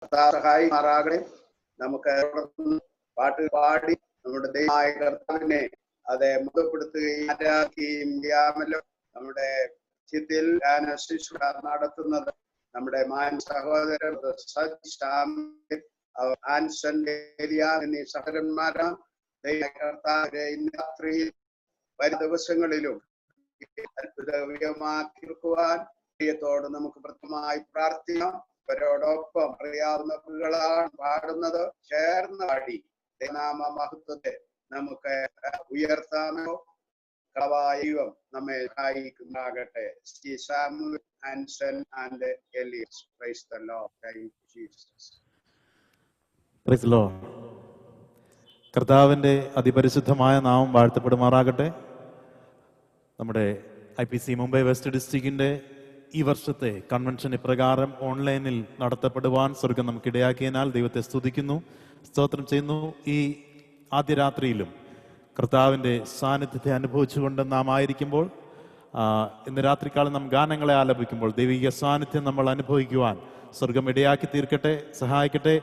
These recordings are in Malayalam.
സഹായിമാറാകണേ. നമുക്ക് പാട്ട് പാടി നമ്മുടെ ദൈവമായ കർത്താവിനെ അതെ മുഖപ്പെടുത്തുകയും ആരാധിക്കുകയും ചെയ്യാമല്ലോ. നമ്മുടെ ചിത്തിൽ ശിശു നടത്തുന്നത് നമ്മുടെ മാൻ സഹോദരൻ ആൻസൺ എന്നീ സഹോദരന്മാരാണ്. ദൈവകർത്താവിനെ ഇന്ന് രാത്രിയിൽ വരും ദിവസങ്ങളിലും അത്ഭുതമാക്കിയിരിക്കുവാൻ ദൈവത്തോട് നമുക്ക് പ്രത്യേകമായി പ്രാർത്ഥിക്കാം. അവരോടൊപ്പം അറിയാവുന്ന കുട്ടികളാണ് പാടുന്നത്. ചേർന്ന് പാടി ദൈവനാമ മഹത്വത്തെ നമുക്ക് ഉയർത്താമോ. ദൈവം നമ്മെ സഹായിക്കുന്നാകട്ടെ. Samuel Anson and Elias. Praise the Lord. Thank you Jesus. Praise the Lord. കർത്താവിൻ്റെ അതിപരിശുദ്ധമായ നാമം വാഴ്ത്തപ്പെടുമാറാകട്ടെ. നമ്മുടെ IPC മുംബൈ വെസ്റ്റ് ഡിസ്ട്രിക്റ്റിൻ്റെ ഈ വർഷത്തെ കൺവെൻഷൻ ഇപ്രകാരം ഓൺലൈനിൽ നടത്തപ്പെടുവാൻ സ്വർഗം നമുക്കിടയാക്കിയതിനാൽ ദൈവത്തെ സ്തുതിക്കുന്നു, സ്തോത്രം ചെയ്യുന്നു. ഈ ആദ്യ രാത്രിയിലും കർത്താവിൻ്റെ സാന്നിധ്യത്തെ അനുഭവിച്ചുകൊണ്ട് നാം ആയിരിക്കുമ്പോൾ, ഇന്ന് രാത്രിക്കാലം നാം ഗാനങ്ങളെ ആലപിക്കുമ്പോൾ ദൈവിക സാന്നിധ്യം നമ്മൾ അനുഭവിക്കുവാൻ സ്വർഗം ഇടയാക്കി തീർക്കട്ടെ, സഹായിക്കട്ടെ.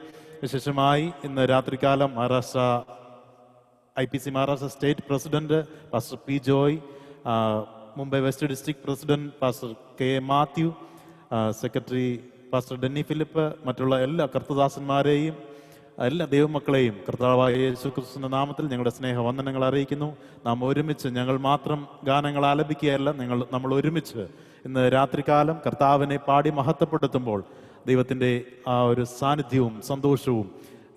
വിശേഷമായി ഇന്ന് രാത്രികാലം IPC Maharashtra state president pastor P. Joy, Mumbai west district president pastor K. Mathew, secretary pastor Denny Philip, മറ്റുള്ള എല്ലാ കർത്തദാസന്മാരെയും എല്ലാ ദൈവമക്കളെയും കർത്താവായ യേശു ക്രിസ്തുവിന്റെ നാമത്തിൽ ഞങ്ങളുടെ സ്നേഹവന്ദനങ്ങൾ അറിയിക്കുന്നു. നാം ഒരുമിച്ച്, ഞങ്ങൾ മാത്രം ഗാനങ്ങൾ ആലപിക്കുകയല്ല, നമ്മൾ ഒരുമിച്ച് ഇന്ന് രാത്രികാലം കർത്താവിനെ പാടി മഹത്വപ്പെടുത്തുമ്പോൾ ദൈവത്തിൻ്റെ ആ ഒരു സാന്നിധ്യവും സന്തോഷവും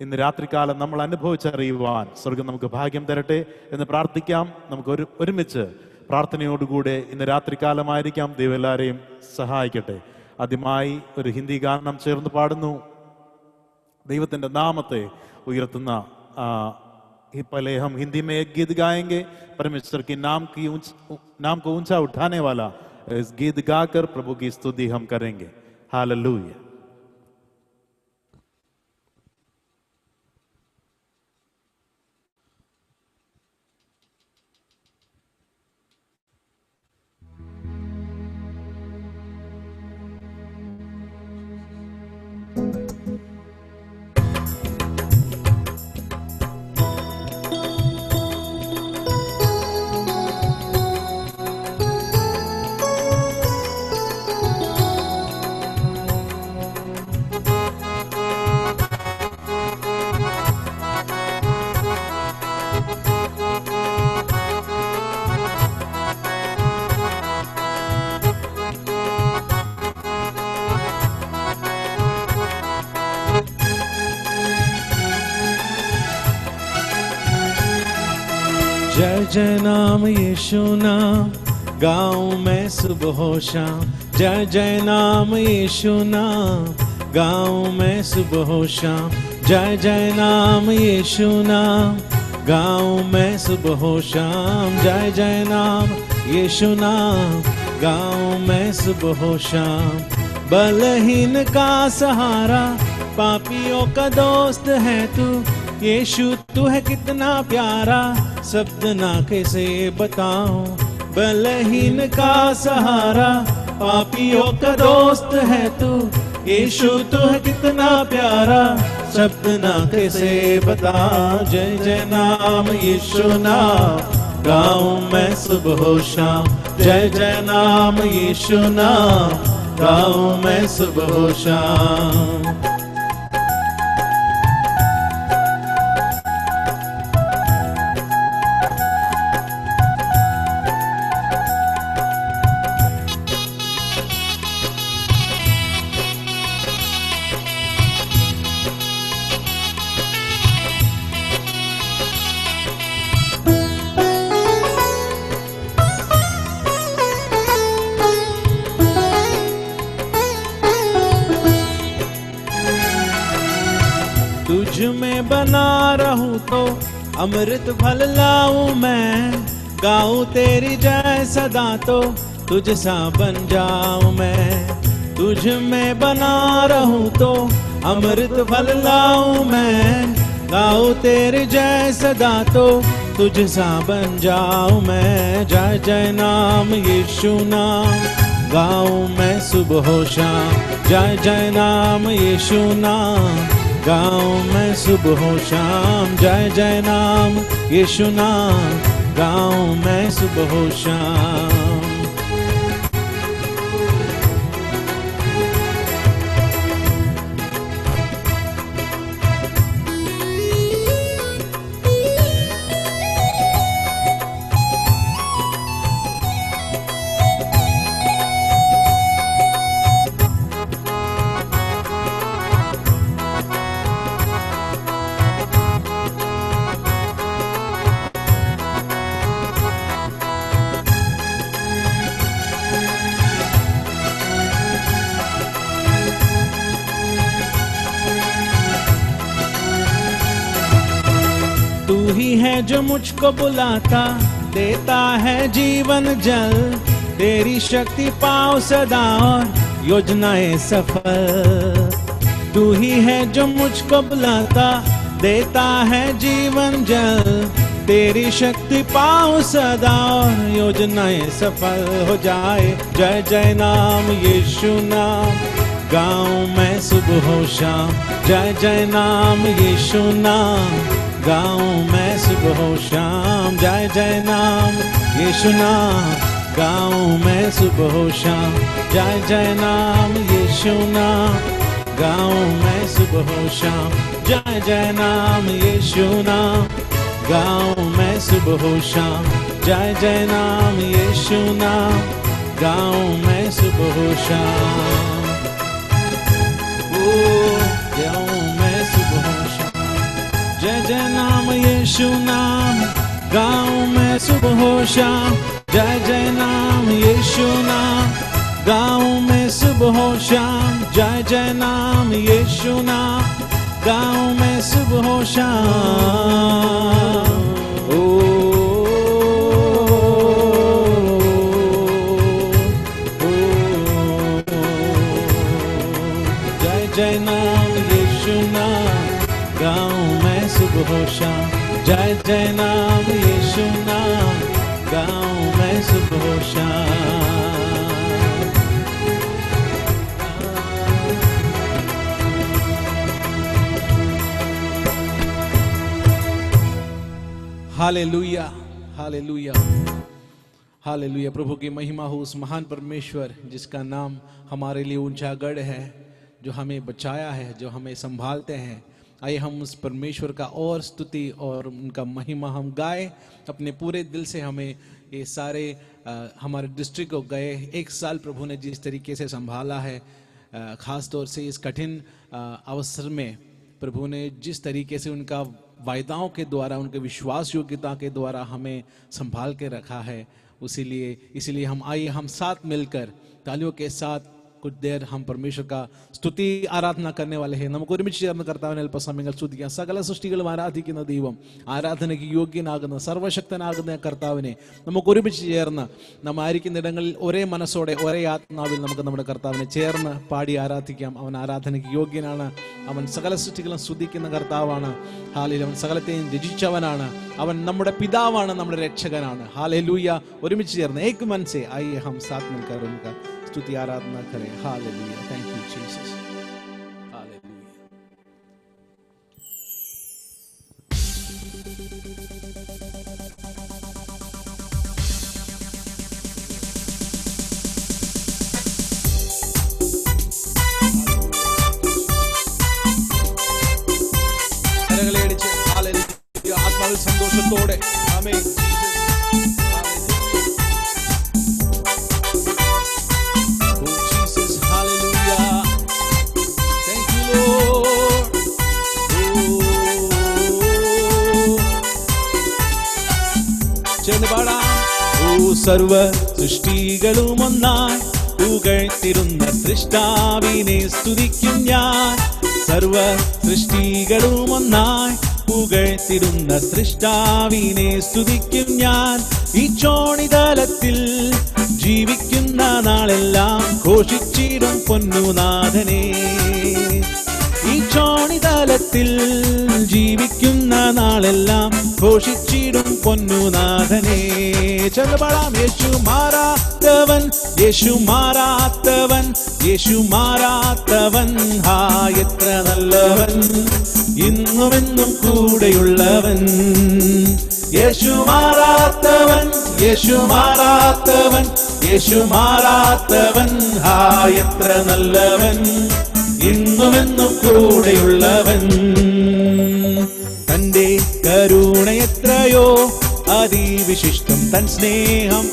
ഇന്ന് രാത്രികാലം നമ്മൾ അനുഭവിച്ചറിയുവാൻ സ്വർഗം നമുക്ക് ഭാഗ്യം തരട്ടെ എന്ന് പ്രാർത്ഥിക്കാം. നമുക്ക് ഒരുമിച്ച് പ്രാർത്ഥനയോടുകൂടെ ഇന്ന് രാത്രികാലമായിരിക്കാം. ദൈവം എല്ലാവരെയും സഹായിക്കട്ടെ. ആദ്യമായി ഒരു ഹിന്ദി ഗാനം ചേർന്ന് പാടുന്നു. ദൈവത്തിൻ്റെ നാമത്തെ ഉയർത്തുന്ന पहले हम हिंदी में एक गीत गाएंगे, परमेश्वर के नाम को ऊंचा उठाने वाला इस गीत गाकर प्रभु की स्तुति हम करेंगे. हालेलुया. जय जय नाम यीशु नाम गाऊं मैं सुबह शाम. जय जय नाम यीशु नाम गाऊं मैं सुबह शाम. जय जय नाम यीशु नाम गाऊं मैं सुबह शाम. जय जय नाम यीशु नाम गाऊं मैं सुबह शाम. बलहीन का सहारा, पापियों का दोस्त है तू. यीशु तू है कितना प्यारा, शब्द ना कैसे बताऊं. बलहीन का सहारा, पापियों का दोस्त है तू. यीशु तू है कितना प्यारा, शब्द ना कैसे बताऊं. जय जय नाम यीशु नाम गाऊं मैं सुबह शाम. जय जय नाम यीशु नाम गाऊं मैं सुबह शाम. तुझ में बना रहूं तो अमृत फल लाऊं मैं. गाऊं तेरी जय सदा तो तुझ सा बन जाऊं मैं. तुझ में बना रहूं तो अमृत फल लाऊं मैं. गाऊं तेरी जय सदा तो तुझ सा बन जाऊं मैं. जय जय नाम यीशु नाम गाऊं मैं सुबह शाम जय जय नाम यीशु नाम, गाऊं मैं सुबह शाम जय जय नाम यीशु नाम, गाऊं मैं सुबह शाम। तू ही है जो मुझको बुलाता, देता है जीवन जल, तेरी शक्ति पाओ सदा और योजनाएं सफल। तू ही है जो मुझको बुलाता, देता है जीवन जल, तेरी शक्ति पाओ सदा और योजनाएं सफल हो जाए। जय जय नाम यीशु नाम, गाऊं मैं सुबह शाम जय जय नाम यीशु नाम, गाऊं मैं सुबह शाम जय जय नाम यीशु नाम, गाऊं मैं सुबह शाम जय जय नाम यीशु नाम, गाऊं मैं सुबह शाम जय जय नाम यीशु नाम, गाऊं मैं सुबह शाम जय जय नाम यीशु नाम, गाऊं मैं सुबह शाम। गाऊं मैं सुबह शाम जय जय नाम यीशु नाम, गाऊं मैं सुबह शाम जय जय नाम यीशु नाम, गाऊं मैं सुबह शाम जय जय नाम यीशु नाम, गाऊं मैं सुबह शाम। जय जय नाम यीशु नाम, गाऊं मैं सुबह शाम जय जय नाम यीशु नाम, गाऊं मैं सुबह शाम। Hallelujah hallelujah hallelujah. प्रभु की महिमा हो उस महान परमेश्वर जिसका नाम हमारे लिए ऊंचा गढ़ है, जो हमें बचाया है, जो हमें संभालते हैं। आइए हम उस परमेश्वर का और स्तुति और उनका महिमा हम गाए अपने पूरे दिल से। हमें ये सारे हमारे डिस्ट्रिक्ट को गए एक साल प्रभु ने जिस तरीके से संभाला है, ख़ास तौर से इस कठिन अवसर में प्रभु ने जिस तरीके से उनका वायदाओं के द्वारा, उनके विश्वास योग्यता के द्वारा हमें संभाल के रखा है, इसीलिए हम आइए हम साथ मिलकर तालियों के साथ कुछ देर हम परमेश्वर का स्तुति आराधना करने वाले हैं. നമുക്ക് ഒരുമിച്ച് ചേർന്ന് കർത്താവിനെ അല്പസമയങ്ങൾ സ്തുതിക്കാം. സകല സൃഷ്ടികളും ആരാധിക്കുന്ന ദൈവം, ആരാധനയ്ക്ക് യോഗ്യനാകുന്ന സർവശക്തനാകുന്ന കർത്താവിനെ നമുക്ക് ഒരുമിച്ച് ചേർന്ന് നാം ആയിരിക്കുന്ന ഇടങ്ങളിൽ ഒരേ മനസ്സോടെ ഒരേ ആത്മാവിൽ നമുക്ക് നമ്മുടെ കർത്താവിനെ ചേർന്ന് പാടി ആരാധിക്കാം. അവൻ ആരാധനയ്ക്ക് യോഗ്യനാണ്. അവൻ സകല സൃഷ്ടികളും സ്തുതിക്കുന്ന കർത്താവാണ്. ഹാലേലൂയ. അവൻ സകലത്തെയും രചിച്ചവനാണ്. അവൻ നമ്മുടെ പിതാവാണ്, നമ്മുടെ രക്ഷകനാണ്. ഹാലേലൂയ. ഒരുമിച്ച് ചേർന്ന് एक मन से आइए हम साथ मिलकर उनका स्तुति आराधना करें. Hallelujah. Thank you Jesus. Hallelujah. Hallelujah. आत्माविल സന്തോഷത്തോടെ ആമേൻ. സർവ സൃഷ്ടികളും ഒന്നായി പുകഴ്ത്തിരുന്ന സൃഷ്ടാവിനെ സ്തുതിക്കും ഞാൻ. സർവ സൃഷ്ടികളും ഒന്നായി പുകഴ്ത്തിരുന്ന സൃഷ്ടാവിനെ സ്തുതിക്കും ഞാൻ. ഈ ചോണിതലത്തിൽ ജീവിക്കുന്ന നാളെല്ലാം ഘോഷിച്ചിടും പൊന്നുനാഥനെ. ഈ ചോണിതലത്തിൽ ജീവിക്കുന്ന നാളെല്ലാം ഘോഷിച്ചിടും പൊന്നുനാഥനെ. ചൊല്ലപാടാം. യേശു മാറാത്തവൻ, യേശു മാറാത്തവൻ, യേശു മാറാത്തവൻ, ഹാ എത്ര നല്ലവൻ, ഇന്നുമെന്നും കൂടെയുള്ളവൻ. യേശു മാറാത്തവൻ, യേശു മാറാത്തവൻ, യേശു മാറാത്തവൻ, ഹാ എത്ര നല്ലവൻ, ഇന്നുമെന്നും കൂടെയുള്ളവൻ. തന്റെ കരുണ എത്രയോ അതിവിശിഷ്ടം, തൻ സ്നേഹം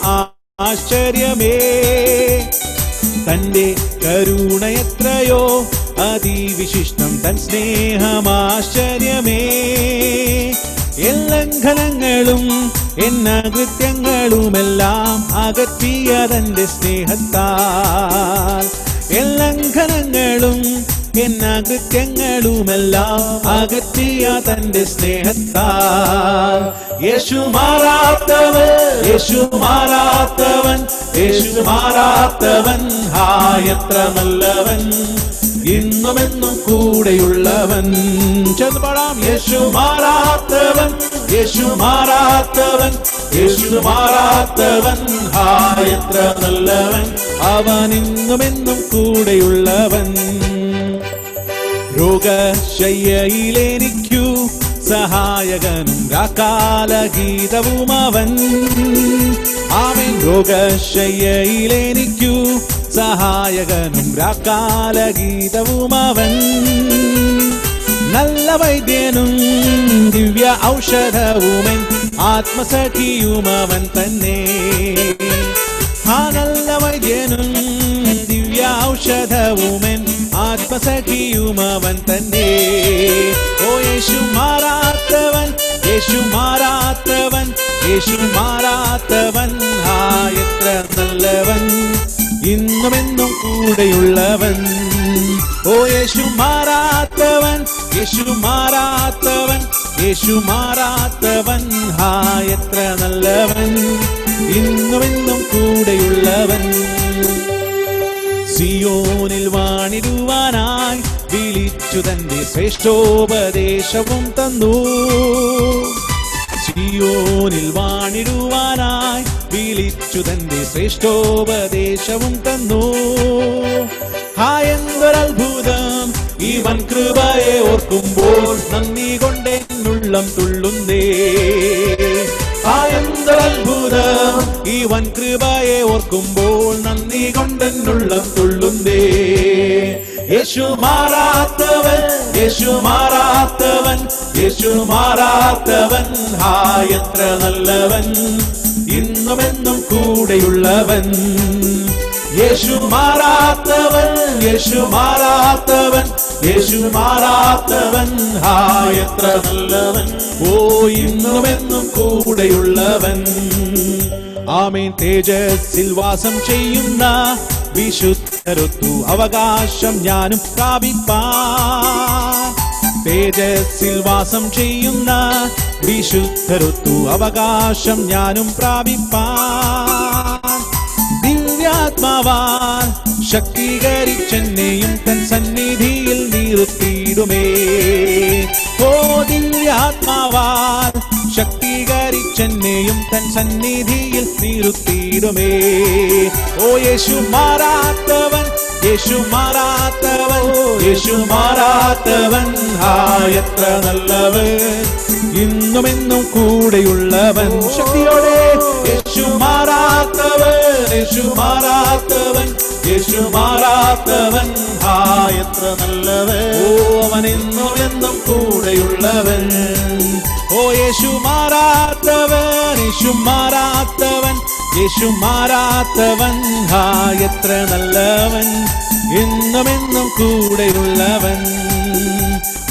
ആശ്ചര്യമേ. തന്റെ കരുണ എത്രയോ അതിവിശിഷ്ടം, തൻ സ്നേഹം ആശ്ചര്യമേ. ലംഘനങ്ങളും കൃത്യങ്ങളുമെല്ലാം അകറ്റിയ തന്റെ സ്നേഹത്താൽ. ലംഘനങ്ങളും കൃത്യങ്ങളുമെല്ലാം അകറ്റിയ തന്റെ സ്നേഹത്താൽ. യേശു മാറാത്തവൻ, യേശു മാറാത്തവൻ, യേശു മാറാത്തവൻ, ഹാ എത്ര നല്ലവൻ, ഇന്നുമെന്നും കൂടെയുള്ളവൻ. ചേർന്ന് പാടാം. യേശു മാറാത്തവൻ, യേശു മാറാത്തവൻ, യേശു മാറാത്തവൻ, ഹാ എത്ര നല്ലവൻ, അവൻ ഇന്നുമെന്നും കൂടെയുള്ളവൻ. രോഗശയ്യയിലെനിക്കു സഹായകനും രാക്കാലഗീതവും അവൻ. ആമേൻ. രോഗശയ്യയിലെനിക്കു സഹായകനും രാക്കാലഗീതവും അവൻ. നല്ല വൈദ്യനും ദിവ്യ ഔഷധവുമൻ ആത്മസഖിയും അവൻ തന്നെ. ആ നല്ല വൈദ്യനും ദിവ്യ ഔഷധവുമൻ ആത്മസഖിയും അവൻ തന്നെ. ഓ യേശു മാറാത്തവൻ, യേശു മാറാത്തവൻ, യേശു മാറാത്തവൻ, ഹാ എത്ര നല്ലവൻ, ഇന്നുമെന്നും കൂടെയുള്ളവൻ. ഓ യേശു മാറാത്തവൻ, യേശു മാറാത്തവൻ, യേശു മാറാത്തവൻ, ഹാ എത്ര നല്ലവൻ, ഇന്നുമെന്നും കൂടെയുള്ളവൻ. സിയോനിൽ വാണിടുവാനായി വിളിച്ചു തന്റെ ശ്രേഷ്ഠോപദേശവും തന്നു. സിയോനിൽ വാണിടുവാനായി വിളിച്ചു തന്റെ ശ്രേഷ്ഠോപദേശവും തന്നു. ഹാ എന്തൊരത്ഭുതം ഈ വൻ കൃപയെ ഓർക്കുമ്പോൾ നന്ദി കൊണ്ടെന്നുള്ളം തുള്ളുന്നേ. ഹാ എന്തൊരത്ഭുതം ഈ വൻ കൃപയെ ഓർക്കുമ്പോൾ നന്ദി കൊണ്ടെന്നുള്ളം തുള്ളുന്നേ. യേശു മാറാത്തവൻ, യേശു മാറാത്തവൻ, യേശു മാറാത്തവൻ, ഹാ എത്ര നല്ലവൻ, ഇന്നുമെന്നും കൂടെയുള്ളവൻ. യേശു മാറാത്തവൻ, യേശു മാറാത്തവൻ, യേശു മാറാത്തവൻ, ഹാ എത്ര നല്ലവൻ, ഓ ഇന്നുമെന്നും കൂടെയുള്ളവൻ. ആമേൻ. തേജസ്സിൽ വാസം ചെയ്യുന്ന വിശുദ്ധരൊത്തു അവകാശം ഞാനും പ്രാപിപ്പാൻ. തേജസ്സിൽ വാസം ചെയ്യുന്ന വിശുദ്ധരൊത്തു അവകാശം ഞാനും പ്രാപിപ്പാൻ. ദിവ്യാത്മാവാൻ ശക്തീകരിച്ചെന്നെയും തൻ സന്നിധിയിൽ നിർത്തിയിടുമേ. ഓ ദിവ്യാത്മാവാൻ ശക്തീകരിച്ചെന്നെയും തൻ സന്നിധിയിൽ നിർത്തിയിടുമേ. ഓ യേശു മാറാത്തവൻ, യേശു മാറാത്തവൻ, യേശു മാറാത്തവൻ, ഹാ എത്ര നല്ലവൻ, ഇന്നുമെന്നും കൂടെയുള്ളവൻ. ശക്തിയോടെ യേശു മാറാത്തവൻ, യേശു മാറാത്തവൻ, യേശു മാറാത്തവൻ, ഹാ എത്ര നല്ലവൻ, ഓ അവൻ എന്നും കൂടെയുള്ളവൻ. ഓ യേശു മാറാത്തവൻ, യേശു മാറാത്തവൻ, യേശു മാറാത്തവൻ, ഹാ എത്ര നല്ലവൻ, എന്നും കൂടെയുള്ളവൻ.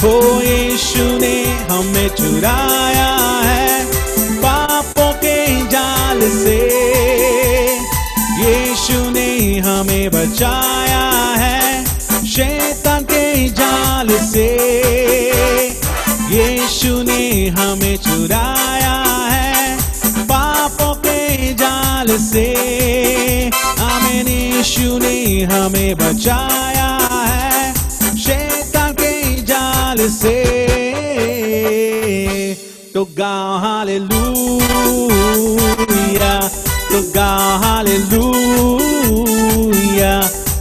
ओ यीशु ने हमें चुराया है पापों के जाल से, यीशु ने हमें बचाया है शैतान के जाल से, यीशु ने हमें चुराया है पापों के जाल से, आमीन। यीशु ने हमें बचाया है शैतान के जाल दिल से तो गाओ हालेलुया, तो गाओ हालेलुया,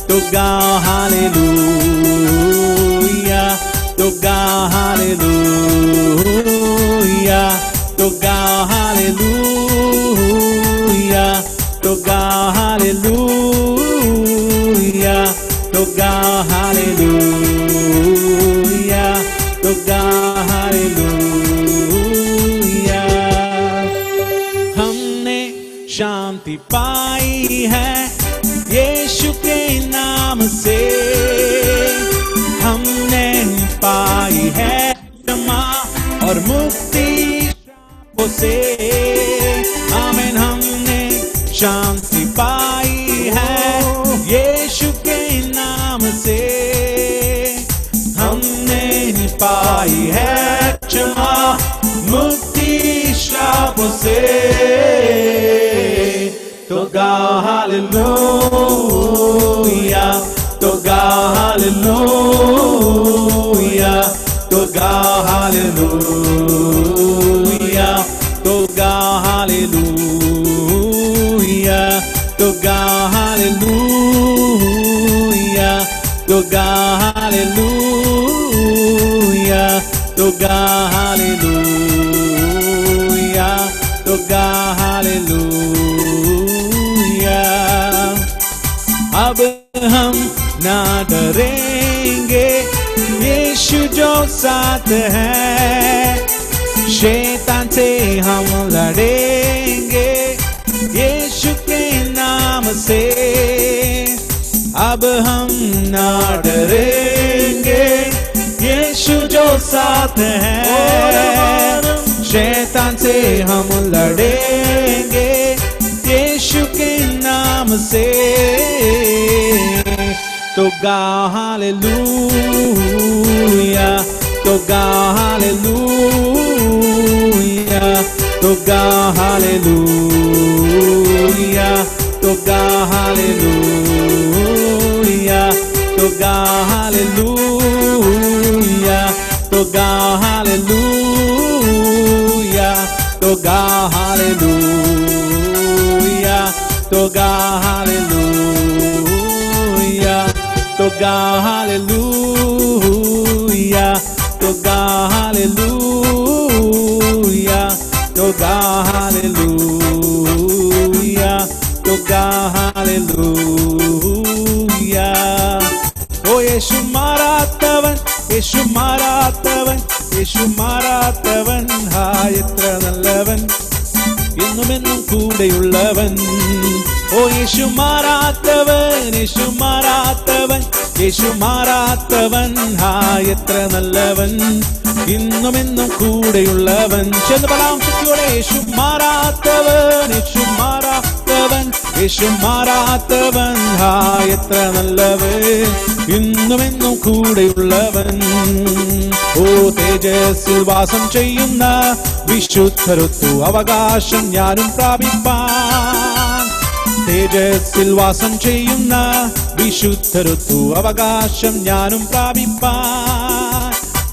तो गाओ हालेलुया, तो गाओ हालेलुया, तो गाओ हालेलुया, तो गाओ हालेलुया, तो गाओ हालेलुया, तो गाओ हालेलुया। हमने शांति पाई है यीशु के नाम से, हमने पाई है क्षमा और मुक्ति से। आमीन। हमने शांति पाई है यीशु के नाम से, हमने पाई है क्षमा मुक्ति शाप से। तो गाओ हालेलुया, तो गाओ हालेलुया, तो गाओ हालेलुया, तो गाओ हालेलुया, तो गाओ हालेलुया, तो गाओ हालेलुया, तो गाओ हालेलुया, तो गाओ हालेलुया। अब हम ना डरेंगे, यीशु जो साथ है, शैतान से हम लड़ेंगे यीशु के नाम से। अब हम ना डरेंगे, यीशु जो साथ है, शैतान से हम लड़ेंगे यीशु के नाम से। तो गाओ हालेलुया, तो गाओ हालेलुया, तो गाओ हालेलुया, तो गाओ हालेलुया, तो गाओ हालेलुया, तो गाओ हालेलुया, तो गाओ हालेलुया, तो गाओ हालेलुया, तो गाओ हालेलुया, तो गाओ हालेलुया, तो गाओ हालेलुया, तो गाओ हालेलुया। ओ യേശു മാറാത്തവൻ, യേശു മാറാത്തവൻ, യേശു മാറാത്തവൻ, എത്ര നല്ലവൻ, എന്നുമെന്നും കൂടെയുള്ളവൻ. ഓ യേശു മാറാത്തവൻ, യേശു മാറാത്തവൻ, യേശു മാറാത്തവൻ, എത്ര നല്ലവൻ, ഇന്നുമെന്നും കൂടെയുള്ളവൻ. ചെന്ന് പറയാം ശക്തിയോടെ, യേശു മാറാത്തവൻ, യേശു മാറാത്തവൻ, യേശു മാറാത്തവൻ, എത്ര നല്ലവൻ, ഇന്നുമെന്നും കൂടെയുള്ളവൻ. ഓ തേജസ്സിൽ വാസം ചെയ്യുന്ന വിശുദ്ധരൊത്തു അവകാശം ഞാനും പ്രാപിപ്പാൻ. തേജസ്സിൽ വാസം ചെയ്യുന്ന വിശുദ്ധരൊത്തു അവകാശം ഞാനും പ്രാപിപ്പാൻ.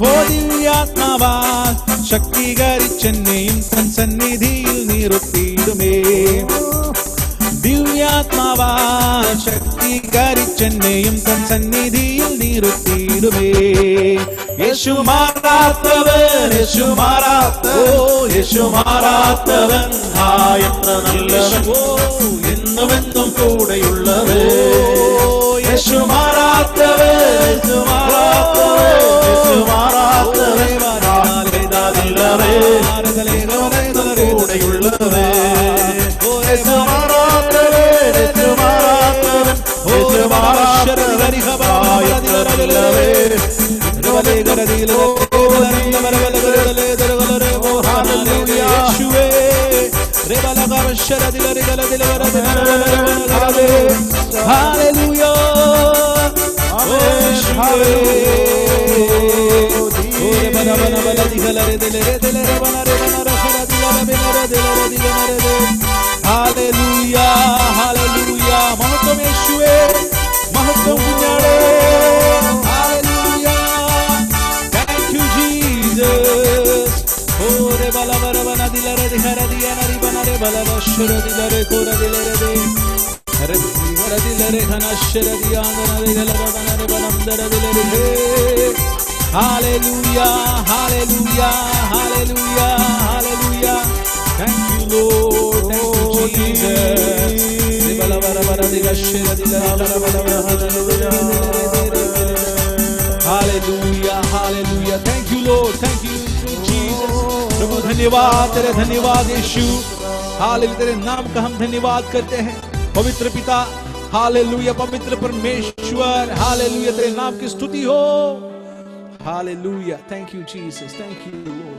ഓ ദിവ്യാത്മാവാൽ ശക്തീകരിച്ചെന്നെയും തൻ സന്നിധിയിൽ നിർത്തിയിടുമേ. ദിവ്യാത്മാവാൽ ശക്തീകരിച്ചെന്നെയും തൻ സന്നിധിയിൽ നിർത്തിയിടുമേ. യേശു മാറാത്തവൻ, യേശു മാറാത്തവൻ, യേശു മാറാത്തവൻ, എത്ര നല്ലവൻ, എന്നുമെന്നും കൂടെയുള്ളവൻ. യേശു മാറാത്തവൻ, യേശു മാറാത്തവൻ, യേശു മാറാത്തവൻ, കൂടെയുള്ളവൻ. യേശു മാറാത്തവൻ, യേശു മാറാത്തവൻ, യേശു മാറാത്തവൻ, മഹത്വം യേശുവേ, മഹത്വം കുഞ്ഞാടേ. Thank you रे बाला बरा बना दिला रे दिखरा दिया नरी बना रे बाला बशर दिला रे कोरा दिला रे दे अरे दिखरा दिला रे खाना शर दिया ना रे गला बना रे बनंदर दिला रे hallelujah hallelujah hallelujah hallelujah thank you Lord thank you Jesus रे बाला बरा बरा दिला शर दिला बरा बरा hallelujah hallelujah thank you Lord thank you Jesus प्रभु धन्यवाद तेरे धन्यवाद यीशु हालेलुया तेरे नाम का हम धन्यवाद करते हैं पवित्र पिता हालेलुया पवित्र परमेश्वर हालेलुया तेरे नाम की स्तुति हो hallelujah thank you Jesus thank you Lord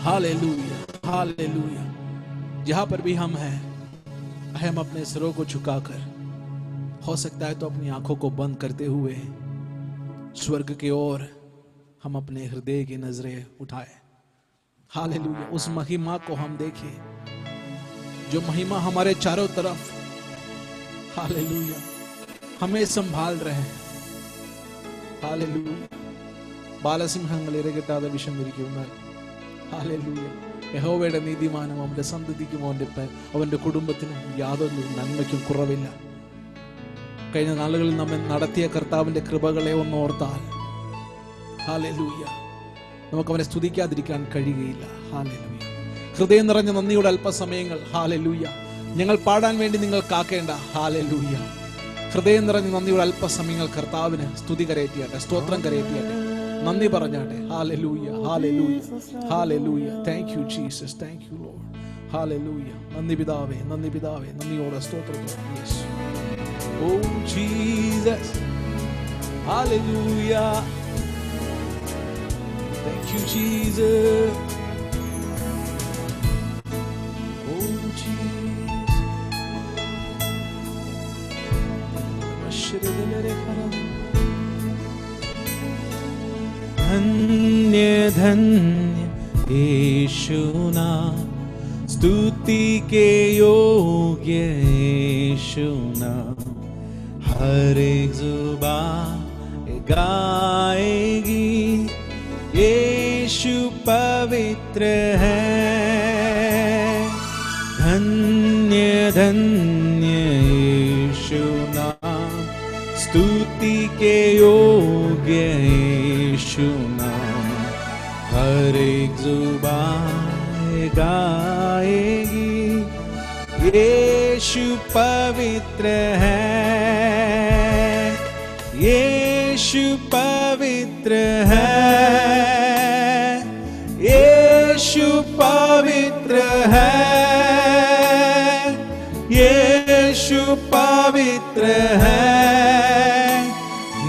hallelujah hallelujah जहां पर भी हम हैं हम अपने सिरों को झुकाकर हो सकता है तो अपनी आंखों को बंद करते हुए स्वर्ग की ओर हम अपने हृदय की नजरें उठाए हालेलुया उस महिमा को हम देखें जो महिमा हमारे चारों तरफ हालेलुया हमें संभाल रहे हैं हालेलुया ബാലസിംഹങ്ങളെ കിട്ടാതെ വിഷമിരിക്കുന്ന ഹാലേലൂയ യഹോവയുടെ നീതിമാനം അവന്റെ സന്തതിക്കും അവന്റെ കുടുംബത്തിനും യാതൊരു നന്മയ്ക്കും കുറവില്ല കഴിഞ്ഞ നാളുകളിൽ നമ്മെ നടത്തിയ കർത്താവിന്റെ കൃപകളെ ഒന്ന് ഓർത്താൽ ഹാലേലൂയ നമുക്ക് അവനെ സ്തുതിക്കാതിരിക്കാൻ കഴിയുകയില്ല ഹാലേലൂയ ഹൃദയം നിറഞ്ഞ നന്ദിയുടെ അല്പസമയങ്ങൾ ഹാലേലൂയ ഞങ്ങൾ പാടാൻ വേണ്ടി നിങ്ങൾ കാക്കേണ്ട ഹാലേലൂയ ഹൃദയം നിറഞ്ഞ നന്ദിയുടെ അല്പസമയങ്ങൾ കർത്താവിന് സ്തുതി കരയറ്റിയാട്ടെ സ്തോത്രം കരയറ്റിയാട്ടെ നന്ദി പറഞ്ഞാട്ടെ hallelujah hallelujah hallelujah thank you Jesus thank you Lord hallelujah നന്ദി പിതാവേ നന്ദിയോടെ സ്തോത്രം yes oh Jesus hallelujah thank you Jesus oh Jesus धन्य धन्य यीशु नाम स्तुति के योग्य यीशु नाम हर एक जुबान गाएगी यीशु पवित्र है धन्य धन्य यीशु नाम स्तुति के योग्य यीशु नाम हर एक जुबान गाएगी यीशु पवित्र है यीशु पवित्र है यीशु पवित्र है यीशु पवित्र है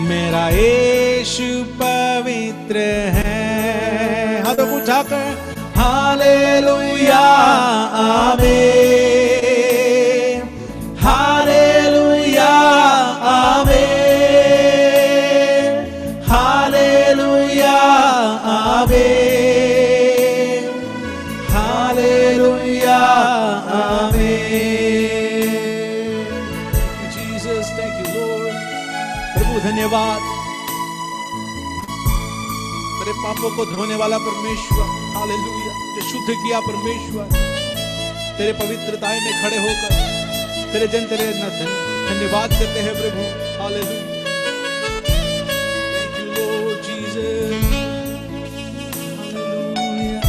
मेरा यीशु पवित्र है हाथों को उठाकर हालेलुया आमीन हालेलुया आमीन हालेलुया आमीन हालेलुया आमीन जीसस थैंक यू लॉर्ड प्रभु धन्यवाद तेरे पापों को धोने वाला परमेश्वर हालेलुया जो शुद्ध किया परमेश्वर तेरे पवित्रताएं में खड़े होकर तेरे जन तेरे धन्यवाद करते हैं प्रभु hallelujah thank you Lord Jesus hallelujah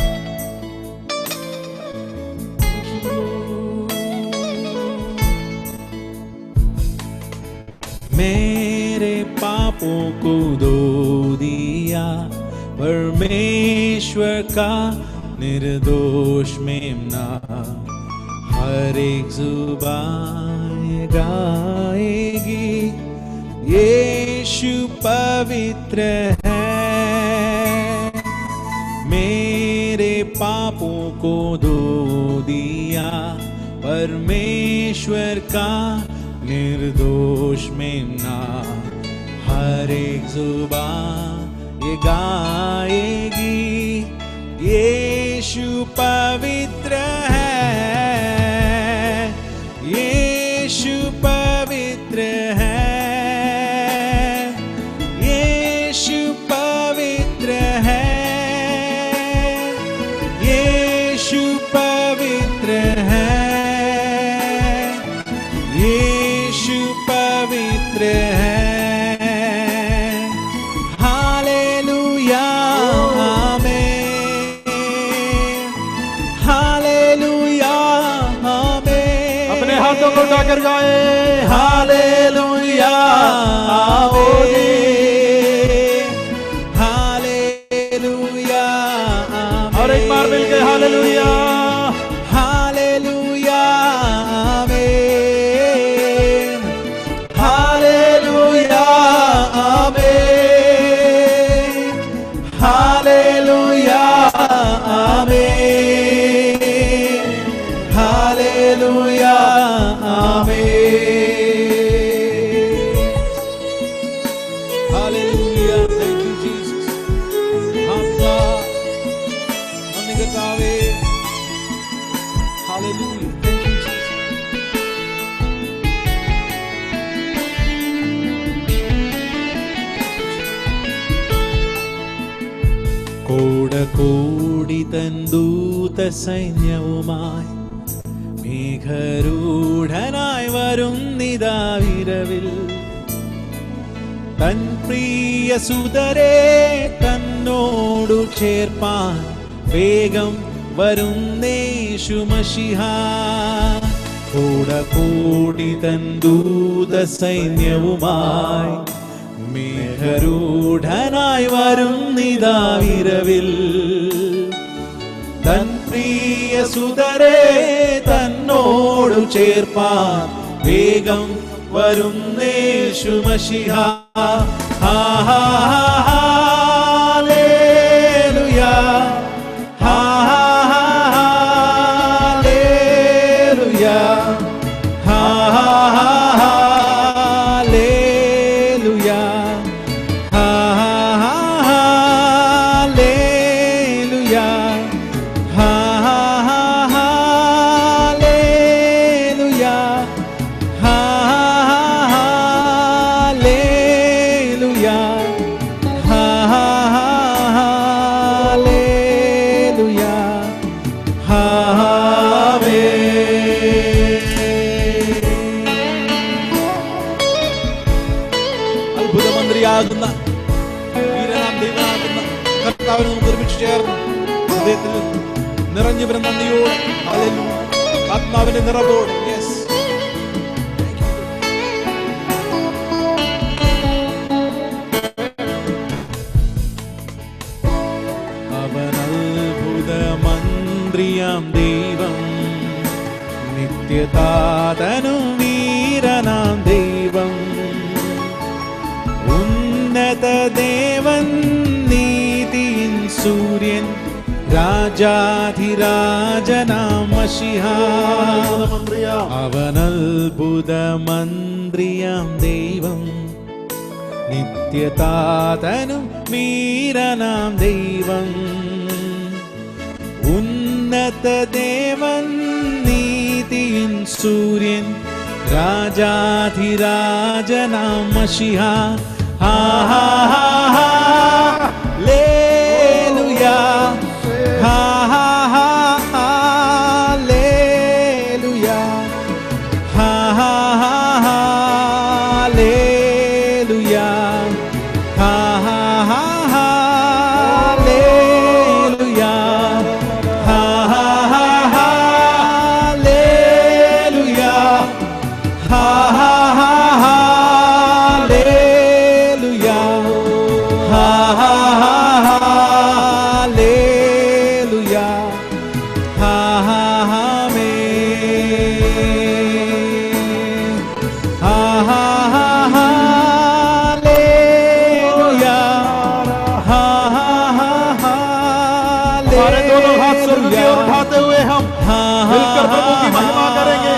thank you Lord मेरे पापों को धो दिया परमेश्वर का निर्दोष मेमना हर एक जुबान गाएगी यीशु पवित्र है मेरे पापों को धो दिया परमेश्वर का निर्दोष मेमना हर एक जुबान ये गाएगी यीशु पवित्र है यीशु पवित्र है यीशु पवित्र है उठाकर गाए हालेलुया हालेलुया और एक बार मिलकर हालेलुया हालेलुया आमीन हालेलुया आमीन हालेलुया आमीन हालेलुया आमीन हालेलुया थैंक यू जीसस हमदा नंदी करतावे हालेलुया थैंक यू जीसस കൂടി തൻ ദൂത സൈന്യവുമായി മേഘരൂഢനായി വരുന്നിതാ വിരവിൽ തൻ പ്രിയ സുതരെ തന്നോടു ചേർപ്പാൻ വേഗം വരുന്നേശു മശിഹാ കൂടി തൻ ദൂത സൈന്യവുമായി മേഘരൂഢനായി വരുന്നിതാ വിരവിൽ തൻ പ്രിയ സുതരെ തന്നോടു ചേർപ്പാൻ വേഗം വരുന്നേശു മശിഹാ ഹല്ലേലൂയ ഹല്ലേലൂയ അത്ഭുതമന്ത്രിയാകുന്ന വീരനാം ദൈവനാകുന്ന കർത്താവിനെ നമുക്ക് ഒരുമിച്ച് ചേർന്ന് ഹൃദയത്തിൽ നിറഞ്ഞു വരുന്ന നന്ദിയോടെ ഹല്ലേലൂയ ആത്മാവിന്റെ നിറവോടെ യെസ് അവൻ അത്ഭുതമന്ത്രിയാം ദൈവം നിത്യതാതനും വീരനാം ദൈവം ഉന്നത ദേവൻ നീതിയിൻ സൂര്യൻ രാജാധിരാജനാം മശിഹാ അവൻ അത്ഭുതമന്ത്രിയാം ദൈവം നിത്യതാതനും വീരനാം ദൈവം ഉന്നത ദേവൻ നീതിയിൻ സൂര്യൻ രാജാധിരാജനാം Mshiha hallelujah hallelujah hallelujah hallelujah उठाते हुए हम मिलकर प्रभु की महिमा करेंगे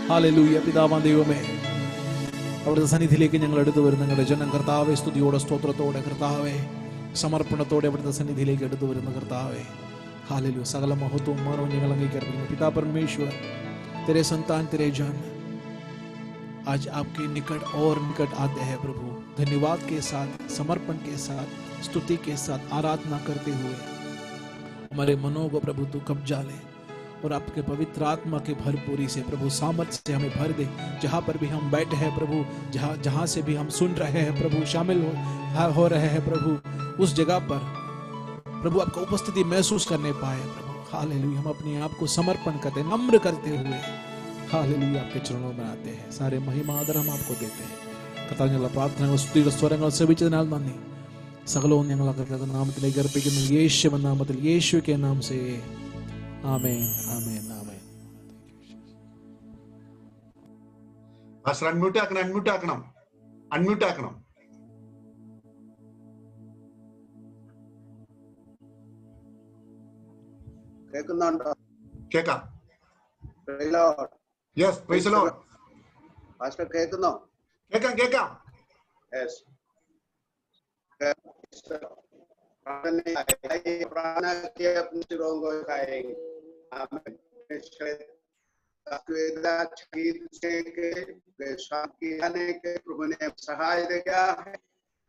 ഹല്ലേലൂയ. പിതാവാം ദൈവമേ, അവിടുത്തെ സന്നിധിയിലേക്ക് ഞങ്ങൾ എടുത്തു വരുന്ന ഞങ്ങളുടെ ജനം കർത്താവെ, സ്തുതിയോടെ സ്തോത്രത്തോടെ കർത്താവെ, സമർപ്പണത്തോടെ അവിടുത്തെ സന്നിധിയിലേക്ക് എടുത്തു വരുന്ന കർത്താവെ, हालेलुया। सगल महत्व मानव ഞങ്ങൾ अंगीകരിക്കുന്നു। पिता परमेश्वर, तेरे संतान तेरे जन आज आपके निकट और निकट आते हैं प्रभु, धन्यवाद के साथ, समर्पण के साथ, स्तुति के साथ आराधना करते हुए हमारे मनों को प्रभु तू कब्जा ले और आपके पवित्र आत्मा के भरपूरी से प्रभु सामर्थ्य से हमें भर दे। जहाँ पर भी हम बैठे हैं प्रभु, जहाँ से भी हम सुन रहे हैं प्रभु, शामिल हो रहे हैं प्रभु, उस जगह पर प्रभु आपका उपस्थिति महसूस करने पाए प्रभु। हालेलुया। हम अपने आप को समर्पण करते, नम्र करते हुए हालेलुया आपके चरणों में आते हैं। सारे महिमा आदर हम आपको देते हैं। കർത്താവിനുള്ള പ്രാർത്ഥനകൾ സ്തുതിയുടെ സ്വരങ്ങൾ ശ്രവിച്ചതിനാൽ നന്ദി। സകലവും ഞങ്ങൾ അങ്ങയുടെ നാമത്തിലേക്ക് അർപ്പിക്കുന്നു, യേശുവിൻ നാമത്തിൽ, യേശുവിന്റെ നാമത്തിൽ ആമേൻ, ആമേൻ, ആമേൻ. പാസ്റ്റർ അൺമ്യൂട്ട് ആക്കണം. കേൾക്കുന്നുണ്ടോ? കേൾക്കാം. Yes, praise the Lord. Pastor കേൾക്കുന്നോ? കേൾക്കാം. യെസ്. प्रार्थना के अपने सिरों को उठाएंगे। आमीन। प्रभु ने सहाय दिया है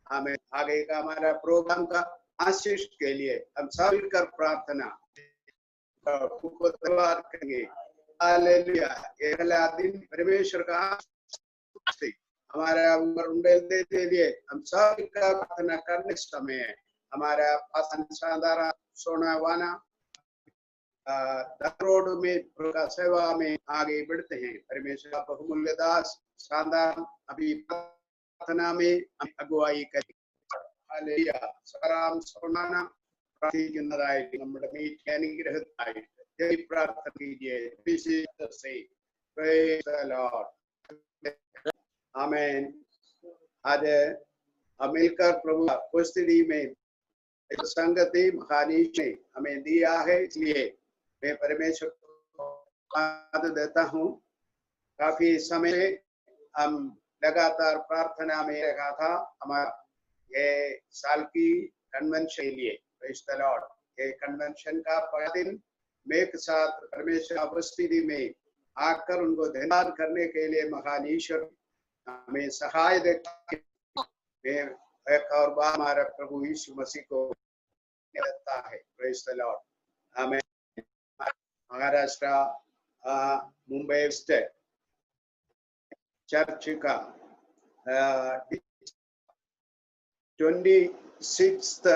हमें आगे का हमारा प्रोग्राम का आशीष के लिए हम सब मिलकर प्रार्थना को धन्यवाद करेंगे। हालेलुया। अगला दिन परमेश्वर का हमारा के लिए हम सब का प्रार्थना करने समय हमारा शानदार सोनावाना रोड में सेवा में आगे बढ़ते हैं। परमेश्वर का बहुमूल्य दास शानदार अभी प्रार्थना में अगुवाई करें। हालेलुया। सराम सोनाना प्रार्थിക്കുന്നതായി നമ്മുടെ മീറ്റ് അനുഗ്രഹത്തായി പ്രാർത്ഥന कीजिए विशेष से। Praise the Lord. आमीन। आज मिलकर प्रभु उपस्थिति में एक संगति महानीश ने हमें दिया है, इसलिए मैं परमेश्वर को धन्यवाद देता हूँ। काफी समय हम लगातार प्रार्थना में रखा था हमारा ये साल की कन्वेंशन के लिए। Praise the Lord. ये कन्वेंशन का पहला दिन मैं एक साथ परमेश्वर उपस्थिति में आकर उनको धन्यवाद करने के लिए महान ईश्वर हमें सहाय देता है। एक और बार हमारा प्रभु यीशु मसीह को देता है। Praise the Lord. हमें महाराष्ट्र मुंबई स्टेट चर्च का 26th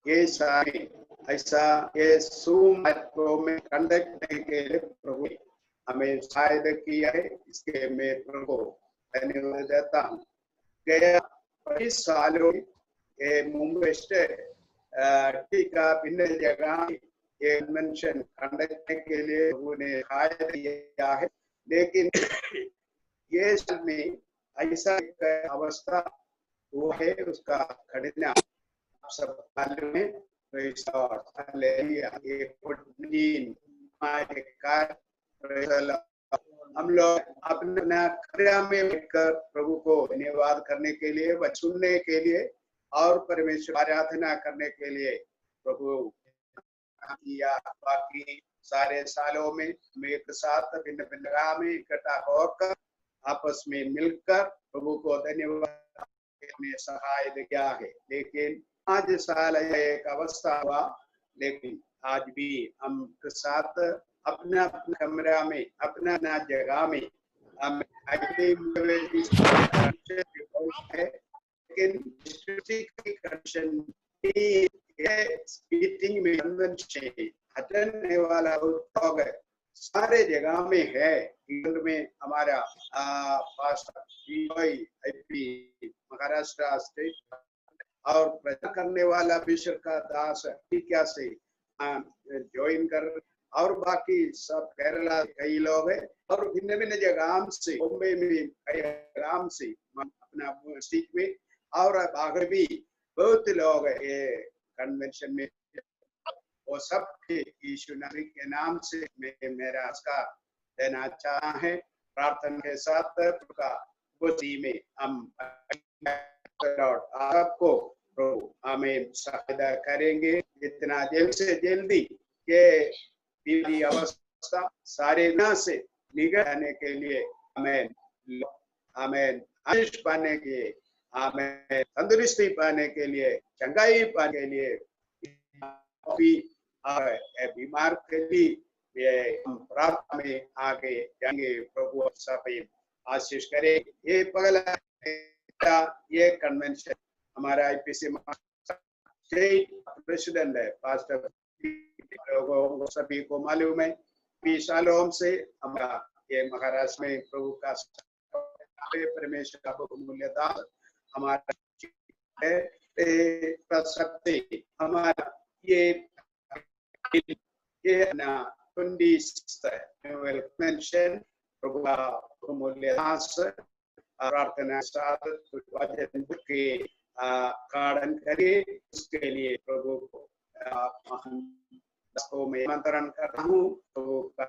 ये सारे ऐसा ये सूम में कंडक्ट करने के लिए प्रभु हमें सहायता किया है, इसके मैं प्रभु धन्यवाद देता हूँ। गया 20 सालों ये मुंबई स्टेट टीका भिन्न जगह ये कन्वेंशन कंडक्ट करने के लिए प्रभु ने सहायता दिया है, लेकिन ये साल में ऐसा एक अवस्था हुआ है, उसका कठिन आप सब मालूम है। हम लोग अपना क्रिया में बैठकर प्रभु को धन्यवाद करने के लिए व सुनने के लिए और परमेश्वर आराधना करने के लिए प्रभु किया। बाकी सारे सालों में एक साथ भिन्न भिन्न जगह में इकट्ठा होकर आपस में मिलकर प्रभु को धन्यवाद में सहाय दिया है। लेकिन आज साल एक अवस्था हुआ, लेकिन आज भी हम साथ अपना अपना कमरा में अपना अपना जगह में हम लेकिन मीटिंग में हटने वाला लोग सारे जगह में है। इंग्लैंड में हमारा पास्टर महाराष्ट्र स्टेट और प्रचार करने वाला विश्व का दास क्या से ज्वाइन कर, और बाकी सब केरला कई लोग हैं और भिन्न भिन्न जगह से मुंबई में कई जगह से अपना स्टिक में और बाहर भी बहुत लोग ये कन्वेंशन में। वो सब यीशु के नाम से मैं मेरा नमस्कार देना चाहा है। प्रार्थना के साथ प्रभु गोदी में हम आपको प्रभु हमें सहायता करेंगे जितना जल्द से जल्दी ये बीमारी अवस्था सारे ना से निगलने के लिए हमें आशीष पाने के लिए हमें तंदुरुस्ती पाने के लिए चंगाई पाने के लिए बीमार के लिए हम प्रार्थना में आगे जाएंगे। प्रभु सभी आशीष करे। ये पगला ये कन्वेंशन हमारा आईपीसी स्टेट प्रेसिडेंट है पास्टर लोगों सभी को मालूम है। 20 सालों से हमारा ये महाराष्ट्र में प्रभु का परमेश्वर का बहुमूल्य दान हमारा है। हमारा ये ना 26th annual convention प्रभु का बहुमूल्य दान प्रार्थना साथ वचन के कारण करिए। उसके लिए प्रभु को मैं आमंत्रण करता हूँ। प्रभु का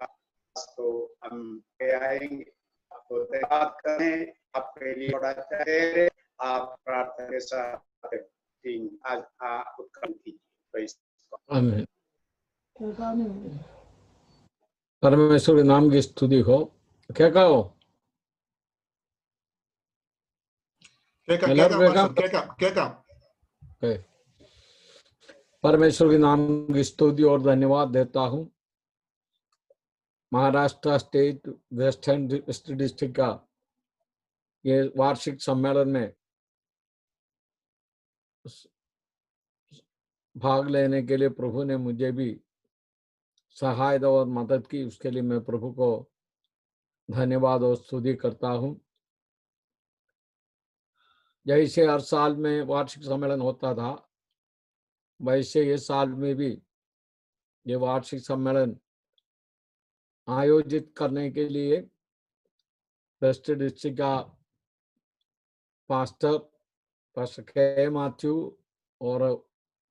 तो हम आएंगे, आपको धन्यवाद करें, आपके लिए बड़ा चाहे आप प्रार्थना के साथ आज उत्कर्म कीजिए। आमीन। परमेश्वर के नाम की स्तुति हो। क्या कहो? परमेश्वर के नाम की स्तुति और धन्यवाद देता हूँ। महाराष्ट्र स्टेट वेस्टर्न डिस्ट्रिक्ट का ये वार्षिक सम्मेलन में भाग लेने के लिए प्रभु ने मुझे भी सहायता और मदद की। उसके लिए मैं प्रभु को धन्यवाद और स्तुति करता हूँ। जैसे हर साल में वार्षिक सम्मेलन होता था, वैसे ये साल में भी ये वार्षिक सम्मेलन आयोजित करने के लिए वेस्ट डिस्ट्रिक्ट का पास्टर के मैथ्यू और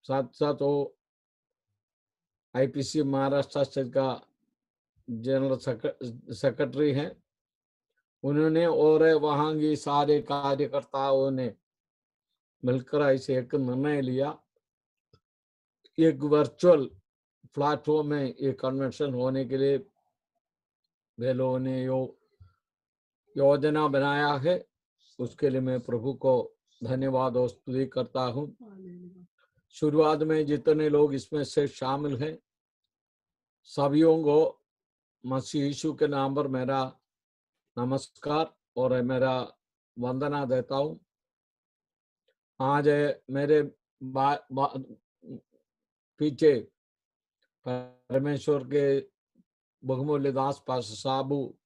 साथ साथ वो आईपीसी महाराष्ट्र स्टेट का जनरल सेक्रेटरी हैं, उन्होंने और वहाँ की सारे कार्यकर्ताओं ने मिलकर ऐसे एक निर्णय लिया। एक वर्चुअल प्लेटफॉर्म में ये कन्वेंशन होने के लिए वे लोगों ने योजना बनाया है। उसके लिए मैं प्रभु को धन्यवाद और स्तुति करता हूँ। शुरुआत में जितने लोग इसमें से शामिल हैं सभियों को मसीह यीशु के नाम पर मेरा नमस्कार और मेरा वंदना देता हूँ। आज मेरे पीछे परमेश्वर के बहुमूल्य दास पास्टर साबू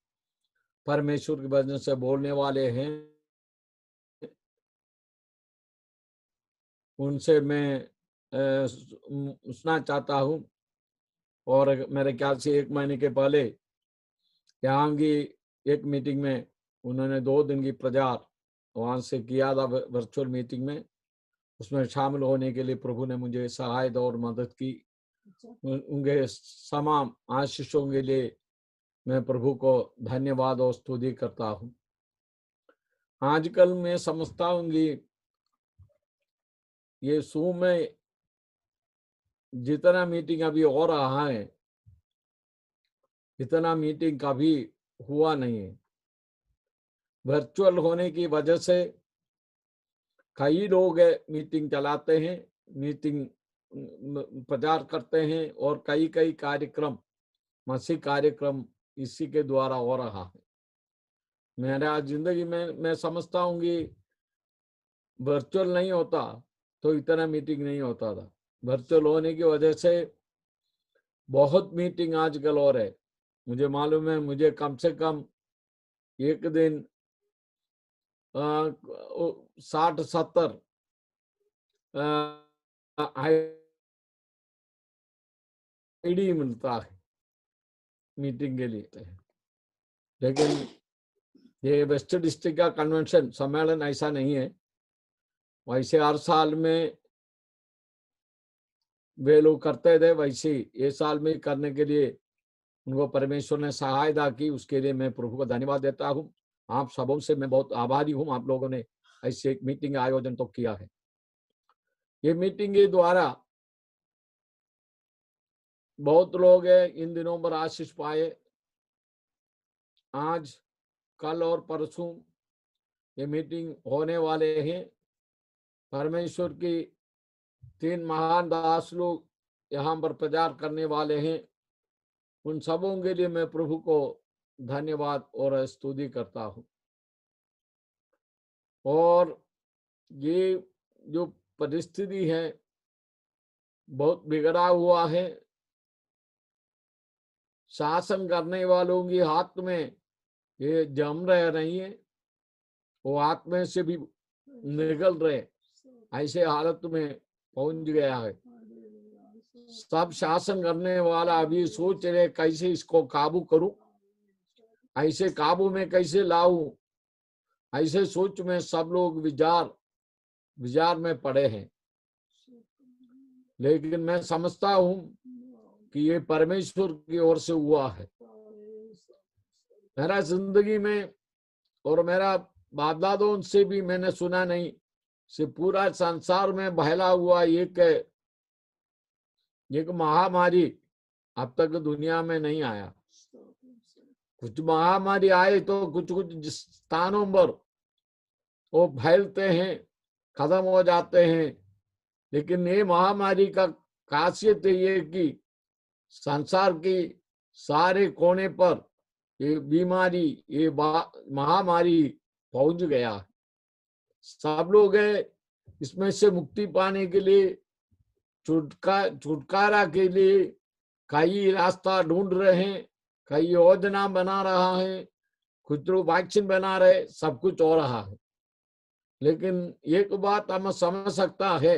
परमेश्वर के वचन से बोलने वाले हैं। उनसे मैं सुनना चाहता हूँ। और मेरे ख्याल से 1 महीने के पहले यहाँ की एक मीटिंग में उन्होंने 2 दिन की प्रचार वहाँ से किया था वर्चुअल मीटिंग में। उसमें शामिल होने के लिए प्रभु ने मुझे सहायता और मदद की। उनके तमाम आशीषों के लिए मैं प्रभु को धन्यवाद और स्तुति करता हूँ। आजकल मैं समझता हूँ कि ये जूम में जितना मीटिंग अभी हो रहा है इतना मीटिंग कभी हुआ नहीं है। वर्चुअल होने की वजह से कई लोग मीटिंग चलाते हैं, मीटिंग प्रचार करते हैं और कई कार्यक्रम मसीह कार्यक्रम इसी के द्वारा हो रहा है। मेरा जिंदगी में मैं समझता हूँ कि वर्चुअल नहीं होता तो इतना मीटिंग नहीं होता था। वर्चुअल होने की वजह से बहुत मीटिंग आजकल हो रहे। मुझे मालूम है, मुझे कम से कम एक दिन 60-70 आईडी मिलता है मीटिंग के लिए। लेकिन ये वेस्ट डिस्ट्रिक्ट का कन्वेंशन सम्मेलन ऐसा नहीं है। वैसे हर साल में वे लोग करते थे, वैसे ये साल में करने के लिए उनको परमेश्वर ने सहायता की, उसके लिए मैं प्रभु को धन्यवाद देता हूँ। आप सबों से मैं बहुत आभारी हूँ, आप लोगों ने ऐसे एक मीटिंग आयोजन तो किया है। ये मीटिंग के द्वारा बहुत लोग इन दिनों पर आशीष पाए। आज कल और परसों ये मीटिंग होने वाले हैं। परमेश्वर की 3 महान दास लोग यहाँ पर प्रचार करने वाले हैं। उन सबों के लिए मैं प्रभु को धन्यवाद और स्तुति करता हूँ। और ये जो परिस्थिति है बहुत बिगड़ा हुआ है। शासन करने वालों की हाथ में ये जम रहे नहीं है, वो हाथ में से भी निकल रहे, ऐसे हालत में पहुंच गया है। सब शासन करने वाला अभी सोच रहे कैसे इसको काबू करूं, ऐसे काबू में कैसे लाऊं, ऐसे सोच में सब लोग विचार में पड़े हैं। लेकिन मैं समझता हूं कि ये परमेश्वर की ओर से हुआ है। मेरा जिंदगी में और मेरा बाप दादों से भी मैंने सुना नहीं, से पूरा संसार में फैला हुआ एक महामारी अब तक दुनिया में नहीं आया। कुछ महामारी आए तो कुछ स्थानों पर वो फैलते हैं, खत्म हो जाते हैं। लेकिन ये महामारी का खासियत ये कि संसार की सारे कोने पर ये बीमारी, ये महामारी पहुंच गया। सब लोग इसमें से मुक्ति पाने के लिए, छुटकारा के लिए कई रास्ता ढूंढ रहे हैं, कई योजना बना रहा है, कुछ लोग वैक्सीन बना रहे, सब कुछ हो रहा है। लेकिन एक बात हम समझ सकता है,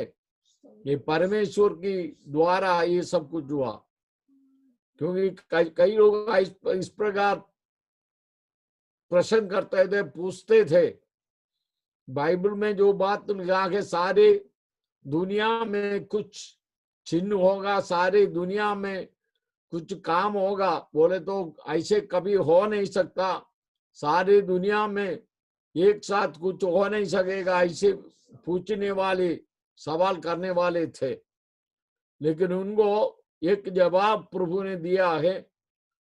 ये परमेश्वर की द्वारा ये सब कुछ हुआ। क्योंकि कई लोग इस प्रकार प्रश्न करते थे, पूछते थे, बाइबल में जो बात लिखा है सारे दुनिया में कुछ चिन्ह होगा, सारे दुनिया में कुछ काम होगा, बोले तो ऐसे कभी हो नहीं सकता। सारे दुनिया में एक साथ कुछ हो नहीं सकेगा, ऐसे पूछने वाले, सवाल करने वाले थे। लेकिन उनको एक जवाब प्रभु ने दिया है,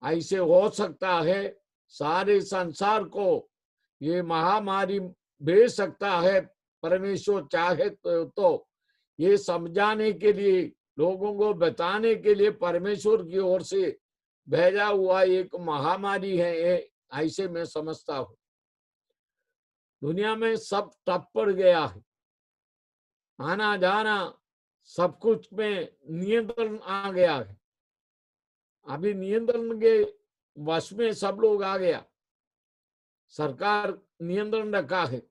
ऐसे हो सकता है, सारे संसार को ये महामारी भेज सकता है परमेश्वर चाहे तो ये समझाने के लिए, लोगों को बताने के लिए परमेश्वर की ओर से भेजा हुआ एक महामारी है। ऐसे मैं समझता हूँ। दुनिया में सब ठप पड़ गया है, आना जाना सब कुछ में नियंत्रण आ गया है। अभी नियंत्रण के वश में सब लोग आ गया, सरकार नियंत्रण रखा है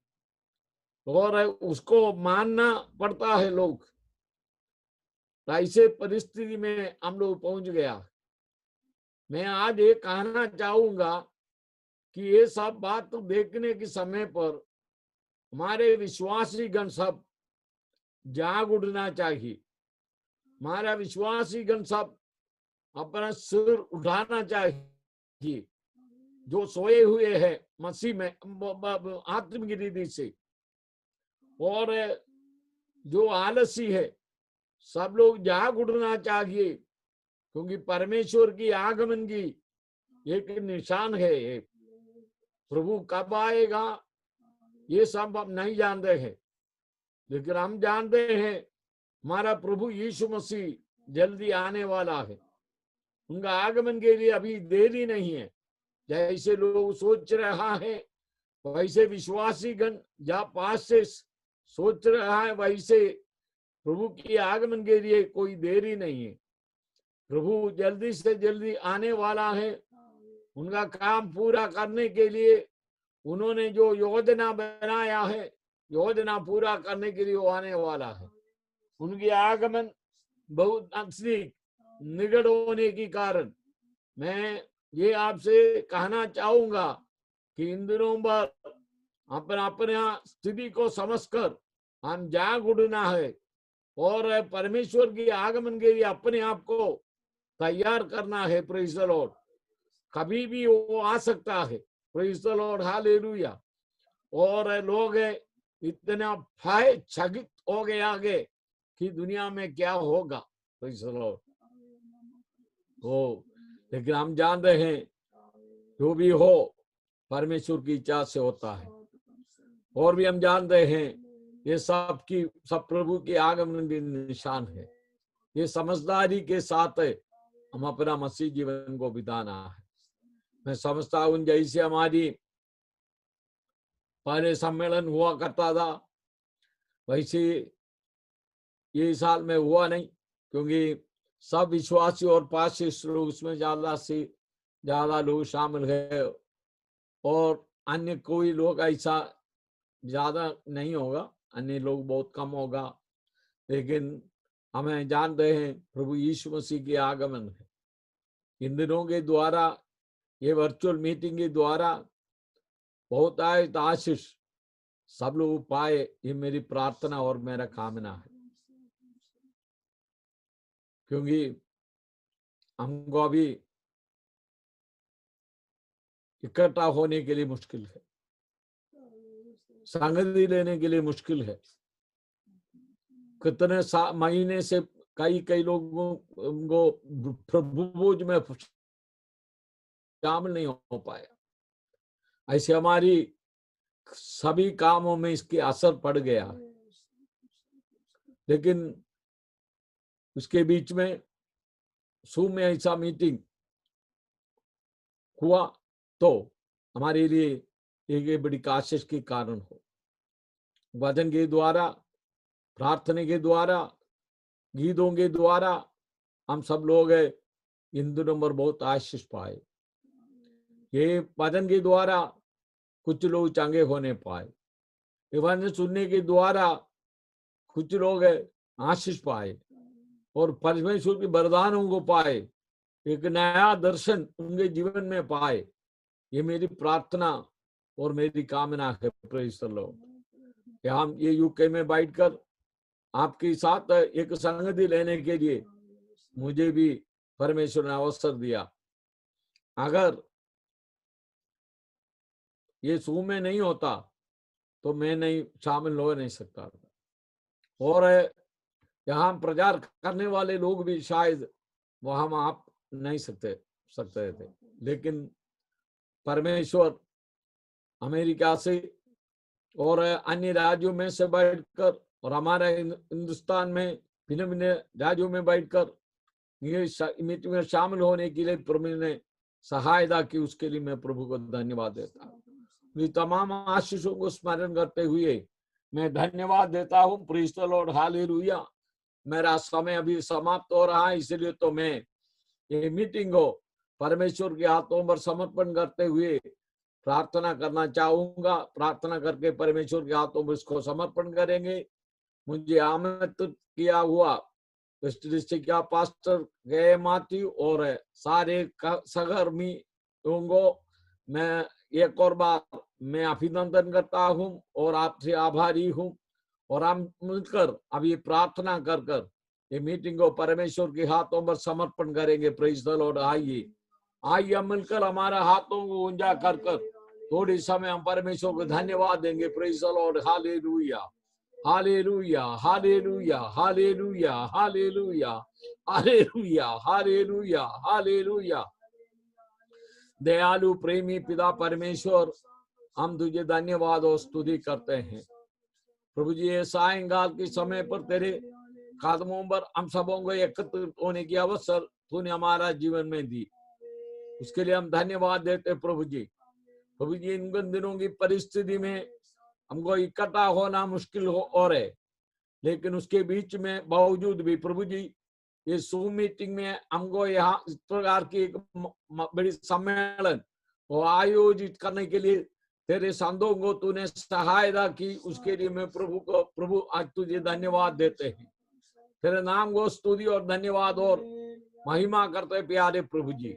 और उसको मानना पड़ता है लोग। ऐसे परिस्थिति में हम लोग पहुंच गया। मैं आज ये कहना चाहूंगा कि ये सब बात देखने के समय पर हमारे विश्वासी गण सब जाग उठना चाहिए। हमारा विश्वासी गण सब अपना सिर उठाना चाहिए। जो सोए हुए हैं मसीह में आत्मिक रीति से, और जो आलसी है सब लोग जाग उठना चाहिए। क्योंकि परमेश्वर की आगमन की एक निशान है। प्रभु कब आएगा ये सब हम नहीं जानते हैं, लेकिन हम जानते हैं हमारा प्रभु यीशु मसीह जल्दी आने वाला है। उनका आगमन के लिए अभी देरी नहीं है। जैसे लोग सोच रहा है वैसे विश्वासी गण जहाँ पास से सोच रहा है, वैसे प्रभु की आगमन के लिए कोई देरी नहीं है। प्रभु जल्दी से जल्दी आने वाला है। उनका काम पूरा करने के लिए उन्होंने जो योजना बनाया है, योजना पूरा करने के लिए वो आने वाला है। उनकी आगमन बहुत नजदीक निकट होने के कारण मैं ये आपसे कहना चाहूंगा कि इन दिनों पर अपने स्थिति को समझकर हम जाग उठना है और परमेश्वर की आगमन के लिए अपने आप को तैयार करना है। Praise the Lord. कभी भी वो आ सकता है। Praise the Lord, hallelujah. और लोग इतना भय चकित हो गए आगे कि दुनिया में क्या होगा। Praise the Lord. लेकिन हम जान रहे हैं जो भी हो परमेश्वर की इच्छा से होता है। और भी हम जान रहे हैं ये सब प्रभु के आगमन के निशान है। ये समझदारी के साथ हम अपना मसीह जीवन को बिताना है। मैं समझता हूं जैसे हमारी पहले सम्मेलन हुआ करता था वैसे ये साल में हुआ नहीं, क्योंकि सब विश्वासी और पास लोग उसमें ज्यादा से ज्यादा लोग शामिल है और अन्य कोई लोग ऐसा ज्यादा नहीं होगा, अन्य लोग बहुत कम होगा। लेकिन हमें जान रहे हैं प्रभु यीशु मसीह के आगमन है। इन दिनों के द्वारा ये वर्चुअल मीटिंग के द्वारा बहुत आशीष सब लोग पाए, ये मेरी प्रार्थना और मेरा कामना है। क्योंकि हमको अभी इकट्ठा होने के लिए मुश्किल है, संगति लेने के लिए मुश्किल है। कितने महीने से कई लोगों को प्रभु भोज में शामिल नहीं हो पाया। ऐसे हमारी सभी कामों में इसके असर पड़ गया। लेकिन उसके बीच में Zoom में ऐसा मीटिंग हुआ तो हमारे लिए एक बड़ी आशीष के कारण हो। वचन के द्वारा, प्रार्थना के द्वारा, गीतों के द्वारा हम सब लोग इन दिनों पर बहुत आशीष पाए। ये वचन के द्वारा कुछ लोग चंगे होने पाए, वचन सुनने के द्वारा कुछ लोग आशीष पाए और परमेश्वर के वरदानों को पाए, एक नया दर्शन उनके जीवन में पाए। ये मेरी प्रार्थना और मेरी कामना है। Praise the Lord. हम ये यूके में बैठकर आपके साथ एक संगति लेने के लिए मुझे भी परमेश्वर ने अवसर दिया। अगर ये Zoom में नहीं होता तो मैं नहीं शामिल हो नहीं सकता था। और यहाँ प्रचार करने वाले लोग भी शायद वहां आप नहीं सकते थे। लेकिन परमेश्वर अमेरिका से और अन्य राज्यों में से बैठकर और हमारे हिंदुस्तान में भिन्न भिन्न राज्यों में बैठकर ये मीटिंग में शामिल होने के लिए प्रभु ने सहायता की, उसके लिए मैं प्रभु को धन्यवाद देता हूँ। तमाम आशीषों को स्मरण करते हुए मैं धन्यवाद देता हूँ। Praise the Lord, hallelujah. मेरा समय अभी समाप्त हो रहा है, इसलिए तो मैं ये मीटिंग को परमेश्वर के हाथों पर समर्पण करते हुए प्रार्थना करना चाहूंगा। प्रार्थना करके परमेश्वर के हाथों पर इसको समर्पण करेंगे। मुझे आमंत्रित किया हुआ वेस्ट डिस्ट्रिक्ट का पास्टर के माथ्यू और सारे सहकर्मियों को मैं एक और बार मैं अभिनंदन करता हूं और आपसे आभारी हूं। और हम मिलकर अभी प्रार्थना कर कर ये मीटिंग को परमेश्वर के हाथों पर समर्पण करेंगे। Praise the Lord. आइए हम मिलकर हमारा हाथों को ऊंचा कर कर थोड़ी समय हम परमेश्वर को धन्यवाद देंगे। Praise the Lord, hallelujah, hallelujah, hallelujah, hallelujah, hallelujah, hallelujah, hallelujah, hallelujah. दयालु प्रेमी पिता परमेश्वर, हम तुझे धन्यवाद और स्तुति करते हैं। प्रभु जी, ये सायंकाल के समय पर तेरे कदमों पर हम सबों को एकत्रित होने की अवसर तूने हमारा जीवन में दी, उसके लिए हम धन्यवाद देते प्रभु जी। प्रभु जी, इन दिनों की परिस्थिति में हमको इकट्ठा होना मुश्किल हो रहे, लेकिन उसके बीच में बावजूद भी प्रभु जी ये Zoom मीटिंग में हमको यहाँ इस प्रकार की एक बड़ी सम्मेलन वो आयोजित करने के लिए तेरे संतों को तूने सहायता की, उसके लिए मैं प्रभु आज तुझे धन्यवाद देते हैं। तेरे नाम को स्तुति और धन्यवाद और महिमा करते प्यारे प्रभु जी।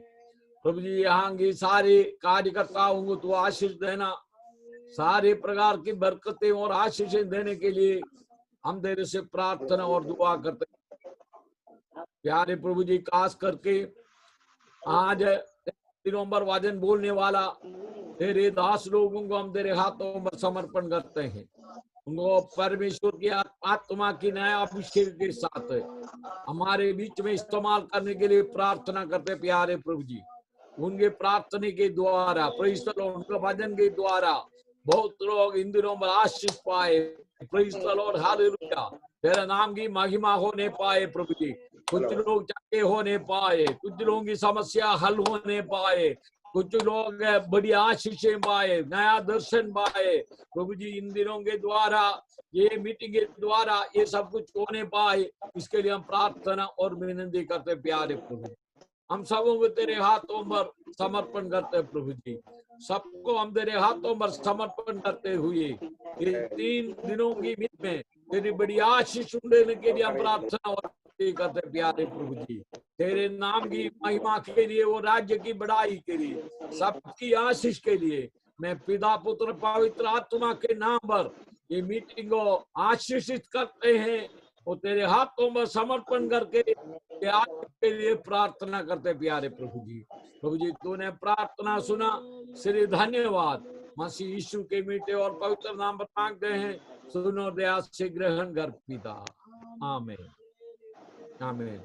प्रभु जी, यहाँ की सारे कार्यकर्ताओं को तू आशीष देना, सारे प्रकार की बरकतें और आशीषें देने के लिए हम तेरे से प्रार्थना और दुआ करते हैं। प्यारे प्रभु जी, खास करके आज दिनों पर वचन बोलने वाला तेरे दास लोगों को हम तेरे हाथों में समर्पण करते हैं। उनको परमेश्वर की आत्मा की नया अभिषेक के साथ हमारे बीच में इस्तेमाल करने के लिए प्रार्थना करते प्यारे प्रभु जी। उनके प्रार्थना के द्वारा प्रेज़ द लॉर्ड, उनके भजन के द्वारा बहुत लोग इन दिनों में आशीष पाए। Praise the Lord, hallelujah. तेरे नाम की महिमा होने पाए प्रभु जी। कुछ लोग चंगे होने पाए, कुछ लोगों की समस्या हल होने पाए, कुछ लोग बड़ी आशीषें पाए, नया दर्शन पाए प्रभु जी। इन दिनों के द्वारा, ये मीटिंग के द्वारा ये सब कुछ होने पाए, इसके लिए हम प्रार्थना और विनती करते प्यारे प्रभु। हम सबों को तेरे हाथों पर समर्पण करते प्रभु जी। सबको हम तेरे हाथों पर समर्पण करते हुए ये 3 दिनों की मीट में तेरी बड़ी आशीष देने के लिए हम प्रार्थना और करते प्यारे प्रभु जी। तेरे नाम की महिमा के लिए, वो राज्य की बढ़ाई के लिए, सबकी आशीष के लिए मैं पिता पुत्र पवित्र आत्मा के नाम पर ये मीटिंग को आशीषित करते हैं और तेरे हाथों में समर्पण करके के लिए प्रार्थना करते प्यारे प्रभु जी। प्रभु जी, तूने प्रार्थना सुना, श्री धन्यवाद। मसीह यीशु के मीठे और पवित्र नाम पर मांगते हैं, सुनो दया से ग्रहण कर पिता। आमीन आमीन।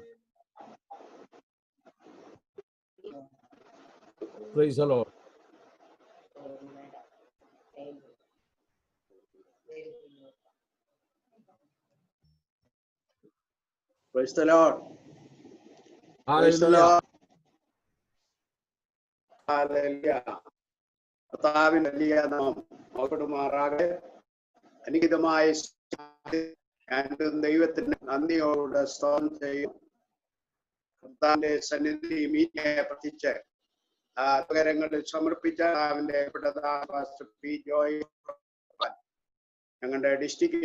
Praise the Lord. Praise the Lord. Praise the hallelujah. Lord. Hallelujah. കർത്താവിന്റെ വലിയ നാമം മഹത്വപ്പെടുമാറാകട്ടെ. അനുഗ്രഹീതമായ ഞാൻ ദൈവത്തിന് നന്ദിയോടെ സ്തോത്രം ചെയ്യും. കർത്താവിന്റെ സന്നിധി മീറ്റിനെ പ്രത്യേകിച്ച് ഉപകരങ്ങളിൽ സമർപ്പിച്ച അവന്റെ പാസ്റ്റർ പി ജോയ് ഞങ്ങളുടെ ഡിസ്ട്രിക്ട്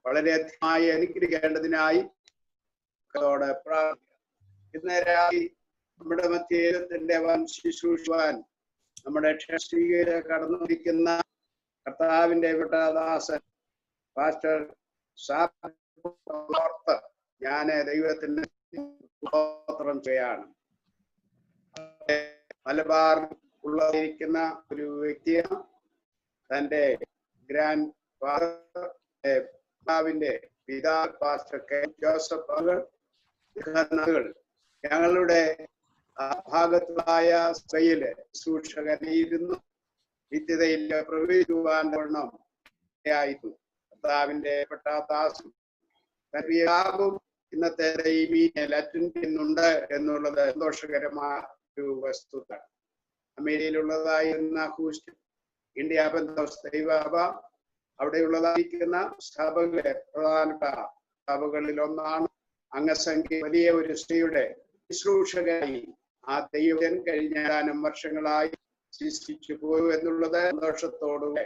വളരെയധികമായി അനുഗ്രഹിക്കേണ്ടതിനായി ഇന്ന് രാത്രി നമ്മുടെ മധ്യത്തിന്റെ വൻ ശുശ്രൂഷുവാൻ നമ്മുടെ ക്ഷണികരെ കടന്നിരിക്കുന്ന കർത്താവിന്റെ വിട്ടദാസൻ പാസ്റ്റർ സാർത്ത് ഞാൻ ദൈവത്തിന് സ്തോത്രം ചെയ്യാണ്. മലബാർ ഉള്ളതിരിക്കുന്ന ഒരു വ്യക്തിയാണ്. തന്റെ ഗ്രാൻഡ് ഫാദറിന്റെ പിതാ പാസ്റ്റർ കെ ജോസഫ് ഞങ്ങളുടെ ഭാഗത്തായ സഭയില് ശുശ്രൂഷകനായിരുന്നു. നിത്യതയിൽ പ്രവേശിക്കുവാൻ ആയിരുന്നു. കർത്താവിന്റെ പെട്ടാദാസും പിതാവും ഇന്നത്തെ ഈ മീറ്റിൽ അറ്റൻഡ് ചെയ്യുന്നുണ്ട് എന്നുള്ളത് സന്തോഷകരമായ ഒരു വസ്തുത. അമേരിക്കയിലുള്ളതായിരുന്ന ഹൂസ്റ്റൺ ഇന്ത്യ പെന്തക്കോസ്ത് ദൈവസഭ അവിടെയുള്ളതായിരിക്കുന്ന സഭകളിലെ പ്രധാനപ്പെട്ട സഭകളിൽ ഒന്നാണ്. അംഗസംഖ്യ വലിയ ഒരു സ്ത്രീയുടെ ശുശ്രൂഷകനായി ആ ദൈവം കഴിഞ്ഞ ഏതാനും വർഷങ്ങളായി ശിക്ഷിച്ചു പോയി എന്നുള്ളത് സന്തോഷത്തോടുകൂടെ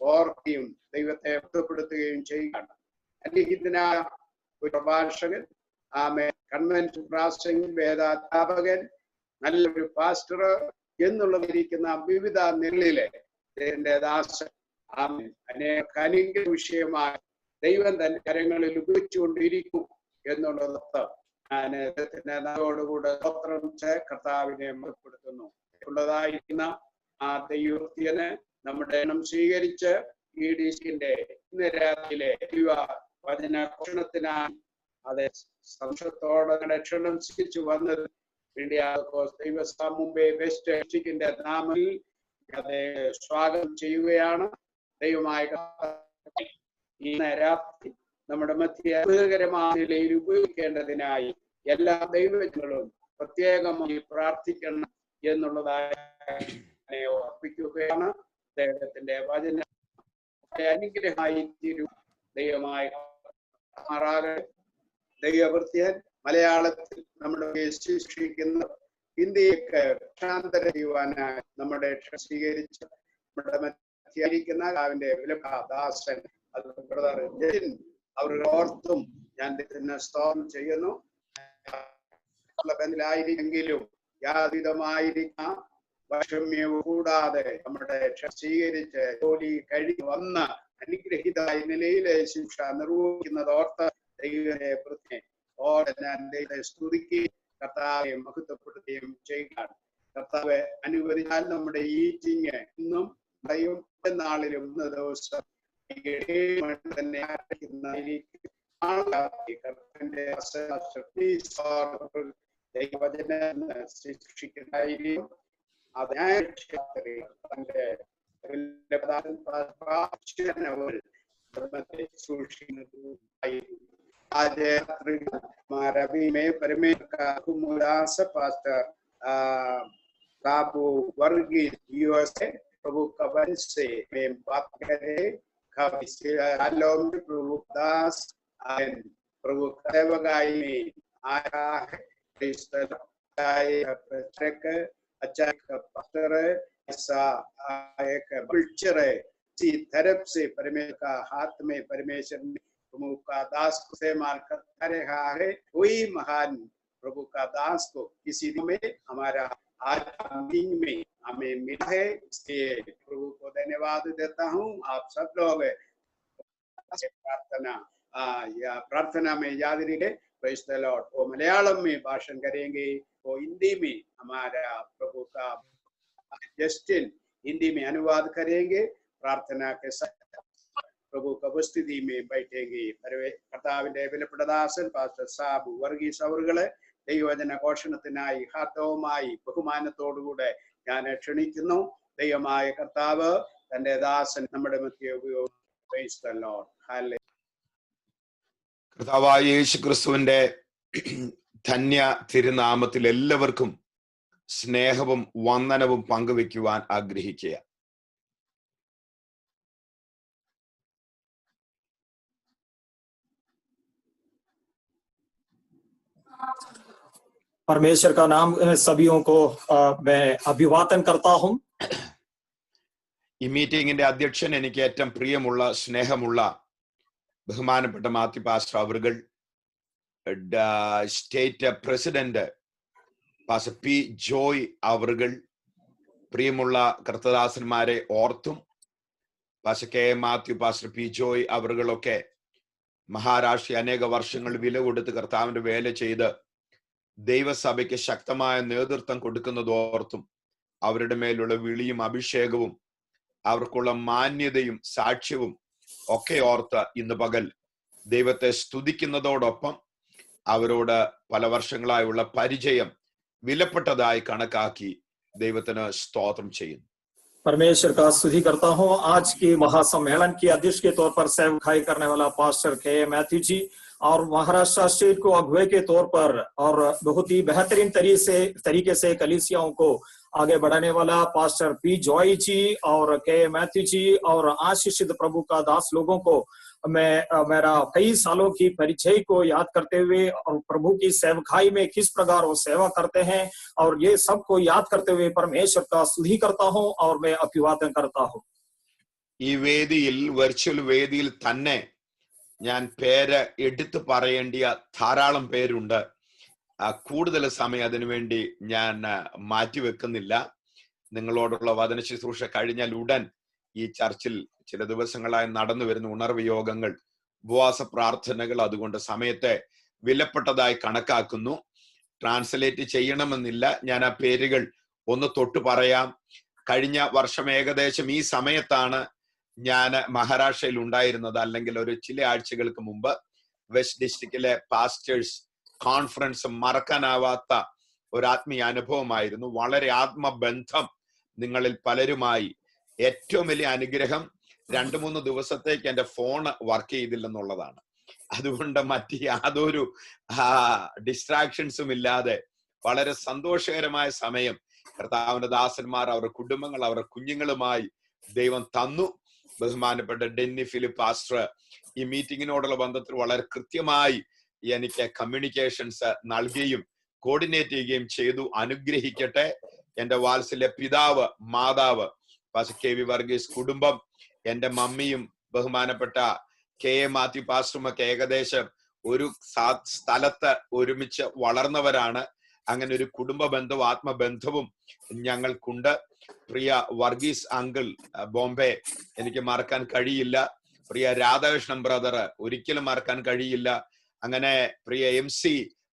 ഓർക്കുകയും ദൈവത്തെ ബന്ധപ്പെടുത്തുകയും ചെയ്യുകയാണ്. അനുഗ്രഹീതനായ ഒരു പ്രഭാഷകൻ, കൺവെൻഷൻ പ്രാസംഗികൻ, വേദാധ്യാപകൻ, നല്ലൊരു പാസ്റ്റർ എന്നുള്ളതിരിക്കുന്ന വിവിധ നിലയിലെ ദാസൻ അനേക വിഷയമായി ദൈവം തന്റെ കരങ്ങളിൽ ഉപയോഗിച്ചുകൊണ്ടിരിക്കും എന്നുള്ളത് ഞാൻ നന്ദിയോടുകൂടെ സ്തോത്രം കർത്താവിനെ മഹത്വപ്പെടുത്തുന്നു. ഉള്ളതായിരിക്കുന്ന ആ ദൈവത്തിന് നമ്മുടെ എണ്ണം സ്വീകരിച്ച് ഈ ഡിസ്കിന്റെ ഇന്ന് രാത്രിയിലെ വചന ഘോഷണത്തിനായി അതെ സംശയത്തോടെ ക്ഷണം സ്വീകരിച്ചു വന്നത് ഇന്ത്യ ദൈവസഭ മുംബൈ വെസ്റ്റ് ഡിസ്ട്രിക്റ്റിന്റെ നാമത്തിൽ അതെ സ്വാഗതം ചെയ്യുകയാണ്. ദൈവമായ ഇന്ന് രാത്രി നമ്മുടെ മധ്യ അത്ഭുതകരമായ നിലയിൽ ഉപയോഗിക്കേണ്ടതിനായി എല്ലാ ദൈവജനങ്ങളും പ്രത്യേകമായി പ്രാർത്ഥിക്കണം എന്നുള്ളതായി ഓർപ്പിക്കുകയാണ്. ദൈവത്തിന്റെ വചന അനുഗ്രഹമായി തീരും. ദൈവമായ ദൈവവൃത്യൻ മലയാളത്തിൽ നമ്മുടെ ശുശ്രൂഷിക്കുന്ന ഹിന്ദിയൊക്കെ ഭാഷാന്തര ചെയ്യുവാനായി നമ്മുടെ സ്വീകരിച്ച നമ്മുടെ മധ്യയിരിക്കുന്ന അവന്റെ വിലദാസൻ ബ്രദർ ജെറ്റിൻ അവരുടെ ഓർത്തും ഞാൻ സ്തോത്രം ചെയ്യുന്നു. ബന്ധിലായിരിക്കെങ്കിലും യാതൊരുവിധമായിരിക്കുന്ന വൈഷമ്യവും കൂടാതെ നമ്മുടെ സ്വീകരിച്ച് ജോലി കഴിഞ്ഞ് വന്ന അനുഗ്രഹീതമായ നിലയിലെ ശിക്ഷ നിർവഹിക്കുന്നത് ഓർത്ത് ദൈവത്തെ പ്രത്യേകം ഓടെ ഞാൻ ദൈവത്തെ സ്തുതിക്കുകയും കർത്താവെ മഹത്വപ്പെടുത്തുകയും ചെയ്യുകയാണ്. കർത്താവ് അനുവദിച്ചാൽ നമ്മുടെ ഈറ്റിങ് ഇന്നും നാളിലും 3 ദിവസം തന്നെ ശിക്ഷിക്കുന്നതായിരിക്കും. रवि में परमेश्वर का मुरास पास्टर काबू वर्गीस यूएसए प्रभु कवन से मैं बात करे प्रभु दास प्रभु सेवगाई में आया है। अच्छा पास्टर ऐसा एक कल्चर है, इसी तरफ से परमेश्वर का हाथ में परमेश्वर ने प्रभु का दास को से मार कर रहा है। कोई महान प्रभु का दास को किसी में हमारा आज मीटिंग में हमें मिला है, इसलिए प्रभु को धन्यवाद देता हूँ। आप सब लोग प्रार्थना में याद रखें। Praise the Lord. वो मलयालम में भाषण करेंगे, वो हिंदी में हमारा प्रभु का जस्टिन हिंदी में अनुवाद करेंगे। प्रार्थना के साथ प्रभु का उपस्थिति में बैठेंगे। കർത്താവിന്റെ വിലപ്പെട്ടദാസൻ പാസ്റ്റർ സാബു വർഗീസ് അവറുകളെ ദൈവവചന ഘോഷണത്തിനായി ഹാർദവമായി ബഹുമാനത്തോടുകൂടെ ഞാൻ ക്ഷണിക്കുന്നു. ദൈവമായ കർത്താവ് തന്റെ ദാസൻ നമ്മുടെ മധ്യേ ഉപയോഗിച്ചു. കർത്താവായ യേശു ക്രിസ്തുവിന്റെ ധന്യ തിരുനാമത്തിൽ എല്ലാവർക്കും സ്നേഹവും വന്ദനവും പങ്കുവെക്കുവാൻ ആഗ്രഹിക്കുക. परमेश्वर का नाम सभियों को मैं अभिवादन करता हूं। ഈ മീറ്റിംഗിന്റെ അധ്യക്ഷൻ എനിക്ക് ഏറ്റവും പ്രിയമുള്ള സ്നേഹമുള്ള ബഹുമാനപ്പെട്ട മാത്യു പാസ്റ്റർ അവറുകൾ, state president pastor P Joy അവറുകൾ, പ്രിയമുള്ള കർത്തദാസന്മാരെ ഓർത്തും pastor K Mathew, pastor P Joy അവറുകളൊക്കെ മഹാരാഷ്ട്ര അനേക വർഷങ്ങൾ വില കൊടുത്ത് കർത്താവിന്റെ വേല ചെയ്ത് ദൈവസഭയ്ക്ക് ശക്തമായ നേതൃത്വം കൊടുക്കുന്നതോർത്തും അവരുടെ മേലുള്ള വിളിയും അഭിഷേകവും അവർക്കുള്ള മാന്യതയും സാക്ഷ്യവും ഒക്കെ ഓർത്ത് ഇന്ന് പകൽ ദൈവത്തെ സ്തുതിക്കുന്നതോടൊപ്പം അവരോട് പല വർഷങ്ങളായുള്ള പരിചയം വിലപ്പെട്ടതായി കണക്കാക്കി ദൈവത്തിന് സ്തോത്രം ചെയ്യുന്നു. परमेश्वर का स्तुति करता हूँ। आज के महासम्मेलन के अध्यक्ष के तौर पर सेवकाई करने वाला पास्टर के मैथ्यू जी और महाराष्ट्र स्टेट को अगुवे के तौर पर और बहुत ही बेहतरीन तरीके से कलीसियाओं को आगे बढ़ाने वाला पास्टर पी जॉय जी और के मैथ्यू जी और आशीषित प्रभु का दास लोगों को मैं मेरा कई सालों की परिचय को याद करते हुए और प्रभु की सेवकाई में किस प्रकार वो सेवा करते हैं और ये सबको याद करते हुए परमेश्वर का स्तुति करता हूँ और मैं अभिवादन करता हूँ। ഈ വേദിയിൽ, വെർച്വൽ വേദിയിൽ തന്നെ ഞാൻ പേര് എടുത്തു പറയേണ്ടിയ ധാരാളം പേരുണ്ട്. കൂടുതൽ സമയം അതിനുവേണ്ടി ഞാൻ മാറ്റിവെക്കുന്നില്ല. നിങ്ങളോടുള്ള വചന ശുശ്രൂഷ കഴിഞ്ഞാൽ ഉടൻ ഈ ചർച്ചിൽ ചില ദിവസങ്ങളായി നടന്നു വരുന്ന ഉണർവ് യോഗങ്ങൾ, ഉപവാസ പ്രാർത്ഥനകൾ, അതുകൊണ്ട് സമയത്തെ വിലപ്പെട്ടതായി കണക്കാക്കുന്നു. ട്രാൻസ്ലേറ്റ് ചെയ്യണമെന്നില്ല. ഞാൻ ആ പേരുകൾ ഒന്ന് തൊട്ടു പറയാം. കഴിഞ്ഞ വർഷം ഏകദേശം ഈ സമയത്താണ് ഞാൻ മഹാരാഷ്ട്രയിൽ ഉണ്ടായിരുന്നത്. അല്ലെങ്കിൽ ഒരു ചില ആഴ്ചകൾക്ക് മുമ്പ് വെസ്റ്റ് ഡിസ്ട്രിക്റ്റിലെ പാസ്റ്റേഴ്സ് കോൺഫറൻസ് മറക്കാനാവാത്ത ഒരു ആത്മീയ അനുഭവമായിരുന്നു. വളരെ ആത്മബന്ധം നിങ്ങളിൽ പലരുമായി. ഏറ്റവും വലിയ അനുഗ്രഹം 2-3 ദിവസത്തേക്ക് എന്റെ ഫോൺ വർക്ക് ചെയ്തില്ലെന്നുള്ളതാണ്. അതുകൊണ്ട് മറ്റ് യാതൊരു ഡിസ്ട്രാക്ഷൻസും ഇല്ലാതെ വളരെ സന്തോഷകരമായ സമയം കർത്താവിന്റെ ദാസന്മാർ, അവരുടെ കുടുംബങ്ങൾ, അവരുടെ കുഞ്ഞുങ്ങളുമായി ദൈവം തന്നു. ബഹുമാനപ്പെട്ട ഡെന്നി ഫിലിപ്പ് പാസ്റ്റർ ഈ മീറ്റിങ്ങിനോടുള്ള ബന്ധത്തിൽ വളരെ കൃത്യമായി എനിക്ക് കമ്മ്യൂണിക്കേഷൻസ് നൽകുകയും കോർഡിനേറ്റ് ചെയ്യുകയും ചെയ്തു. അനുഗ്രഹിക്കട്ടെ. എന്റെ വാത്സല്യ പിതാവ്, മാതാവ് പാസ്റ്റർ കെ വി വർഗീസ് കുടുംബം, എന്റെ മമ്മിയും ബഹുമാനപ്പെട്ട കെ എ മാത്യു പാസ്റ്ററുമൊക്കെ ഏകദേശം ഒരു സ്ഥലത്ത് ഒരുമിച്ച് വളർന്നവരാണ്. അങ്ങനെ ഒരു കുടുംബ ബന്ധവും ആത്മബന്ധവും ഞങ്ങൾക്കുണ്ട്. പ്രിയ വർഗീസ് അങ്കിൾ ബോംബെ എനിക്ക് മറക്കാൻ കഴിയില്ല. പ്രിയ രാധാകൃഷ്ണൻ ബ്രദർ ഒരിക്കലും മറക്കാൻ കഴിയില്ല. അങ്ങനെ പ്രിയ MC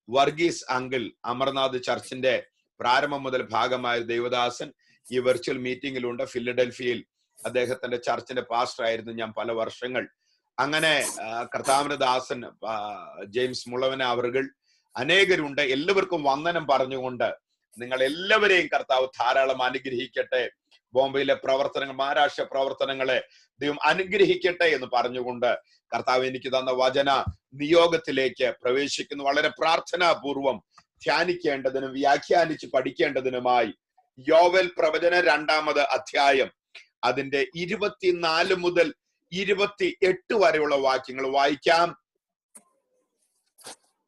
വർഗീസ് അങ്കിൾ, അമർനാഥ് ചർച്ചിന്റെ പ്രാരംഭം മുതൽ ഭാഗമായ ദൈവദാസൻ ഈ വെർച്വൽ മീറ്റിംഗിലുണ്ട്. ഫിലഡൽഫിയയിൽ അദ്ദേഹത്തിന്റെ ചർച്ചിന്റെ പാസ്റ്റർ ആയിരുന്നു ഞാൻ പല വർഷങ്ങൾ. അങ്ങനെ കർത്താവിന്റെ ദാസൻ ജെയിംസ് മുളവന അവറുകൾ, അനേകരുണ്ട്. എല്ലാവർക്കും വന്ദനം പറഞ്ഞുകൊണ്ട് നിങ്ങൾ എല്ലാവരെയും കർത്താവ് ധാരാളം അനുഗ്രഹിക്കട്ടെ. ബോംബെയിലെ പ്രവർത്തനങ്ങൾ, മഹാരാഷ്ട്ര പ്രവർത്തനങ്ങളെ ദൈവം അനുഗ്രഹിക്കട്ടെ എന്ന് പറഞ്ഞുകൊണ്ട് കർത്താവ് എനിക്ക് തന്ന വചന നിയോഗത്തിലേക്ക് പ്രവേശിക്കുന്നു. വളരെ പ്രാർത്ഥനാപൂർവം ധ്യാനിക്കേണ്ടതിനും വ്യാഖ്യാനിച്ച് പഠിക്കേണ്ടതിനുമായി യോവേൽ പ്രവചന 2-ാമത് അധ്യായം അതിന്റെ 24 മുതൽ 28 വരെയുള്ള വാക്യങ്ങൾ വായിക്കാം.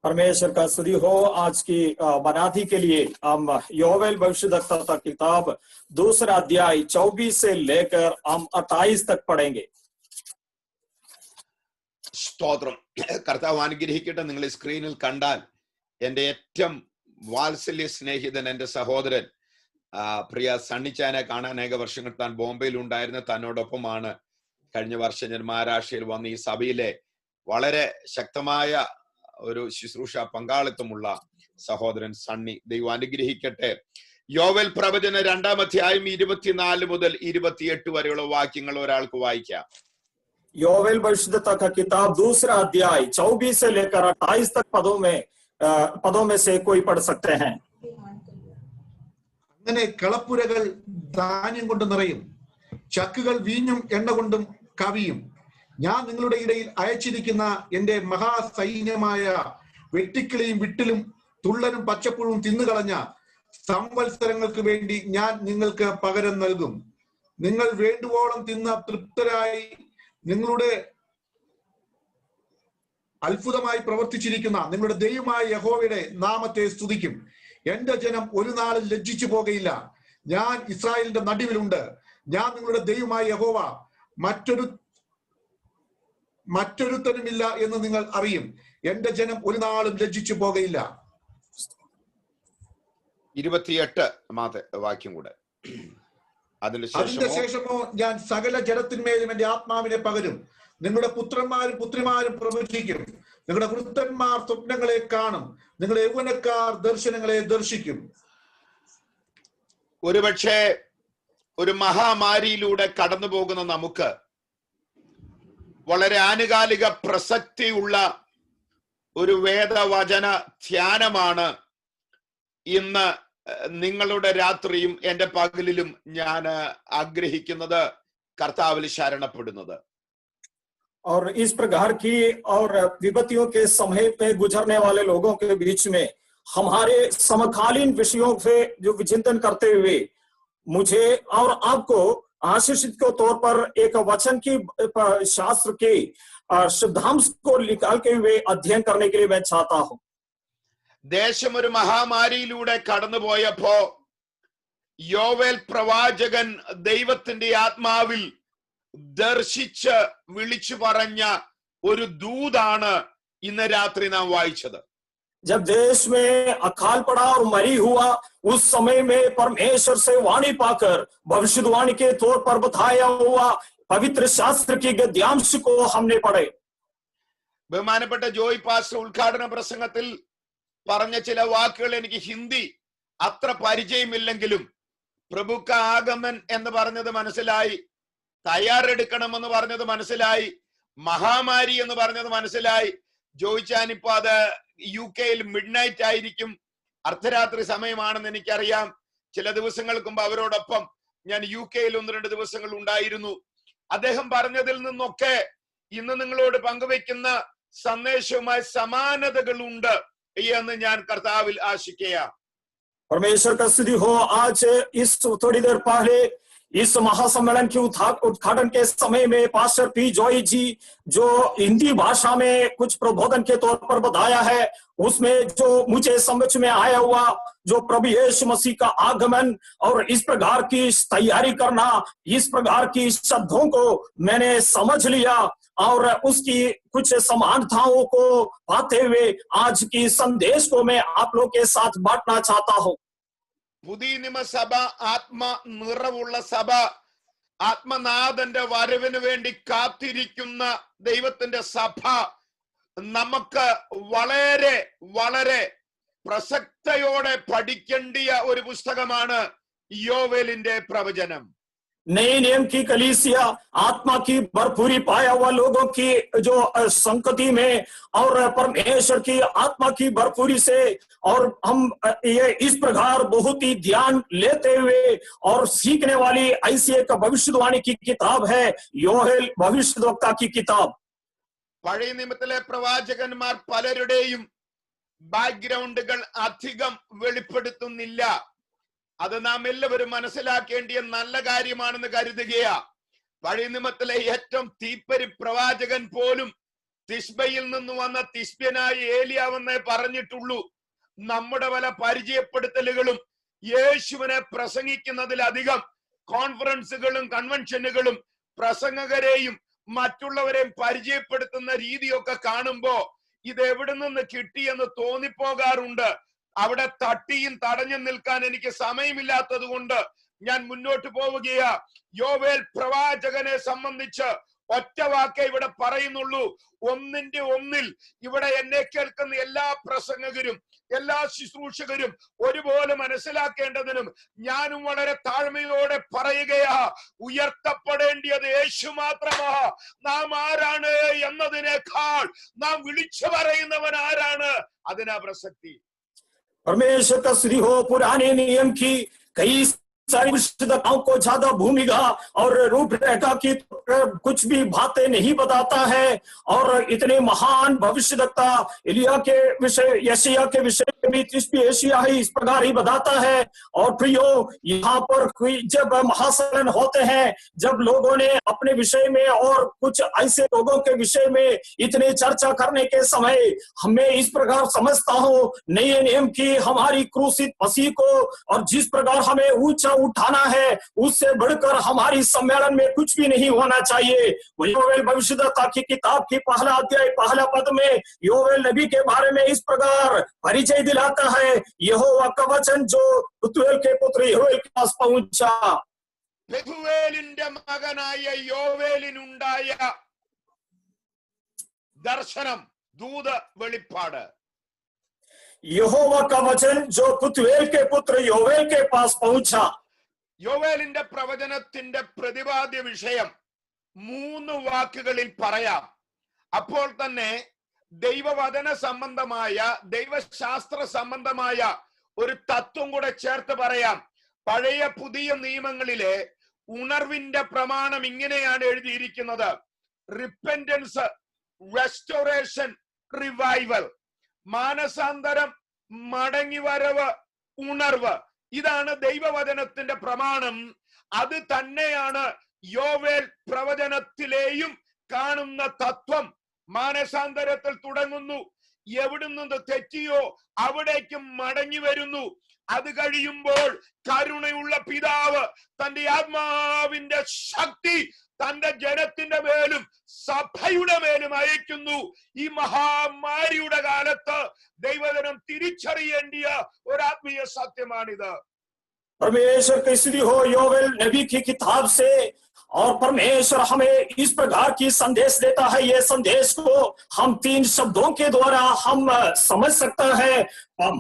परमेश्वर का स्तुति हो। आज की मराठी के लिए हम योवेल भविष्यद्वक्ता किताब 2 अध्याय 24 से लेकर हम 28 तक पढ़ेंगे। സ്തോത്രം. കർത്താവ് അനുഗ്രഹിക്കട്ടെ. നിങ്ങൾ ഈ സ്ക്രീനിൽ കണ്ടാൽ എന്റെ ഏറ്റവും വാത്സല്യ സ്നേഹിതൻ, എന്റെ സഹോദരൻ പ്രിയ സണ്ണിച്ചാനെ കാണാൻ അനേക വർഷങ്ങൾ താൻ ബോംബെയിൽ ഉണ്ടായിരുന്ന തന്നോടൊപ്പമാണ് കഴിഞ്ഞ വർഷം ഞാൻ മഹാരാഷ്ട്രയിൽ വന്ന് ഈ സഭയിലെ വളരെ ശക്തമായ ഒരു ശുശ്രൂഷ പങ്കാളിത്തമുള്ള സഹോദരൻ സണ്ണി. ദൈവം അനുഗ്രഹിക്കട്ടെ. യോവേൽ പ്രവചന 2-ാം അധ്യായം 24 മുതൽ 28 വരെയുള്ള വാക്യങ്ങൾ ഒരാൾക്ക് വായിക്കാം. योवेल भविष्यद्वक्ता का किताब 2 अध्याय 24 से लेकर 28 तक पदों में से कोई पढ़ सकते हैं। അങ്ങനെ കളപ്പുരകൾ ധാന്യം കൊണ്ട് നിറയും, ചക്കുകൾ വീഞ്ഞും എണ്ണ കൊണ്ടും കവിയും. ഞാൻ നിങ്ങളുടെ ഇടയിൽ അയച്ചിരിക്കുന്ന എന്റെ മഹാസൈന്യമായ വെട്ടിക്കിളിയും വിട്ടിലും തുള്ളനും പച്ചപ്പുഴും തിന്നുകളഞ്ഞ സംവത്സരങ്ങൾക്ക് വേണ്ടി ഞാൻ നിങ്ങൾക്ക് പകരം നൽകും. നിങ്ങൾ വേണ്ടുവോളം തിന്ന തൃപ്തരായി നിങ്ങളുടെ അത്ഭുതമായി പ്രവർത്തിച്ചിരിക്കുന്ന നിങ്ങളുടെ ദൈവമായ യഹോവയുടെ നാമത്തെ സ്തുതിക്കും. എന്റെ ജനം ഒരു നാളിൽ ലജ്ജിച്ചു പോകയില്ല. ഞാൻ ഇസ്രായേലിന്റെ നടുവിലുണ്ട്. ഞാൻ നിങ്ങളുടെ ദൈവമായ യഹോവ, മറ്റൊരുത്തനുമില്ല എന്ന് നിങ്ങൾ അറിയും. എന്റെ ജനം ഒരു നാളും ലജ്ജിച്ചു പോകയില്ല. 28 വാക്യം കൂടെ. അതിന്റെ ശേഷമോ ഞാൻ സകല ജനത്തിന്മേലും എന്റെ ആത്മാവിനെ പകരും. നിങ്ങളുടെ പുത്രന്മാരും പുത്രിമാരും പ്രവചിക്കും. നിങ്ങളുടെ വൃദ്ധന്മാർ സ്വപ്നങ്ങളെ കാണും. നിങ്ങളുടെ യൗവനക്കാർ ദർശനങ്ങളെ ദർശിക്കും. ഒരുപക്ഷെ ഒരു മഹാമാരിയിലൂടെ കടന്നു പോകുന്ന നമുക്ക് വളരെ ആനുകാലിക പ്രസക്തിയുള്ള ഒരു വേദവചന ധ്യാനമാണ് ഇന്ന് നിങ്ങളുടെ രാത്രിയും എന്റെ പകലിലും ഞാൻ ആഗ്രഹിക്കുന്നത്, കർത്താവിൽ ശരണപ്പെടുന്നത്. और इस प्रकार की और विपत्तियों के समय पे गुजरने वाले लोगों के बीच में हमारे समकालीन विषयों से जो विचिंतन करते हुए मुझे और आपको आशीषित के तौर पर एक वचन की शास्त्र के शब्दांश को निकाल के हुए अध्ययन करने के लिए मैं चाहता हूं। ദേശം ഒരു മഹാമാരിയിലൂടെ കടന്നുപോയപ്പോ യോവേൽ പ്രവാചകൻ ദൈവത്തിന്റെ ആത്മാവിൽ ദർശിച്ച് വിളിച്ചു പറഞ്ഞ ഒരു ദൂതാണ് ഇന്ന് രാത്രി നാം വായിച്ചത്. जब देश में अकाल पड़ा और मरी हुआ, उस समय में परमेश्वर से वाणी पाकर भविष्यवाणी के तौर पर बताया हुआ पवित्र शास्त्र की गद्यांश को हमने पढ़े। ബഹുമാനപ്പെട്ട ജോയ് പാസ്റ്റർ ഉദ്ഘാടന പ്രസംഗത്തിൽ പറഞ്ഞ ചില വാക്കുകൾ എനിക്ക് ഹിന്ദി അത്ര പരിചയമില്ലെങ്കിലും പ്രഭുക്ക ആഗമൻ എന്ന് പറഞ്ഞത് മനസ്സിലായി, തയ്യാറെടുക്കണമെന്ന് പറഞ്ഞത് മനസ്സിലായി, മഹാമാരി എന്ന് പറഞ്ഞത് മനസ്സിലായി. ജോയിച്ചാനിപ്പോ അത് UK-യിൽ മിഡ്നൈറ്റ് ആയിരിക്കും, അർദ്ധരാത്രി സമയമാണെന്ന് എനിക്കറിയാം. ചില ദിവസങ്ങൾക്ക് മുമ്പ് അവരോടൊപ്പം ഞാൻ UK-യിൽ 1-2 ദിവസങ്ങൾ ഉണ്ടായിരുന്നു. അദ്ദേഹം പറഞ്ഞതിൽ നിന്നൊക്കെ ഇന്ന് നിങ്ങളോട് പങ്കുവെക്കുന്ന സന്ദേശവുമായി സമാനതകളുണ്ട് എന്ന് ഞാൻ കർത്താവിൽ ആശിക്കുകയാണ്. परमेश्वर का स्तुति हो। आज इस थोड़ी देर पहले इस महासम्मेलन के उद्घाटन के समय में पास्टर पी जॉय जी जो हिंदी भाषा में कुछ प्रबोधन के तौर पर बताया है, उसमें जो मुझे समझ में आया हुआ जो प्रभु यीशु मसीह का आगमन और इस प्रकार की तैयारी करना, इस प्रकार की शब्दों को मैंने समझ लिया और उसकी कुछ समानताओं को पाते हुए आज की संदेश को मैं आप लोग के साथ बांटना चाहता हूं। പുതിയ നിയമസഭ ആത്മ നിറവുള്ള സഭ, ആത്മനാഥന്റെ വരവിന് വേണ്ടി കാത്തിരിക്കുന്ന ദൈവത്തിന്റെ സഭ നമുക്ക് വളരെ വളരെ പ്രസക്തയോടെ പഠിക്കേണ്ടിയ ഒരു പുസ്തകമാണ് യോവേലിന്റെ പ്രവചനം. नए नियम की कलीसिया आत्मा की भरपूरी पाया हुआ लोगों की जो संगति में और परमेश्वर की आत्मा की भरपूरी से, और हम ये इस प्रकार बहुत ही ध्यान लेते हुए और सीखने वाली ऐसी एक भविष्यवाणी की किताब है योएल भविष्यद्वक्ता की किताब. പഴയ നിയമത്തിലെ പ്രവാചകന്മാർ പലരുടെയും ബാക്ക്ഗ്രൗണ്ടുകൾ അധികം വെളിപ്പെടുത്തുന്നില്ല. അത് നാം എല്ലാവരും മനസ്സിലാക്കേണ്ടിയ നല്ല കാര്യമാണെന്ന് കരുതുകയാ. പഴയ നിയമത്തിലെ ഏറ്റവും തീപ്പരി പ്രവാചകൻ പോലും തിശ്ബയിൽ നിന്ന് വന്ന തിശ്ബ്യനായ ഏലിയാവെന്നേ പറഞ്ഞിട്ടുള്ളൂ. നമ്മുടെ പല പരിചയപ്പെടുത്തലുകളും യേശുവിനെ പ്രസംഗിക്കുന്നതിലധികം കോൺഫറൻസുകളും കൺവെൻഷനുകളും പ്രസംഗകരെയും മറ്റുള്ളവരെയും പരിചയപ്പെടുത്തുന്ന രീതിയൊക്കെ കാണുമ്പോ ഇത് എവിടെ നിന്ന് കിട്ടിയെന്ന് തോന്നിപ്പോകാറുണ്ട്. അവിടെ തട്ടിയും തടഞ്ഞു നിൽക്കാൻ എനിക്ക് സമയമില്ലാത്തത് കൊണ്ട് ഞാൻ മുന്നോട്ട് പോവുകയാ. യോവേൽ പ്രവാചകനെ സംബന്ധിച്ച് ഒറ്റ വാക്കേ ഇവിടെ പറയുന്നുള്ളൂ. ഒന്നിന്റെ ഒന്നിൽ ഇവിടെ എന്നെ കേൾക്കുന്ന എല്ലാ പ്രസംഗകരും എല്ലാ ശുശ്രൂഷകരും ഒരുപോലെ മനസ്സിലാക്കേണ്ടതിനും ഞാനും വളരെ താഴ്മയോടെ പറയുകയാ, ഉയർത്തപ്പെടേണ്ടിയത് യേശു മാത്രമാ. നാം ആരാണ് എന്നതിനേക്കാൾ നാം വിളിച്ചു പറയുന്നവൻ ആരാണ്, അതിനാ പ്രസക്തി. परमेश्वर का श्री हो पुराने नियम की कई सारी विशुद्धताओं को ज्यादा भूमिका और रूपरेखा की कुछ भी बातें नहीं बताता है, और इतने महान भविष्यवक्ता एलिया के विषय यशायाह के विषय में भी एशिया ही इस प्रकार ही बताता है. और प्रियो, यहाँ पर जब महासम्मेलन होते हैं, जब लोगों ने अपने विषय में और कुछ ऐसे लोगों के विषय में इतने चर्चा करने के समय हमें इस प्रकार समझता हूँ नए नियम की हमारी क्रूसित मसीह को और जिस प्रकार हमें ऊंचा उठाना है उससे बढ़कर हमारी सम्मेलन में कुछ भी नहीं होना चाहिए. योवेल भविष्यद्वक्ता की किताब की पहला अध्याय पहला पद में योवेल नबी के बारे में इस प्रकार परिचय दिलाता है. यहोवा का वचन जो पुतुएल के पुत्र यहोवेल के पास पहुंचा. പെഥുവേലിന്റെ മകനായ യോവേലിനുണ്ടായ ദർശനം, ദൂത്, വെളിപ്പാട്. यहोवा का वचन जो पुतुएल के पुत्र योवेल के पास पहुंचा. യോവേലിന്റെ പ്രവചനത്തിന്റെ പ്രതിപാദ്യ വിഷയം 3 വാക്കുകളിൽ പറയാം. അപ്പോൾ തന്നെ ദൈവവചന സംബന്ധമായ ദൈവശാസ്ത്ര സംബന്ധമായ ഒരു തത്വം കൂടെ ചേർത്ത് പറയാം. പഴയ പുതിയ നിയമങ്ങളിലെ ഉണർവിന്റെ പ്രമാണം ഇങ്ങനെയാണ് എഴുതിയിരിക്കുന്നത്: റിപ്പന്റൻസ്, റെസ്റ്റോറേഷൻ, റിവൈവൽ. മാനസാന്തരം, മടങ്ങിവരവ്, ഉണർവ്. ഇതാണ് ദൈവവചനത്തിന്റെ പ്രമാണം. അത് തന്നെയാണ് യോവേൽ പ്രവചനത്തിലെയും കാണുന്ന തത്വം. മാനസാന്തരത്തിൽ തുടങ്ങുന്നു, എവിടുന്ന് തെറ്റിയോ അവിടേക്കും മടങ്ങി വരുന്നു. അത് കഴിയുമ്പോൾ കരുണയുള്ള പിതാവ് തന്റെ ആത്മാവിന്റെ ശക്തി തന്റെ ജനത്തിന്റെ മേലും സഭയുടെ മേലും അയക്കുന്നു. ഈ മഹാമാരിയുടെ കാലത്ത് ദൈവജനം തിരിച്ചറിയേണ്ടിയ ഒരു ആത്മീയ സത്യമാണിത്. परमेश्वर की स्तुति हो योवेल नबी की किताब से, और परमेश्वर हमें इस प्रकार की संदेश देता है. ये संदेश को हम 3 शब्दों के द्वारा हम समझ सकता है: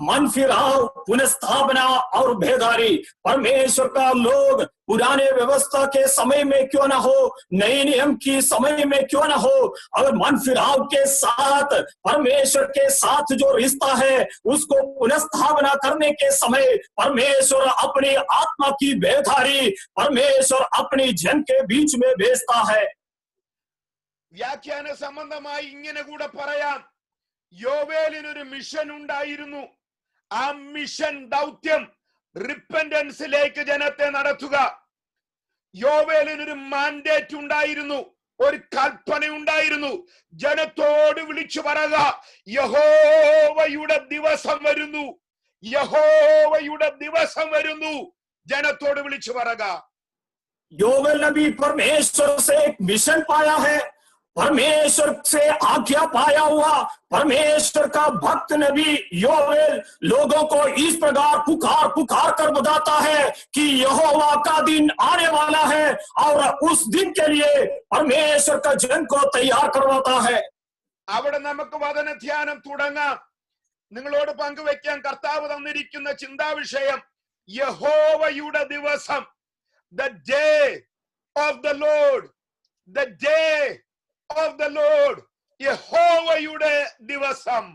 मन फिराव, पुनर्स्थापना और बेदारी. परमेश्वर का लोग पुराने व्यवस्था के समय में क्यों ना हो, नए नियम की समय में क्यों ना हो, अगर मन फिराव के साथ परमेश्वर के साथ जो रिश्ता है उसको पुनर्स्थापना करने के समय परमेश्वर अपनी आत्मा की बेदारी परमेश्वर अपनी जन के बीच में भेजता है. വ്യാഖ്യാന സംബന്ധമായി ഇങ്ങനെ കൂടെ പറയാം: യോവേലിനൊരു മിഷൻ ഉണ്ടായിരുന്നു. ആ മിഷൻ ദൗത്യം റിപ്പന്റൻസിലേക്ക് ജനത്തെ നടത്തുക. യോവേലിനൊരു മാൻഡേറ്റ് ഉണ്ടായിരുന്നു, ഒരു കൽപ്പന ഉണ്ടായിരുന്നു. ജനത്തോട് വിളിച്ചു പറയുക, യഹോവയുടെ ദിവസം വരുന്നു, യഹോവയുടെ ദിവസം വരുന്നു. ജനത്തോട് വിളിച്ചു പറയുക. योवेल नबी परमेश्वर से एक मिशन पाया है, परमेश्वर से आज्ञा पाया हुआ परमेश्वर का भक्त नबी योवेल लोगों को इस प्रकार पुकार पुकार कर बताता है कि यहोवा का दिन आने वाला है, और उस दिन के लिए परमेश्वर का जन को तैयार करवाता है. അവിടെ നമുക്ക് വചനധ്യാനം തുടങ്ങാം. നിങ്ങളോട് പങ്കുവെക്കാൻ കർത്താവ് തന്നിരിക്കുന്ന ചിന്താവിഷയം യഹോവയുടെ ദിവസം, the day of the Lord, the day of the Lord, യഹോവയുടെ ദിവസം.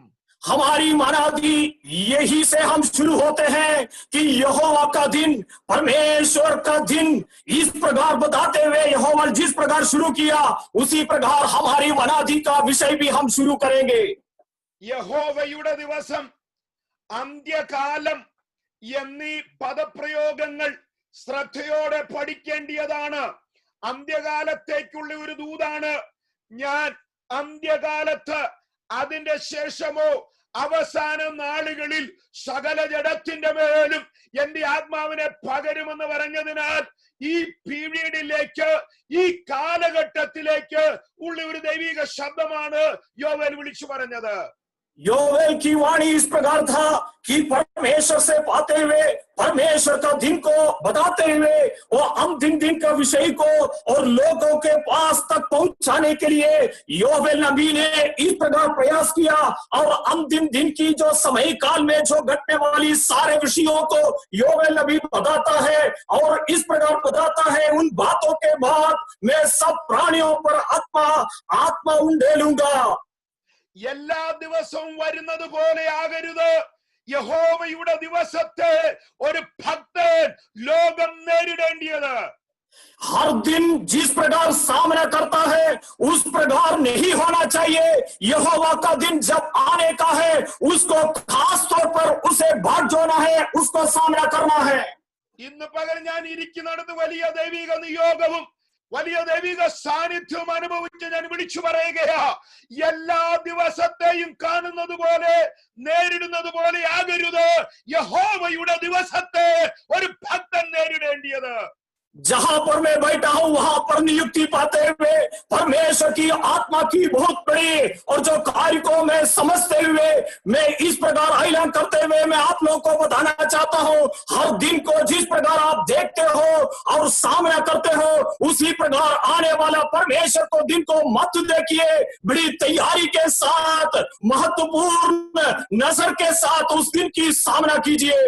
हमारी मनादी यही से हम शुरू होते हैं कि यहोवा का दिन, परमेश्वर का दिन। इस प्रकार बताते हुए यहोवा जिस प्रकार शुरू किया उसी प्रकार हमारी मनादी का विषय भी हम शुरू करेंगे। യഹോവയുടെ ദിവസം, അന്ത്യകാലം എന്നീ പദപ്രയോഗങ്ങൾ ശ്രദ്ധയോടെ പഠിക്കേണ്ടതാണ്. അന്ത്യകാലത്തേക്കുള്ള ഒരു ദൂതാണ് ഞാൻ. അന്ത്യകാലത്ത്, അതിന്റെ ശേഷമോ അവസാന നാളുകളിൽ സകല ജഡത്തിന്റെ മേലും എന്റെ ആത്മാവിനെ പകരുമെന്ന് പറഞ്ഞതിനാൽ ഈ പീരീഡിലേക്ക്, ഈ കാലഘട്ടത്തിലേക്ക് ഉള്ള ഒരു ദൈവിക ശബ്ദമാണ് യോവേൽ വിളിച്ചു പറഞ്ഞത്. योवेल की वाणी इस प्रकार था कि परमेश्वर से पाते हुए, परमेश्वर का दिन को बताते हुए, वो अंतिम दिन का विषय को और लोगों के पास तक पहुंचाने के लिए योवेल नबी ने इस प्रकार प्रयास किया। और अंतिम दिन की जो समय काल में जो घटने वाली सारे विषयों को योवेल नबी बताता है। और इस प्रकार बताता है, उन बातों के बाद मैं सब प्राणियों पर आत्मा उंडेलूंगा। എല്ലാ ദിവസവും വരുന്നത് പോലെ ആകരുത്. യഹോവയുടെ ദിവസത്തെ ഒരു ഭക്തൻ ലോകം നേരിടേണ്ടിയത്. हर दिन जिस प्रकार सामना करता है उस प्रकार नहीं होना चाहिए। यहोवा का दिन जब आने का है उसको खास तौर पर उसे भाग जोना है, उसको सामना करना है। ഇന്ന് പകൽ ഞാൻ ഇരിക്കുന്നിടത്ത് വലിയ ദൈവിക നിയോഗവും വലിയ ദൈവിക സാന്നിധ്യവും അനുഭവിച്ച് ഞാൻ വിളിച്ചു പറയുകയാ, എല്ലാ ദിവസത്തെയും കാണുന്നത് പോലെ നേരിടുന്നത് പോലെ ആകരുത് യഹോവയുടെ ദിവസത്തെ ഒരു ഭക്തൻ നേരിടേണ്ടിയത്. जहां पर मैं बैठा हूं वहां पर नियुक्ति पाते हुए परमेश्वर की आत्मा की बहुत बड़ी और जो कार्य को मैं समझते हुए मैं इस प्रकार ऐलान करते हुए मैं आप लोगों को बताना चाहता हूं, हर दिन को जिस प्रकार आप देखते हो और सामना करते हो उसी प्रकार आने वाला परमेश्वर को दिन को मत देखिए, बड़ी तैयारी के साथ, महत्वपूर्ण नजर के साथ उस दिन की सामना कीजिए।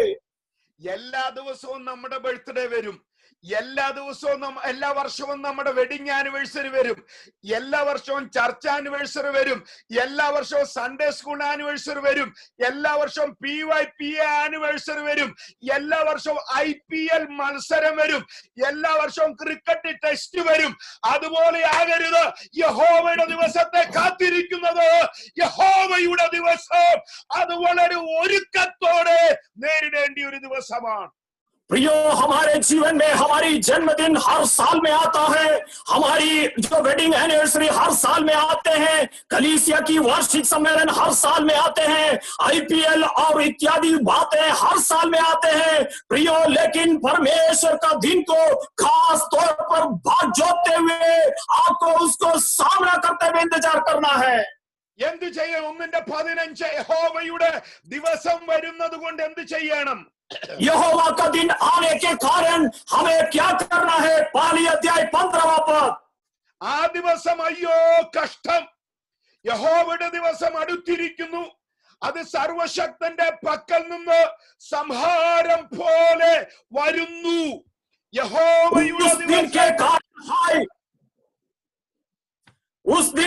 എല്ലാ ദിവസവും നമ്മുടെ ബർത്ത്ഡേ വരും, എല്ലാ ദിവസവും എല്ലാ വർഷവും നമ്മുടെ വെഡിങ് ആനിവേഴ്സറി വരും, എല്ലാ വർഷവും ചർച്ച് ആനിവേഴ്സറി വരും, എല്ലാ വർഷവും സൺഡേ സ്കൂൾ ആനിവേഴ്സറി വരും, എല്ലാ വർഷവും PYPA ആനിവേഴ്സറി വരും, എല്ലാ വർഷവും IPL മത്സരം വരും, എല്ലാ വർഷവും ക്രിക്കറ്റ് ടെസ്റ്റ് വരും. അതുപോലെ ആകരുത് യഹോവയുടെ ദിവസത്തെ കാത്തിരിക്കുന്നത്. യഹോവയുടെ ദിവസം അത് വളരെ ഒരുക്കത്തോടെ നേരിടേണ്ട ഒരു ദിവസമാണ്. प्रियो, हमारे जीवन में हमारी जन्मदिन हर साल में आता है, हमारी जो वेडिंग एनिवर्सरी हर साल में आते हैं, कलीसिया की वार्षिक सम्मेलन हर साल में आते हैं, IPL और इत्यादि बातें हर साल में आते हैं। प्रियो, लेकिन परमेश्वर का दिन को खास तौर पर भाग जोते हुए आपको उसको सामना करते हुए इंतजार करना है। എന്ത് ചെയ്യണം? 1:15 യഹോവയുടെ ദിവസം വരുന്നത് കൊണ്ട് എന്ത് ചെയ്യണം? यहोवा का दिन आने के कारण हमें क्या करना है? पाली अध्याय 15वां पद। ആ ദിവസം അയ്യോ കഷ്ടം, യഹോവയുടെ ദിവസം അടുത്തിരിക്കുന്നു, അത് സർവശക്തന്റെ പക്കൽ നിന്ന് സംഹാരം പോലെ വരുന്നു. യഹോവയുടെ उस दिन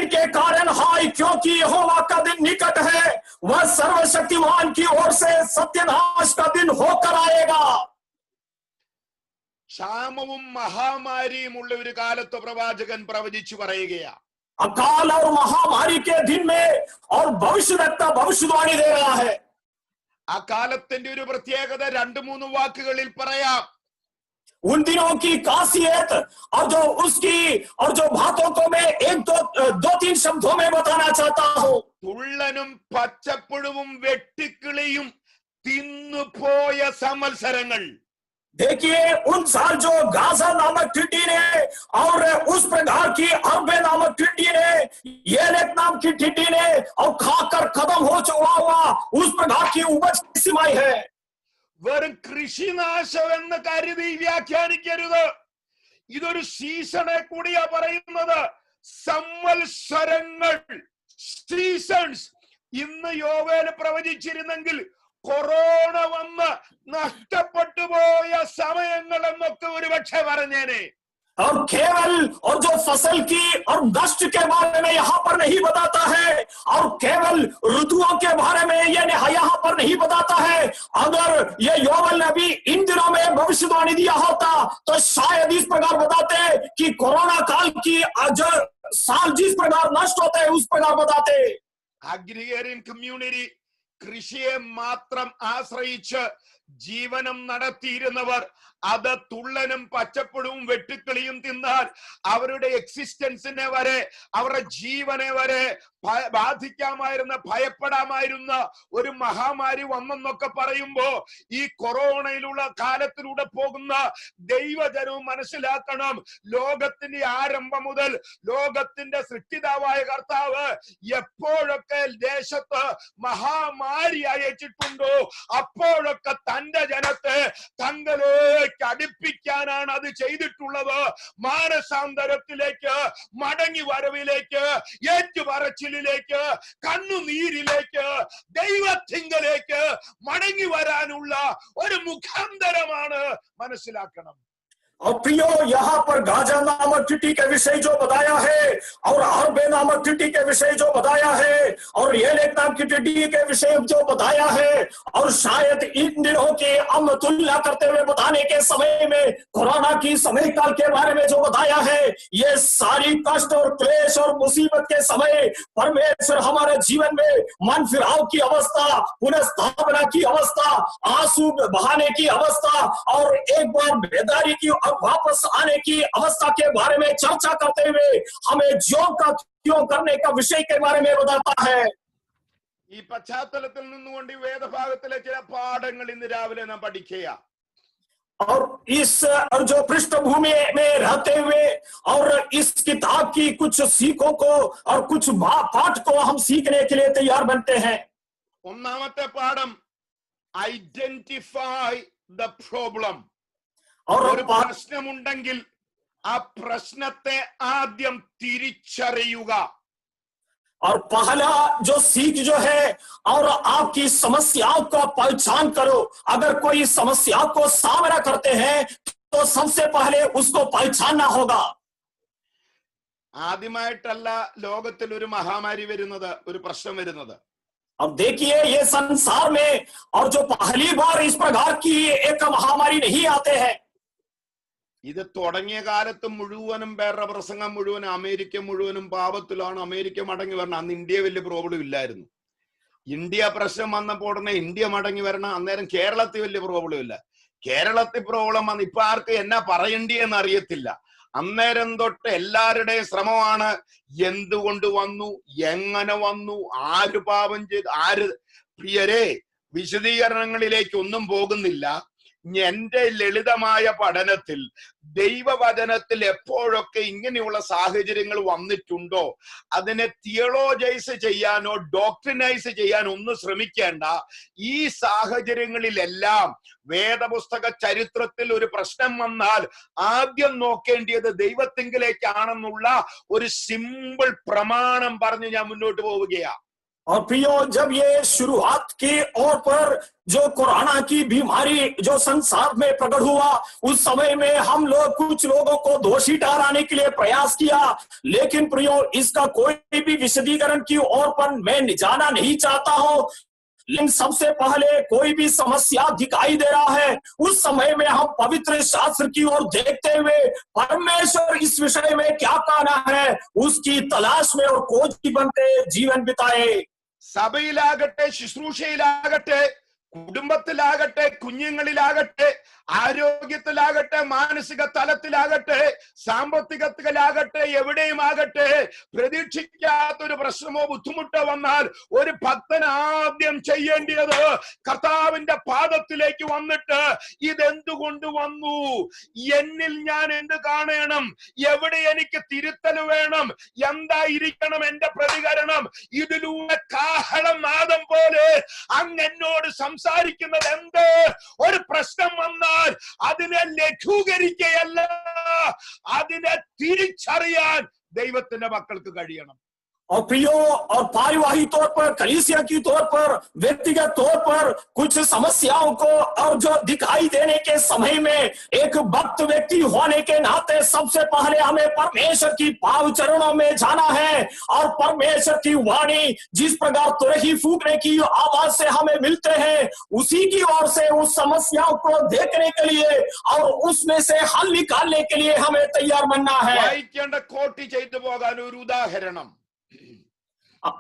के कारण हाय, क्योंकि यहोवा का दिन निकट है, वह सर्वशक्तिमान की ओर से सत्यनाश का दिन होकर आएगा। ക്ഷാമവും മഹാമാരിയും ഉള്ള ഒരു കാലത്ത് പ്രവാചകൻ പ്രവചിച്ചു പറയുകയാ. अकाल और महामारी के दिन में और भविष्यवक्ता भविष्यवाणी दे रहा है। ആ കാലത്തിന്റെ ഒരു പ്രത്യേകത 2-3 വാക്കുകളിൽ പറയാം. उन दिनों की खासियत और जो उसकी और जो बातों को मैं 1-2-3 शब्दों में बताना चाहता हूं। തുള്ളനും പച്ചപ്പുഴുവും വെട്ടിക്കിളിയും തിന്നുപോയ സംവത്സരങ്ങൾ. देखिए, उन साल जो गाजा नामक टिड्डी ने और उस प्रकार की अरबे नामक टिड्डी ने, येलेक नाम की टिड्डी ने और खाकर खत्म हो चुका हुआ उस प्रकार की उपज की सीमाएं है। വെറും കൃഷിനാശം എന്ന് കരുതി വ്യാഖ്യാനിക്കരുത്. ഇതൊരു സീസണെ കൂടിയാ പറയുന്നത്. സംവത്സരങ്ങൾ, സീസൺസ്. ഇന്ന് യോവേൽ പ്രവചിച്ചിരുന്നെങ്കിൽ കൊറോണ വന്ന് നഷ്ടപ്പെട്ടു പോയ സമയങ്ങൾ എന്നൊക്കെ ഒരുപക്ഷെ പറഞ്ഞേനെ. और केवल और जो फसल की और नष्ट के बारे में यहाँ पर नहीं बताता है, और केवल ऋतुओं के बारे में ये यहाँ पर नहीं बताता है। अगर ये योवेल नबी इन दिनों में भविष्यवाणी दिया होता तो शायद इस प्रकार बताते कि कोरोना काल की जो साल जिस प्रकार नष्ट होते हैं उस प्रकार बताते। അഗ്രിഗേറിയൻ കമ്മ്യൂണിറ്റി കൃഷിയെ മാത്രം ആശ്രയിച്ച് ജീവനം നടത്തിയിരുന്നവർ അത് തുള്ളനും പച്ചപ്പുഴവും വെട്ടുക്കിളിയും തിന്നാൽ അവരുടെ എക്സിസ്റ്റൻസിനെ വരെ, അവരുടെ ജീവനെ വരെ ബാധിക്കാമായിരുന്ന, ഭയപ്പെടാമായിരുന്ന ഒരു മഹാമാരി വന്നെന്നൊക്കെ പറയുമ്പോ ഈ കൊറോണയിലുള്ള കാലത്തിലൂടെ പോകുന്ന ദൈവജനവും മനസ്സിലാക്കണം, ലോകത്തിന്റെ ആരംഭം മുതൽ ലോകത്തിന്റെ സൃഷ്ടിതാവായ കർത്താവ് എപ്പോഴൊക്കെ ദേശത്ത് മഹാമാരി അയച്ചിട്ടുണ്ടോ അപ്പോഴൊക്കെ തന്റെ ജനത്തെ തങ്ങളിലേക്ക് അടുപ്പിക്കാനാണ് അത് ചെയ്തിട്ടുള്ളത്. മാനസാന്തരത്തിലേക്ക്, മടങ്ങി വരവിലേക്ക്, ഏറ്റുപറച്ചിലേക്ക്, കണ്ണുനീരിലേക്ക്, ദൈവത്തിങ്കലേക്ക് മടങ്ങി വരാനുള്ള ഒരു മുഖാന്തരമാണ്, മനസ്സിലാക്കണം. और प्रियो, यहाँ पर गाजा नामक टिड्डी के विषय जो बताया है और हर्बे नामक टिड्डी के विषय जो बताया है और येलेक नाम की टिड्डी के विषय जो बताया है, और शायद इन दिनों की हम तुलना करते हुए बताने के समय में कोरोना की समय काल के बारे में जो बताया है, ये सारी कष्ट और क्लेश और मुसीबत के समय परमेश्वर हमारे जीवन में मन फिराव की अवस्था, पुनर्स्थापना की अवस्था, आंसू बहाने की अवस्था और एक बार बेदारी की और वापस आने की अवस्था के बारे में चर्चा करते हुए हमें ज्यों का क्यों करने का विषय के बारे में बताता है। ഈ പശ്ചാത്തലത്തിൽ നിന്നുകൊണ്ട് ഈ വേദഭാഗത്തിലെ ചില പാഠങ്ങൾ ഇന്ന് രാവിലെ നാം പഠിക്കുക. और इस और जो पृष्ठभूमि में रहते हुए और इस किताब की कुछ सीखों को और कुछ पाठ को हम सीखने के लिए तैयार बनते हैं। ഒന്നാമത്തെ പാഠം, ഐഡന്റിഫൈ ദ പ്രോബ്ലം. ഒരു പ്രശ്നമുണ്ടെങ്കിൽ ആ പ്രശ്നത്തെ ആദ്യം തിരിച്ചറിയുക. और पहला जो सीख जो है, और आपकी समस्याओं का पहचान करो. अगर कोई समस्या को सामना करते हैं तो सबसे पहले उसको पहचानना होगा. ആദ്യമായിട്ടല്ല ലോകത്തിൽ ഒരു മഹാമാരി വരുന്നത്, ഒരു പ്രശ്നം വരുന്നത്. अब देखिए, ये संसार में और जो पहली बार इस प्रकार की एक महामारी नहीं आते हैं. ഇത് തുടങ്ങിയ കാലത്ത് മുഴുവനും പേരുടെ പ്രസംഗം മുഴുവനും അമേരിക്ക മുഴുവനും പാപത്തിലാണ്, അമേരിക്ക മടങ്ങി വരണം. അന്ന് ഇന്ത്യ വലിയ പ്രോബ്ലം ഇല്ലായിരുന്നു. ഇന്ത്യ പ്രശ്നം വന്നപ്പോൾ ഉടനെ ഇന്ത്യ മടങ്ങി വരണം. അന്നേരം കേരളത്തിൽ വലിയ പ്രോബ്ലം ഇല്ല. കേരളത്തിൽ പ്രോബ്ലം വന്ന് ഇപ്പൊ ആർക്ക് എന്നാ പറയണ്ടിയെന്ന് അറിയത്തില്ല. അന്നേരം തൊട്ട് എല്ലാവരുടെയും ശ്രമമാണ് എന്തുകൊണ്ട് വന്നു, എങ്ങനെ വന്നു, ആര് പാപം ചെയ്തു, ആര്. പ്രിയരെ, വിശദീകരണങ്ങളിലേക്ക് ഒന്നും പോകുന്നില്ല. എന്റെ ലളിതമായ പഠനത്തിൽ ദൈവവചനത്തിൽ എപ്പോഴൊക്കെ ഇങ്ങനെയുള്ള സാഹചര്യങ്ങൾ വന്നിട്ടുണ്ടോ അതിനെ തിയോളജൈസ് ചെയ്യാനോ ഡോക്ട്രിനൈസ് ചെയ്യാനോ ഒന്നും ശ്രമിക്കേണ്ട. ഈ സാഹചര്യങ്ങളിലെല്ലാം വേദപുസ്തക ചരിത്രത്തിൽ ഒരു പ്രശ്നം വന്നാൽ ആദ്യം നോക്കേണ്ടത് ദൈവത്തിങ്കിലേക്കാണെന്നുള്ള ഒരു സിമ്പിൾ പ്രമാണം പറഞ്ഞ് ഞാൻ മുന്നോട്ട് പോവുകയാണ്. और प्रियो, जब ये शुरुआत के ओर पर जो कोरोना की बीमारी जो संसार में प्रकट हुआ, उस समय में हम लोग कुछ लोगों को दोषी ठहराने के लिए प्रयास किया, लेकिन प्रियो, इसका कोई भी विशदीकरण की ओर पर मैं जाना नहीं चाहता हूं. लेकिन सबसे पहले कोई भी समस्या दिखाई दे रहा है, उस समय में हम पवित्र शास्त्र की ओर देखते हुए परमेश्वर इस विषय में क्या कहना है उसकी तलाश में और खोज बनते जीवन बिताए. സഭയിലാകട്ടെ, ശുശ്രൂഷയിലാകട്ടെ, കുടുംബത്തിലാകട്ടെ, കുഞ്ഞുങ്ങളിലാകട്ടെ, ആരോഗ്യത്തിലാകട്ടെ, മാനസിക തലത്തിലാകട്ടെ, സാമ്പത്തികത്തിലാകട്ടെ, എവിടെയും ആകട്ടെ, പ്രതീക്ഷിക്കാത്തൊരു പ്രശ്നമോ ബുദ്ധിമുട്ടോ വന്നാൽ ഒരു ഭക്തൻ ആദ്യം ചെയ്യേണ്ടത് കർത്താവിന്റെ പാദത്തിലേക്ക് വന്നിട്ട് ഇതെന്തുകൊണ്ട് വന്നു, എന്നിൽ ഞാൻ എന്ത് കാണണം, എവിടെ എനിക്ക് തിരുത്തൽ വേണം, എന്തായിരിക്കണം എന്റെ പ്രതികരണം. ഇതിലൂടെ കാഹളം നാദം പോലെ അങ്ങ് എന്നോട് സംസാരിക്കുന്നത് എന്ത്. ഒരു പ്രശ്നം വന്നാൽ അതിനെ ലഘൂകരിക്കുകയല്ല, അതിനെ തിരിച്ചറിയാൻ ദൈവത്തിന്റെ മക്കൾക്ക് കഴിയണം. और प्रियो और पारिवारिक तौर पर, कलीसिया की तौर पर, व्यक्तिगत तौर पर कुछ समस्याओं को और जो दिखाई देने के समय में एक भक्त व्यक्ति होने के नाते सबसे पहले हमें परमेश्वर की पाव चरणों में जाना है और परमेश्वर की वाणी जिस प्रकार तुरही फूकने की आवाज से हमें मिलते हैं उसी की ओर से उस समस्याओं को देखने के लिए और उसमें से हल निकालने के लिए हमें तैयार बनना है। വായിക്കേണ്ട കോട്ടി ചെയ്തു പോകാൻ ഒരു ഉദാഹരണം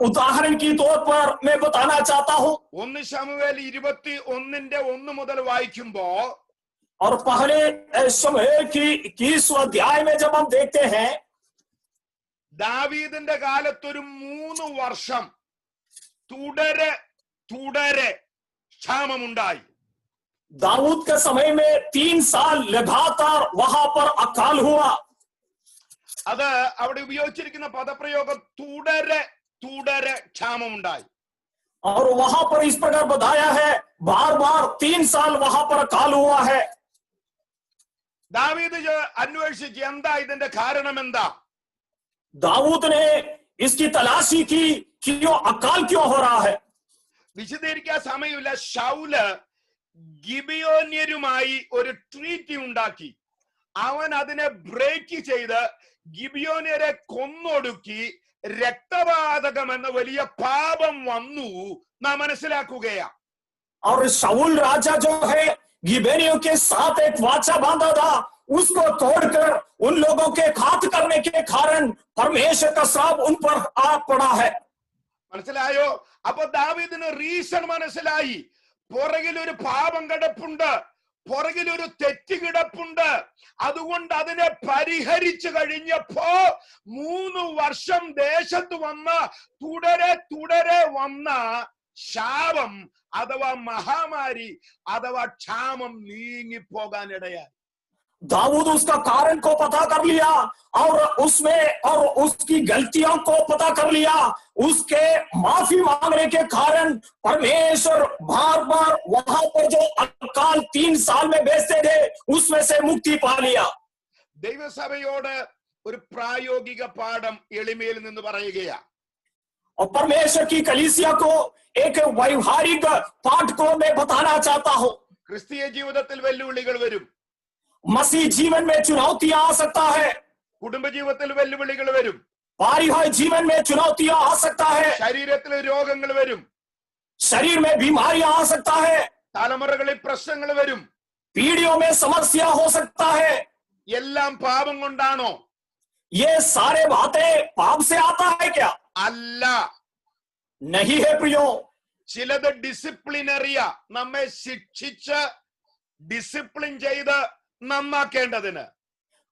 उदाहरण की तौर पर मैं बताना चाहता हूं, 1 ശമൂവേൽ 21:1 മുതൽ വായിക്കുമ്പോ और पहले शमूएल की 21वां अध्याय में जब हम देखते हैं, ദാവീദിന്റെ കാലത്ത് ഒരു 3 വർഷം തുടരെ ക്ഷാമമുണ്ടായി. दाऊद के समय में 3 साल लगातार वहां पर अकाल हुआ। അത് അവിടെ ഉപയോഗിച്ചിരിക്കുന്ന പദപ്രയോഗം തുടരെ ക്ഷാമമുണ്ടായി. और वहां पर इस प्रकार बताया है बार बार 3 साल वहां पर अकाल हुआ है। ദാവീദ് അന്വേഷിച്ച് എന്താ ഇതിന്റെ കാരണം എന്താ? दाऊद ने इसकी तलाशी की क्यों अकाल क्यों हो रहा है। വിശദീകരിക്കാൻ സമയമില്ല. ശൗല് ഗിബിയോന്യരുമായി ഒരു ട്രീറ്റി ഉണ്ടാക്കി. അവൻ അതിനെ ബ്രേക്ക് ചെയ്ത് ഗിബിയോന്യരെ കൊന്നൊടുക്കി രക്തപാതകം എന്ന വലിയ പാപം വന്നു നാം മനസ്സിലാക്കുകയാ. और शाऊल राजा जो है गिबेनियों के साथ एक वाचा बांधा था, उसको तोड़कर उन लोगों के घात करने के कारण परमेश्वर का श्राप उन पर आ पड़ा है। മനസ്സിലായോ? അപ്പൊ ദാവീദിന് റീസൺ മനസ്സിലായി. പുറകിൽ ഒരു പാപം കിടപ്പുണ്ട്, പുറകിൽ ഒരു തെറ്റ് കിടപ്പുണ്ട്. അതുകൊണ്ട് അതിനെ പരിഹരിച്ചു കഴിഞ്ഞപ്പോ 3 വർഷം ദേശത്ത് വന്ന തുടരെ വന്ന ശാപം അഥവാ മഹാമാരി അഥവാ ക്ഷാമം നീങ്ങിപ്പോകാനിടയായി. दाऊद उसका कारण को पता कर लिया और उसमें और उसकी गलतियों को पता कर लिया। उसके माफी मांगने के कारण परमेश्वर बार बार वहां पर जो अकाल 3 साल में भेजते थे उसमें से मुक्ति पा लिया। ദൈവസഭയോട് ഒരു പ്രായോഗിക പാഠം എളിമയിൽ നിന്ന് പറയുകയാ. और परमेश्वर की कलीसिया को एक व्यवहारिक पाठ को मैं बताना चाहता हूं। ക്രിസ്തീയ ജീവിതത്തിൽ വെല്ലുവിളികൾ വരും. मसीह जीवन में चुनौतियां आ सकता है। കുടുംബജീവിതത്തിൽ വെല്ലുവിളികൾ വരും. पारिवारिक जीवन में चुनौतियां आ सकता है। ശരീരത്തിൽ രോഗങ്ങൾ വരും. शरीर में बीमारियां आ सकता है। തലമുറകളിൽ പ്രശ്നങ്ങൾ വരും. पीढ़ियों में समस्या हो सकता है। എല്ലാം പാപം കൊണ്ടാണോ? ये सारे बातें पाप से आता है क्या? അല്ല. नहीं है प्रियो। ചിലത് ഡിസിപ്ലിനറിയാ, നമ്മെ ശിക്ഷിച്ച് ഡിസിപ്ലിൻ ചെയ്ത് നന്നാക്കേണ്ടതിന്.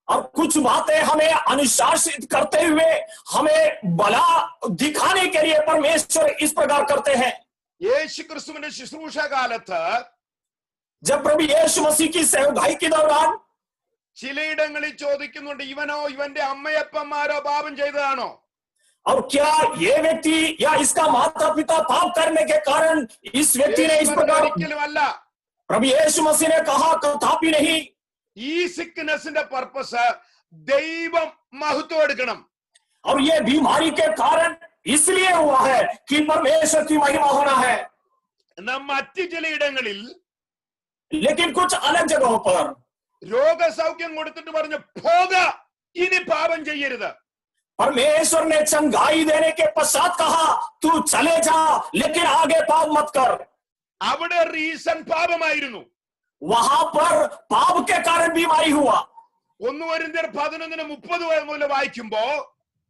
और कुछ बातें हमें अनुशासित करते हुए हमें भला दिखाने के लिए परमेश्वर इस प्रकार करते हैं। യേശു ക്രിസ്തുവിന്റെ ശുശ്രൂഷ കാലത്ത് जब प्रभु यीशु मसीह की सेवकाई के दौरान ചിലയിടങ്ങളിൽ ചോദിക്കുന്നുണ്ട്, ഇവനോ ഇവന്റെ അമ്മയപ്പന്മാരോ പാപം ചെയ്തതാണോ? और क्या ये व्यक्ति या इसका माता पिता पाप करने के कारण इस व्यक्ति ने इस प्रकार? ഒരിക്കലും അല്ല. प्रभु यीशु मसीह ने कहा कदापि नहीं। ഈ സിക്നെസിന്റെ പർപ്പസ് ദൈവം മഹത്വം എടുക്കണം. और ये बीमारी के कारण इसलिए हुआ है कि परमेश्वर की महिमा होना है। നാം മറ്റു ചിലയിടങ്ങളിൽ लेकिन कुछ अलग जगहों पर രോഗസൗഖ്യം കൊടുത്തിട്ട് പറഞ്ഞു, പോക, ഇനി പാപം ചെയ്യരുത്. परमेश्वर ने चंगाई देने के पश्चात कहा तू चले जा लेकिन आगे पाप मत कर। അവിടെ റീസൺ പാപമായിരുന്നു. वहां पर पाप के कारण बीमारी हुआ। 1 കൊരിന്ത്യർ 11:30 മുതൽ വായിക്കുമ്പോ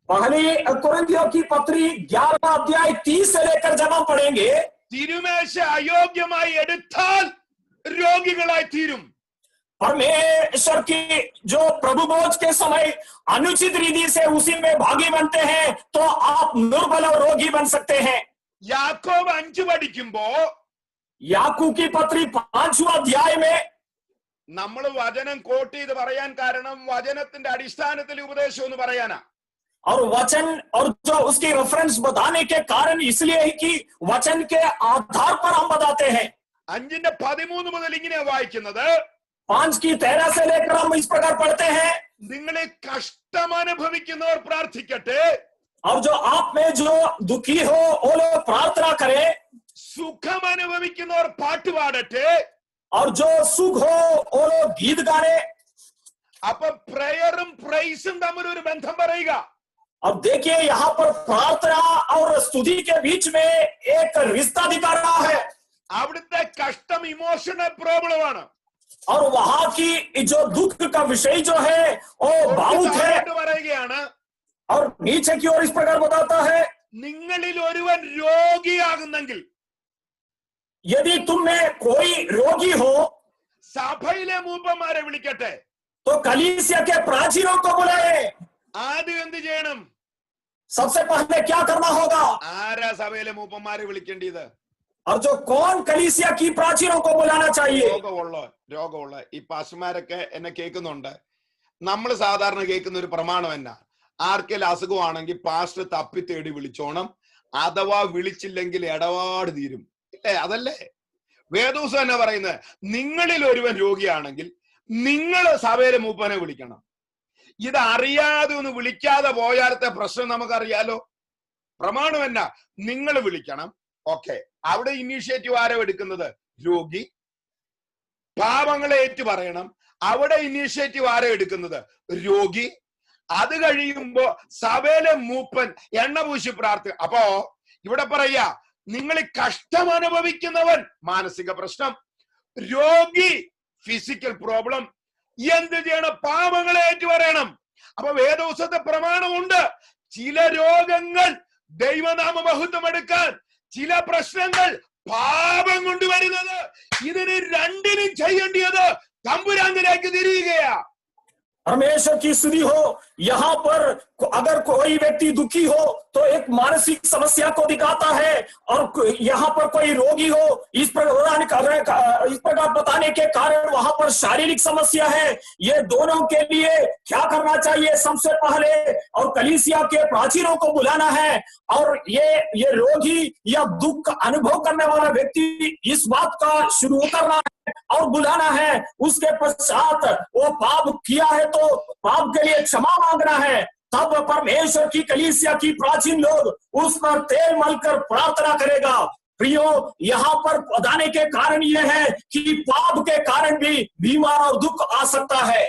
पहली कुरिन्थियों की पत्री 11 अध्याय 30 से लेकर जब हम पढ़ेंगे, തിരുമേശ അയോഗ്യമായി എടുത്താൽ രോഗികളായി തീരും. परमेश्वर की जो प्रभु भोज के समय अनुचित रीति से उसी में भागी बनते हैं तो आप निर्बल और रोगी बन सकते हैं। യാക്കോബ് 5 പഠിക്കുമ്പോ याकूब की पत्री 5वां अध्याय में നമ്മൾ വചനം കോട്ട് ചെയ്ത് പറയാൻ കാരണം വചനത്തിന്റെ അടിസ്ഥാനത്തിൽ ഉപദേശം എന്ന് പറയാനാ. और वचन और जो उसकी रेफरेंस बताने के कारण इसलिए है कि वचन के आधार पर हम बताते हैं। 5:13 മുതൽ ഇങ്ങനെ വായിക്കുന്നത്, 5 की 13 से लेकर हम इस प्रकार पढ़ते हैं, നിങ്ങളെ കഷ്ടം അനുഭവിക്കുന്നവർ പ്രാർത്ഥിക്കട്ടെ, और जो आप में जो दुखी हो वो लोग प्रार्थना करें, സുഖം അനുഭവിക്കുന്നവർ പാട്ട് പാടട്ടെ, और जो सुख हो वो लोग गीत गाने। അപ്പൊ പ്രയറും പ്രൈസും തമ്മിൽ ഒരു ബന്ധം പറയുക. अब देखिए यहाँ पर प्रार्थना और स्तुति के बीच में एक रिश्ता दिखा रहा है। അവിടുത്തെ കഷ്ടം ഇമോഷണൽ പ്രോബ്ലം ആണ്. और वहां की जो दुख का विषय जो है वो भावुक है। പറയുകയാണ്, और नीचे की ओर इस प्रकार बताता है, നിങ്ങളിൽ ഒരുവൻ രോഗിയാകുന്നെങ്കിൽ, यदि तुम में कोई रोगी हो സഭയിലെ മൂപ്പന്മാരെ വിളിക്കട്ടെ, तो कलीसिया के प्राचीनों को बुलाए। ആദ്യം എന്ത് ചെയ്യണം? सबसे पहले क्या करना होगा? ആരാ സഭയിലെ മൂപ്പന്മാരെ വിളിക്കേണ്ടത്? और जो कौन कलीसिया की प्राचीनों को बुलाना चाहिए? രോഗമുള്ള ഈ പാസ്റ്റർമാരൊക്കെ എന്നെ കേൾക്കുന്നുണ്ട്. നമ്മൾ സാധാരണ കേൾക്കുന്ന ഒരു പ്രമാണം എന്നാ, ആർക്കെങ്കിലും അസുഖമാണെങ്കിൽ പാസ്റ്റർ തപ്പി തേടി വിളിച്ചോണം, അഥവാ വിളിച്ചില്ലെങ്കിൽ ഇടപാട് തീരും. ഇല്ലേ? അതല്ലേ വേദോസം എന്നാ പറയുന്നത്? നിങ്ങളിൽ ഒരുവൻ രോഗിയാണെങ്കിൽ നിങ്ങൾ സഭയിലെ മൂപ്പനെ വിളിക്കണം. ഇത് അറിയാതെ ഒന്ന് വിളിക്കാതെ പോയാലത്തെ പ്രശ്നം നമുക്കറിയാലോ. പ്രമാണം എന്നാ? നിങ്ങൾ വിളിക്കണം. ഓക്കെ, അവിടെ ഇനീഷ്യേറ്റീവ് ആരോ എടുക്കുന്നത്? രോഗി. പാപങ്ങളെ ഏറ്റു പറയണം. അവിടെ ഇനീഷ്യേറ്റീവ് ആരോ എടുക്കുന്നത്? രോഗി. അത് കഴിയുമ്പോ സഭയിലെ മൂപ്പൻ എണ്ണ പൂശി പ്രാർത്ഥന. അപ്പോ ഇവിടെ പറയാ, നിങ്ങൾ കഷ്ടം അനുഭവിക്കുന്നവൻ മാനസിക പ്രശ്നം, രോഗി ഫിസിക്കൽ പ്രോബ്ലം, എന്ത് ചെയ്യണം? പാപങ്ങളെ ഏറ്റു പറയണം. അപ്പൊ വേദോസത്തെ പ്രമാണമുണ്ട്. ചില രോഗങ്ങൾ ദൈവനാമ മഹത്വം എടുക്കാൻ, ചില പ്രശ്നങ്ങൾ പാപം കൊണ്ടുവരുന്നത്, ഇതിന് രണ്ടിനും ചെയ്യേണ്ടത് തമ്പുരാനിലേക്ക് തിരിയുകയാ. परमेश्वर की स्तुति हो। यहाँ पर अगर कोई व्यक्ति दुखी हो तो एक मानसिक समस्या को दिखाता है, और यहाँ पर कोई रोगी हो इस प्रकार बताने के कारण वहां पर शारीरिक समस्या है। ये दोनों के लिए क्या करना चाहिए? सबसे पहले और कलीसिया के प्राचीनों को बुलाना है, और ये रोगी या दुख अनुभव करने वाला व्यक्ति इस बात का शुरू करना है और बुलाना है। उसके पश्चात वो पाप किया है तो पाप के लिए क्षमा मांगना है। तब परमेश्वर की कलीसिया की प्राचीन लोग उस पर तेल मलकर प्रार्थना करेगा। प्रियो, यहाँ पर बताने के कारण ये है कि पाप के कारण भी बीमार और दुख आ सकता है।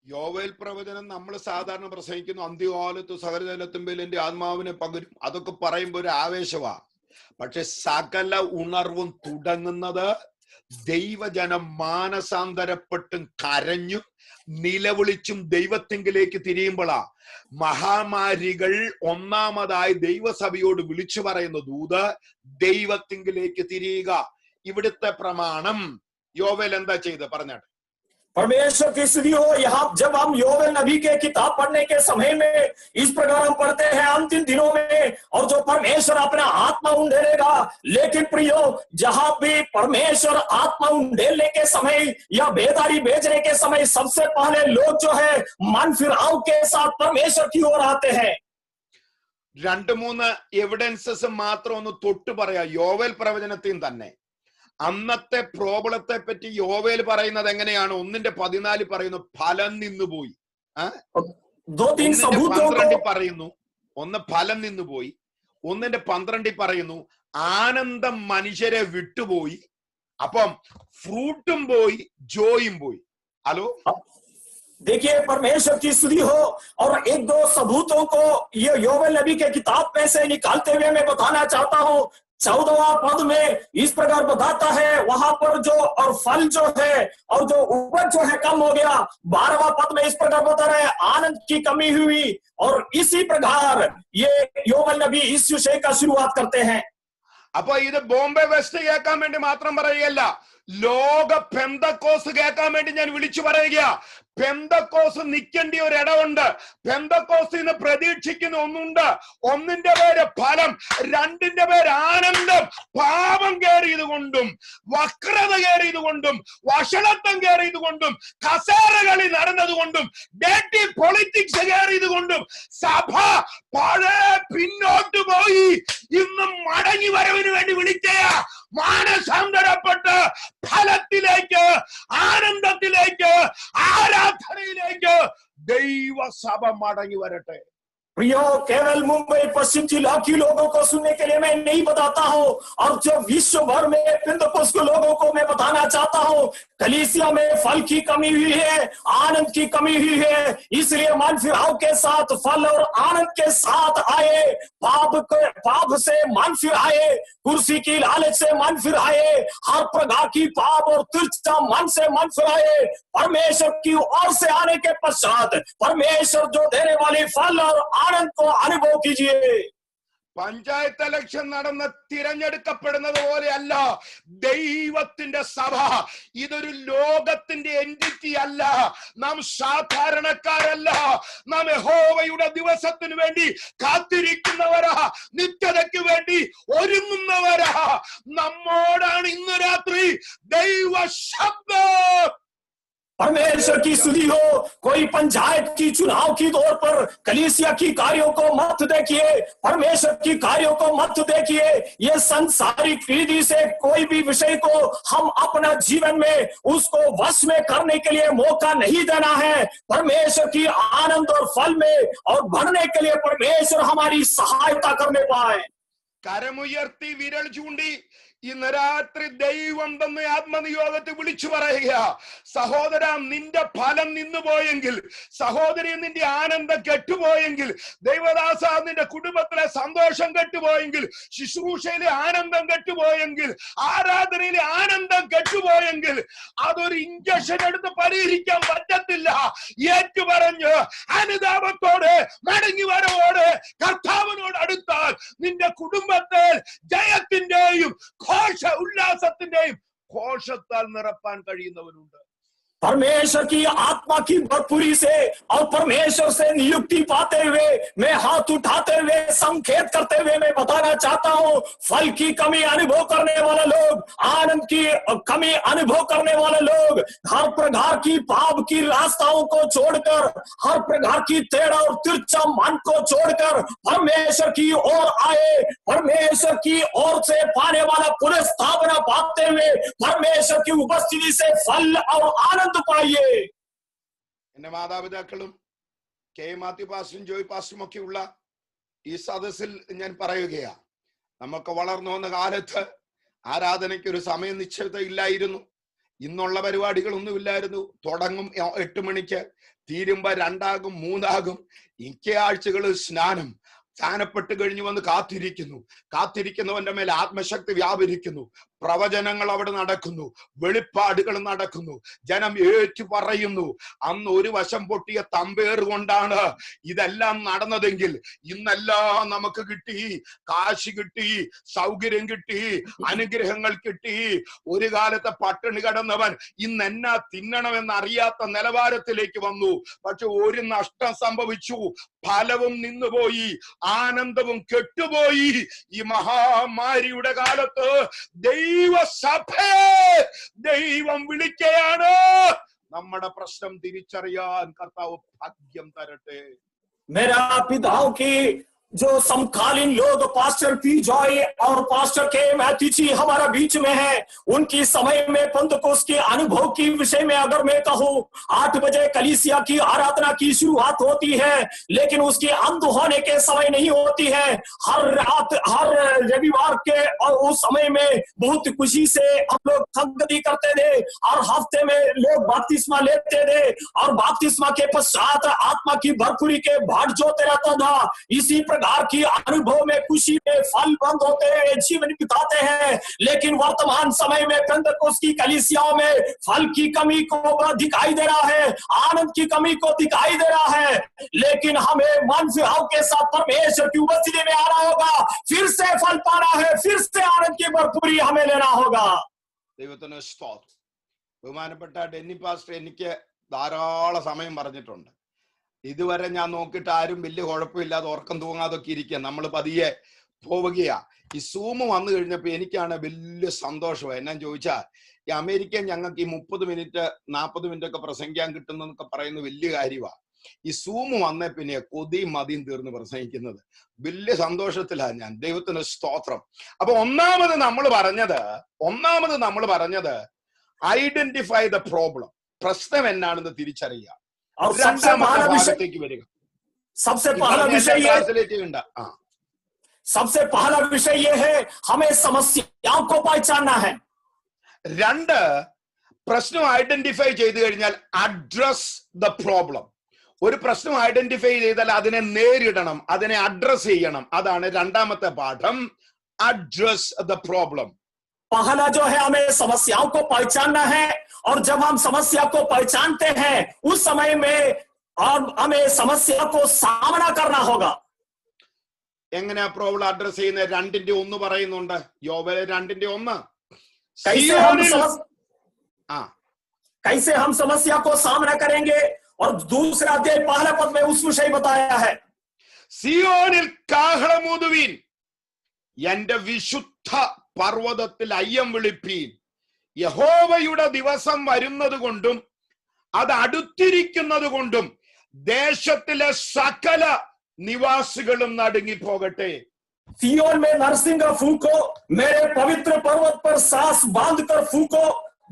യോവേൽ പ്രവചനം നമ്മൾ സാധാരണ പ്രസംഗിക്കുന്നു, അന്ത്യകാലത്ത് സകലജലത്തുമ്പിൽ എന്റെ ആത്മാവിനെ പകരും. അതൊക്കെ പറയുമ്പോ ഒരു ആവേശമാ. പക്ഷെ സകല ഉണർവും തുടങ്ങുന്നത് ദൈവജനം മാനസാന്തരപ്പെട്ടും കരഞ്ഞും നിലവിളിച്ചും ദൈവത്തിങ്കിലേക്ക് തിരിയുമ്പോഴാ. മഹാമാരികൾ ഒന്നാമതായി ദൈവസഭയോട് വിളിച്ചു പറയുന്ന ദൂത് ദൈവത്തിങ്കിലേക്ക് തിരിയുക. ഇവിടുത്തെ പ്രമാണം യോവേൽ എന്താ ചെയ്ത് പറഞ്ഞാട്ടെ. परमेश्वर की स्तुति हो। यहाँ जब हम योवेल नबी के किताब पढ़ने के समय में इस प्रकार हम पढ़ते हैं अंतिम दिनों में, और जो परमेश्वर अपना आत्मा उंडेलेगा। लेकिन प्रियो, जहां भी परमेश्वर आत्मा उंडेलने के समय या बेदारी भेजने के समय सबसे पहले लोग जो है मन फिराव के साथ परमेश्वर की ओर आते हैं। 2-3 എവിഡൻസസ് മാത്രം ഒന്ന് തൊട്ട് പറയാ യോവേൽ പ്രവചനത്തിൽ തന്നെ. അന്നത്തെ പ്രോബ്ലത്തെ പറ്റി യോവേൽ പറയുന്നത് എങ്ങനെയാണ്? 1:14 പറയുന്നു, ഫലം നിന്നുപോയി. 12 പറയുന്നു, 1 ഫലം നിന്നുപോയി. 1:12 പറയുന്നു, ആനന്ദം മനുഷ്യരെ വിട്ടുപോയി. അപ്പം ഫ്രൂട്ടും പോയി, ജോയും പോയി. ഹലോ, देखिए परमेश्वर की स्तुति हो। और 1-2 सबूतों को ये योवेल नबी के किताब में से निकालते हुए मैं बताना चाहता हूँ। 14वां पद में इस प्रकार बताता है, वहां पर जो और फल जो है और जो उपज जो है कम हो गया। 12वां पद में इस प्रकार बता रहे हैं, आनंद की कमी हुई। और इसी प्रकार ये योवेल नबी इस विषय का शुरुआत करते हैं। അപ്പൊ ഇത് ബോംബെ വെസ്റ്റ് കേൾക്കാൻ വേണ്ടി മാത്രം പറയുകയല്ല, ലോക പെന്തക്കോസ് കേൾക്കാൻ വേണ്ടി ഞാൻ വിളിച്ചു പറയുക. പെന്തക്കോസ് നിൽക്കേണ്ട ഒരു ഇടമുണ്ട്. പെന്തക്കോസിന് പ്രതീക്ഷിക്കുന്ന ഒന്നുണ്ട്. ഒന്നിന്റെ പേര് ഫലം, 2ന്റെ പേര് ആനന്ദം. പാപം കയറിയത് കൊണ്ടും വക്രത കയറിയത് കൊണ്ടും വഷളത്വം കയറിയത് കൊണ്ടും കസേരകളി നടന്നതുകൊണ്ടും ഡേറ്റി പൊളിറ്റിക്സ് കയറിയത് കൊണ്ടും സഭ പഴയ പിന്നോട്ട് പോയി. ഇന്നും മടങ്ങി വരവിന് വേണ്ടി വിളിക്കുക. മാനസാന്തരപ്പെട്ട് ഫലത്തിലേക്ക്, ആനന്ദത്തിലേക്ക്, ആരാധനയിലേക്ക് ദൈവസഭ മടങ്ങി വരട്ടെ. प्रियो, केवल मुंबई पश्चिम जिला के लोगों को सुनने के लिए मैं नहीं बताता हूं, और जो विश्व भर में पेंतकोस्त के लोगों को मैं बताना चाहता हूं, कलीसिया में फल की कमी हुई है, आनंद की कमी हुई है। इसलिए मन फिराव के साथ फल और आनंद के साथ आए। पाप से मन फिराए, कुर्सी की लालच से मन फिराए, हर प्रकार की पाप और तिरछा मन से मन फिराए। परमेश्वर की ओर से आने के पश्चात परमेश्वर जो देने वाले फल और आनंद को अनुभव कीजिए। പഞ്ചായത്ത് ഇലക്ഷൻ നടന്ന് തിരഞ്ഞെടുക്കപ്പെടുന്നത് പോലെയല്ല ദൈവത്തിന്റെ സഭ. ഇതൊരു ലോകത്തിന്റെ എൻറ്റിറ്റി അല്ല. നാം സാധാരണക്കാരല്ല. നാം യഹോവയുടെ ദിവസത്തിന് വേണ്ടി കാത്തിരിക്കുന്നവരാ, നിത്യതയ്ക്ക് വേണ്ടി ഒരുങ്ങുന്നവരാ. നമ്മോടാണ് ഇന്ന് രാത്രി ദൈവ ശബ്ദം. परमेश्वर की स्तुति हो। कोई पंचायत की चुनाव की तौर पर कलीसिया की कार्यों को मत देखिए, परमेश्वर की कार्यों को मत देखिए। ये संसारिक रीति से कोई भी विषय को हम अपना जीवन में उसको वश में करने के लिए मौका नहीं देना है। परमेश्वर की आनंद और फल में और बढ़ने के लिए परमेश्वर हमारी सहायता करने पाए। കരമുയർത്തി വിരൽ ചൂണ്ടി ഇന്ന് രാത്രി ദൈവം തന്നെ ആത്മനിയോഗത്തെ വിളിച്ചു പറയുക. സഹോദര, നിന്റെ ഫലം നിന്നുപോയെങ്കിൽ, സഹോദരി നിന്റെ ആനന്ദം കെട്ടുപോയെങ്കിൽ, ദൈവദാസ നിന്റെ കുടുംബത്തിലെ സന്തോഷം കെട്ടുപോയെങ്കിൽ, ശുശ്രൂഷയിലെ ആനന്ദം കെട്ടുപോയെങ്കിൽ, ആരാധനയിലെ ആനന്ദം കെട്ടുപോയെങ്കിൽ, അതൊരു ഇഞ്ചക്ഷൻ എടുത്ത് പരിഹരിക്കാൻ പറ്റത്തില്ല. ഏറ്റുപറഞ്ഞ് അനുതാപത്തോടെ മടങ്ങി വരവോടെ കർത്താവിനോട് അടുത്താൽ നിന്റെ കുടുംബത്തിൽ ജയത്തിന്റെയും ഉല്ലാസത്തിന്റെയും ഘോഷത്താൽ നിറപ്പാൻ കഴിയുന്നവനുണ്ട്. परमेश्वर की आत्मा की भरपूरी से और परमेश्वर से नियुक्ति पाते हुए मैं हाथ उठाते हुए संकेत करते हुए मैं बताना चाहता हूं, फल की कमी अनुभव करने वाले लोग, आनंद की कमी अनुभव करने वाले लोग, हर प्रकार की पाप की रास्ताओं को छोड़कर, हर प्रकार की टेढ़ा और तिरछा मन को छोड़कर परमेश्वर की ओर आए। परमेश्वर की ओर से पाने वाला पुनर्स्थापना पाते हुए परमेश्वर की उपस्थिति से फल और आनंद पाइए। എന്റെ മാതാപിതാക്കളും കെ മാത്യു പാസ്റ്ററും ജോയ് പാസ്റ്ററും ഒക്കെ ഉള്ള ഈ സദസ്സിൽ ഞാൻ പറയുകയാ, നമുക്ക് വളർന്നു വന്ന കാലത്ത് ആരാധനയ്ക്ക് ഒരു സമയ നിശ്ചയത ഇല്ലായിരുന്നു. ഇന്നുള്ള പരിപാടികളൊന്നുമില്ലായിരുന്നു. തുടങ്ങും 8 മണിക്ക്, തീരുമ്പോ 2 ആകും 3 ആകും. മിക്ക ആഴ്ചകളിൽ സ്നാനം, സ്നാനപ്പെട്ട് കഴിഞ്ഞു വന്ന് കാത്തിരിക്കുന്നവന്റെ മേൽ ആത്മശക്തി വ്യാപരിക്കുന്നു. പ്രവചനങ്ങൾ അവിടെ നടക്കുന്നു, വെളിപ്പാടുകൾ നടക്കുന്നു, ജനം ഏറ്റു പറയുന്നു. അന്ന് ഒരു വശം പൊട്ടിയ തമ്പേർ കൊണ്ടാണ് ഇതെല്ലാം നടന്നതെങ്കിൽ ഇന്നെല്ലാം നമുക്ക് കിട്ടി. കാശ് കിട്ടി, സൗകര്യം കിട്ടി, അനുഗ്രഹങ്ങൾ കിട്ടി. ഒരു കാലത്തെ പട്ടിണി കിടന്നവൻ ഇന്ന് എന്നാ തിന്നണമെന്ന് അറിയാത്ത നിലവാരത്തിലേക്ക് വന്നു. പക്ഷെ ഒരു നഷ്ടം സംഭവിച്ചു, ഫലവും നിന്നുപോയി, ആനന്ദവും കെട്ടുപോയി. ഈ മഹാമാരിയുടെ കാലത്ത് ദൈവം വിളിക്കുകയാണ്. നമ്മുടെ പ്രശ്നം തിരിച്ചറിയാൻ കർത്താവ് ഭാഗ്യം തരട്ടെ. मेरा पिताओं की जो समकालीन लोग पास्टर पी जॉय और पास्टर के मैथ्यू जी हमारा बीच में है, उनकी समय में पेंतकोस्त के अनुभव की विषय में अगर मैं कहूं, 8 बजे कलीसिया की आराधना की शुरुआत होती है, लेकिन उसकी अंत होने के समय नहीं होती है। हर रात, हर रविवार के और उस समय में बहुत खुशी से हम लोग संगति करते थे और हफ्ते में लोग बपतिस्मा लेते थे और बपतिस्मा के पश्चात आत्मा की भरपूरी के भाट जोते रहता था। इसी प्रकार की अनुभव में, खुशी में फल बंद होते हैं, जीवन बिताते हैं। लेकिन वर्तमान समय में पेंतकोस्त की कलीसियाओं में फल की कमी को दिखाई दे रहा है, आनंद की कमी को दिखाई दे रहा है। लेकिन हमें मन फिराव के साथ परमेश्वर की उपस्थिति में आना होगा, फिर से फल पाना है, फिर से आनंद की भरपूरी हमें लेना होगा। ദൈവത്തിന് സ്തോത്രം. ബഹുമാനപ്പെട്ട ഡെന്നി പാസ്റ്റർ എനിക്ക് ധാരാളം സമയം പറഞ്ഞിട്ടുണ്ട്. ഇതുവരെ ഞാൻ നോക്കിയിട്ട് ആരും വലിയ കുഴപ്പമില്ലാതെ ഉറക്കം തൂങ്ങാതൊക്കെ ഇരിക്കുക. നമ്മൾ പതിയെ പോവുകയാ. ഈ സൂം വന്നു കഴിഞ്ഞപ്പോ എനിക്കാണ് വലിയ സന്തോഷമായി. എന്നാ ചോദിച്ചാൽ, ഈ അമേരിക്കൻ ഞങ്ങൾക്ക് ഈ 30 മിനിറ്റ് 40 മിനിറ്റ് ഒക്കെ പ്രസംഗിക്കാൻ കിട്ടുന്നതൊക്കെ പറയുന്നത് വലിയ കാര്യമാണ്. ഈ സൂം വന്നേ പിന്നെ കൊതിയും മതിയും തീർന്ന് പ്രസംഗിക്കുന്നത്. വലിയ സന്തോഷത്തിലാണ് ഞാൻ. ദൈവത്തിന് സ്തോത്രം. അപ്പൊ ഒന്നാമത് നമ്മൾ പറഞ്ഞത് ഐഡന്റിഫൈ ദ പ്രോബ്ലം. പ്രശ്നം എന്നാണെന്ന് തിരിച്ചറിയുക. രണ്ടാമത്തെ ഭാഗത്തേക്ക് വരിക. सबसे पहला विषय ये है, हमें समस्याओं को पहचानना है। രണ്ട്, പ്രശ്നം ഐഡന്റിഫൈ ചെയ്തു കഴിഞ്ഞാൽ അഡ്രസ് ദ പ്രോബ്ലം. ഒരു പ്രശ്നം ഐഡന്റിഫൈ ചെയ്താൽ അതിനെ നേരിടണം, അതിനെ അഡ്രസ് ചെയ്യണം. അതാണ് രണ്ടാമത്തെ പാഠം, അഡ്രസ് ദ പ്രോബ്ലം. पहला जो है, हमें समस्याओं को पहचानना है, और जब हम समस्या को पहचानते हैं उस समय में और हमें समस्या को सामना करना होगा. എങ്ങനെയാ പ്രോബ്ലം അഡ്രസ് ചെയ്യുന്നത്? 2:1 പറയുന്നുണ്ട്, യോബേൽ 2:1. कैसे हम समस्या को सामना करेंगे, और दूसरा अध्याय पहला पद में उस विषय बताया है. സിയോനിൽ കാഹളമൂതുവീൻ, എന്റെ വിശുദ്ധ പർവ്വതത്തിൽ അയ്യം വിളിപ്പീൻ. യഹോവയുടെ ദിവസം വരുന്നത് കൊണ്ടും അത് അടുത്തിരിക്കുന്നത് കൊണ്ടും ദേശത്തിലെ സകല നിവാസികളും നടുങ്ങിപ്പോകട്ടെ. सियोन में नरसिंह फूको, मेरे पवित्र पर्वत पर सांस बांधकर फूको,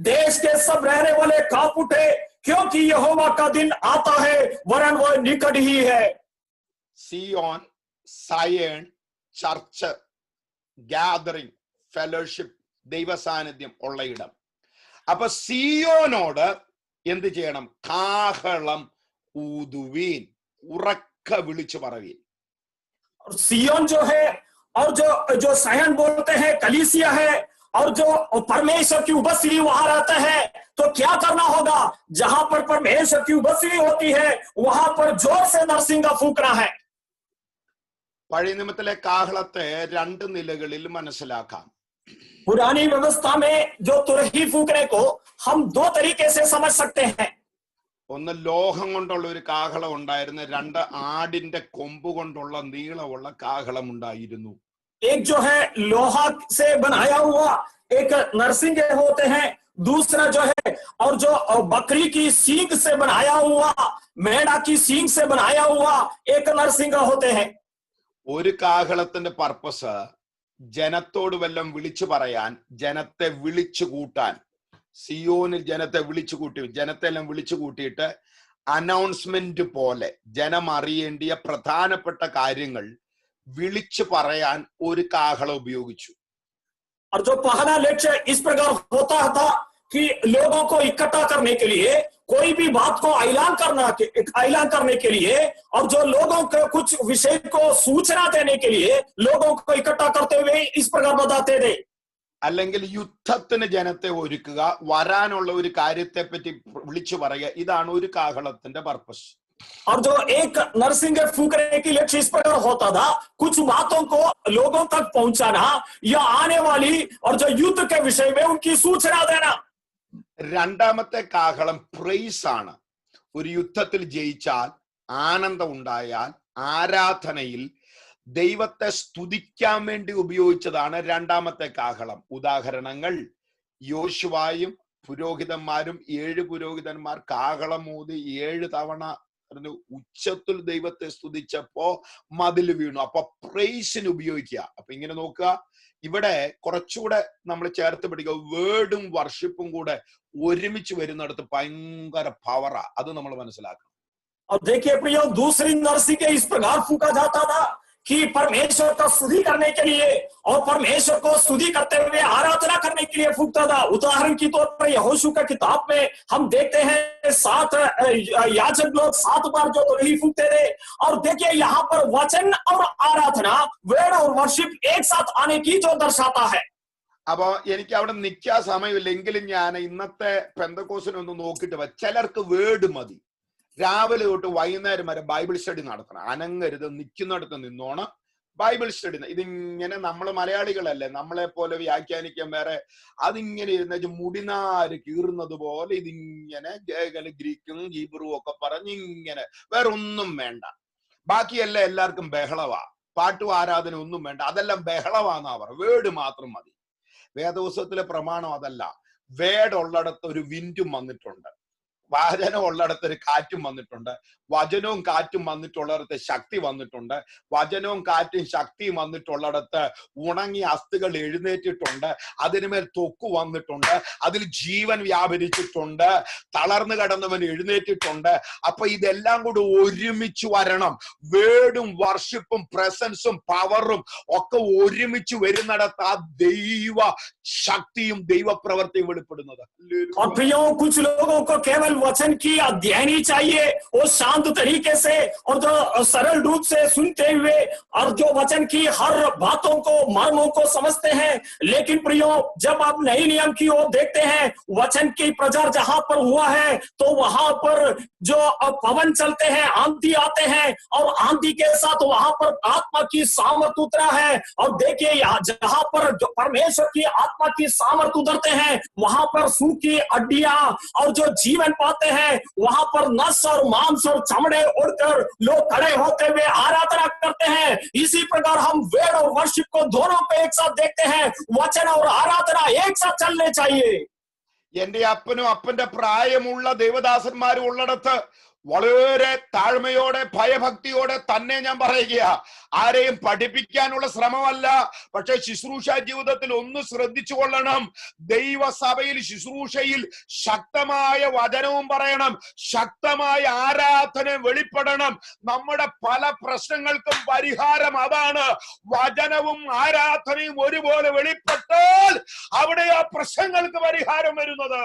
देश के सब रहने वाले कांप उठे, क्योंकि यहोवा का दिन आता है, वरन वह निकट ही है. Zion, Zion, church, gathering, fellowship, ദൈവസാന്നിധ്യം ഉള്ള ഇടം. അപ്പൊ സിയോനോട് എന്ത് ചെയ്യണം? കാഹളം ഊതുവീൻ, ഉറക്ക വിളിച്ചു പറവീൻ. सियोन जो है, और जो सयन बोलते हैं कलीसिया है, और जो परमेश्वर की उपस्थिति वहां रहता है, तो क्या करना होगा? जहां पर परमेश्वर की उपस्थिति होती है वहां पर जोर से नरसिंह फूकना है. പഴയ നിയമത്തിലെ കാഹളത്തെ 2 നിലകളിൽ മനസ്സിലാക്കാം. पुरानी व्यवस्था में जो तुरही फूकने को हम 2 तरीके से समझ सकते हैं. ഒന്ന് ലോഹം കൊണ്ടുള്ള ഒരു കാഹളം ഉണ്ടായിരുന്നു, 2 ആടിന്റെ കൊമ്പ് കൊണ്ടുള്ള നീളമുള്ള കാഹളം ഉണ്ടായിരുന്നു. एक जो है लोहा से बनाया हुआ एक नरसिंह होते हैं, दूसरा जो है और जो बकरी की सींग से बनाया हुआ, मेढ़ा की सींग से बनाया हुआ एक नरसिंह होते हैं. ഒരു കാഹളത്തിന്റെ പർപ്പസ് ജനത്തോട് വല്ലതും വിളിച്ചു പറയാൻ, ജനത്തെ വിളിച്ചു കൂട്ടാൻ. സിയോനിൽ ജനത്തെ വിളിച്ചു കൂട്ടി, ജനത്തെ എല്ലാം വിളിച്ചു കൂട്ടിയിട്ട് അനൗൺസ്മെന്റ് പോലെ ജനം അറിയേണ്ടിയ പ്രധാനപ്പെട്ട കാര്യങ്ങൾ വിളിച്ചു പറയാൻ ഒരു കാഹളം ഉപയോഗിച്ചു. और जो पहला लक्ष्य इस प्रकार होता था कि लोगों को इकट्ठा करने के लिए, कोई भी बात को ऐलान करने के लिए, और जो लोगों को कुछ विषय को सूचना देने के लिए लोगों को इकट्ठा करते हुए इस प्रकार बताते थे. അല്ലെങ്കിൽ യുദ്ധത്തിന് ജനത്തെ ഒരുക്കുക, വരാനുള്ള ഒരു കാര്യത്തെ പറ്റി വിളിച്ചു പറയുക. ഇതാണ് ഒരു കാഹളത്തിന്റെ പർപ്പസ്. और जो एक नरसिंह फूकने की लक्ष्य इस प्रकार होता था, कुछ बातों को लोगों तक पहुंचाना, या आने वाली और जो युद्ध के विषय में उनकी सूचना देना. രണ്ടാമത്തെ കാഹളം പ്രൈസ് ആണ്. ഒരു യുദ്ധത്തിൽ ജയിച്ചാൽ, ആനന്ദം ഉണ്ടായാൽ, ആരാധനയിൽ ദൈവത്തെ സ്തുതിക്കാൻ വേണ്ടി ഉപയോഗിച്ചതാണ് രണ്ടാമത്തെ കാഹളം. ഉദാഹരണങ്ങൾ, യോശുവായും പുരോഹിതന്മാരും 7 പുരോഹിതന്മാർ കാഹളം ഊതി 7 തവണ ഉച്ചത്തിൽ ദൈവത്തെ സ്തുതിച്ചപ്പോ മതിൽ വീണു. അപ്പൊ പ്രൈസിന് ഉപയോഗിക്കുക. അപ്പൊ ഇങ്ങനെ നോക്കുക, ഇവിടെ കുറച്ചുകൂടെ നമ്മൾ ചേർത്ത് പിടിക്കുക. വേർഡും വർഷിപ്പും കൂടെ ഒരുമിച്ച് വരുന്നിടത്ത് ഭയങ്കര പവറാ. അത് നമ്മൾ മനസ്സിലാക്കണം. और देखिए प्रियो, दूसरी नरसिंह के इस प्रकार फूका जाता था कि परमेश्वर का स्तुति करने के लिए, और परमेश्वर को स्तुति करते हुए आराधना करने के लिए फूकता था. उदाहरण के तौर पर यहोशू का किताब में हम देखते हैं 7 याजक लोग 7 बार जो तुरही फूकते थे. और देखिए यहाँ पर वचन और आराधना, वर्ड और वर्शिप एक साथ आने की जो दर्शाता है. അപ്പൊ എനിക്ക് അവിടെ നിൽക്കാൻ സമയമില്ലെങ്കിലും ഞാൻ ഇന്നത്തെ പെന്തക്കോസിനൊന്ന് നോക്കിട്ട് ചിലർക്ക് വേർഡ് മതി. രാവിലെ തൊട്ട് വൈകുന്നേരം വരെ ബൈബിൾ സ്റ്റഡി നടത്തണം. അനങ്ങരുത്, നിൽക്കുന്നിടത്ത് നിന്നോണം ബൈബിൾ സ്റ്റഡി. ഇതിങ്ങനെ നമ്മൾ മലയാളികളല്ലേ, നമ്മളെ പോലെ വ്യാഖ്യാനിക്കാൻ വേറെ. അതിങ്ങനെ ഇരുന്ന മുടിനാര് കീറുന്നത് പോലെ ഇതിങ്ങനെ ഗ്രീക്കും ഹീബ്രുവും ഒക്കെ പറഞ്ഞ് ഇങ്ങനെ, വേറെ ഒന്നും വേണ്ട. ബാക്കിയല്ല എല്ലാവർക്കും ബഹളവാ. പാട്ടും ആരാധന ഒന്നും വേണ്ട, അതെല്ലാം ബഹളവാന്നാ പറ. വേർഡ് മാത്രം മതി. വേദപുസ്തകത്തിലെ പ്രമാണം അതല്ല. വേർഡ് ഉള്ളിടത്ത് ഒരു വിൻഡും വന്നിട്ടുണ്ട്. വചനം ഉള്ളിടത്ത് കാറ്റും വന്നിട്ടുണ്ട്, വചനവും കാറ്റും വന്നിട്ടുള്ളിടത്ത് ശക്തി വന്നിട്ടുണ്ട്, വചനവും കാറ്റും ശക്തിയും വന്നിട്ടുള്ളിടത്ത് ഉണങ്ങിയ അസ്ഥികൾ എഴുന്നേറ്റിട്ടുണ്ട്, അതിനുമേൽ തൊക്കു വന്നിട്ടുണ്ട്, അതിൽ ജീവൻ വ്യാപരിച്ചിട്ടുണ്ട്, തളർന്നു കിടന്നവൻ എഴുന്നേറ്റിട്ടുണ്ട്. അപ്പൊ ഇതെല്ലാം കൂടി ഒരുമിച്ച് വരണം. വേർഡും വർഷിപ്പും പ്രസൻസും പവറും ഒക്കെ ഒരുമിച്ച് വരുന്നിടത്ത് ആ ദൈവ ശക്തിയും ദൈവപ്രവൃത്തിയും വെളിപ്പെടുന്നത്. और प्रियो, कुछ लोगों को केवल वचन की अध्ययन ही चाहिए, वो शांत तरीके से और जो सरल रूप से सुनते हुए और जो वचन की हर बातों को मर्मों को समझते हैं। लेकिन प्रियो, जब आप नए नियम की ओर देखते हैं, वचन की प्रचार जहां पर हुआ है तो वहां पर जो पवन चलते हैं, आंधी आते हैं और आंधी के साथ वहां पर आत्मा की सामर्थ उतरा है। और देखिए, जहां पर जो परमेश्वर की आत्मा की सामर्थ उतरते हैं, वहां पर सूखी हड्डियां और जो जीवन पाते हैं, वहां पर नस और मांस और चमड़े उड़कर लोग खड़े होते हुए आराधना करते हैं। इसी प्रकार हम वेद और वर्शिप को दोनों को एक साथ देखते हैं। वचन और आराधना एक साथ चलने चाहिए। എന്റെ അപ്പനും അപ്പന്റെ പ്രായമുള്ള ദേവദാസന്മാരും ഉള്ളിടത്ത് വളരെ താഴ്മയോടെ ഭയഭക്തിയോടെ തന്നെ ഞാൻ പറയുക, ആരെയും പഠിപ്പിക്കാനുള്ള ശ്രമമല്ല. പക്ഷെ ശുശ്രൂഷ ജീവിതത്തിൽ ഒന്ന് ശ്രദ്ധിച്ചു കൊള്ളണം. ദൈവസഭയിൽ ശുശ്രൂഷയിൽ ശക്തമായ വചനവും പറയണം, ശക്തമായ ആരാധന വെളിപ്പെടണം. നമ്മുടെ പല പ്രശ്നങ്ങൾക്കും പരിഹാരം അതാണ്. വചനവും ആരാധനയും ഒരുപോലെ വെളിപ്പെട്ടാൽ അവിടെ ആ പ്രശ്നങ്ങൾക്ക് പരിഹാരം വരുന്നത്.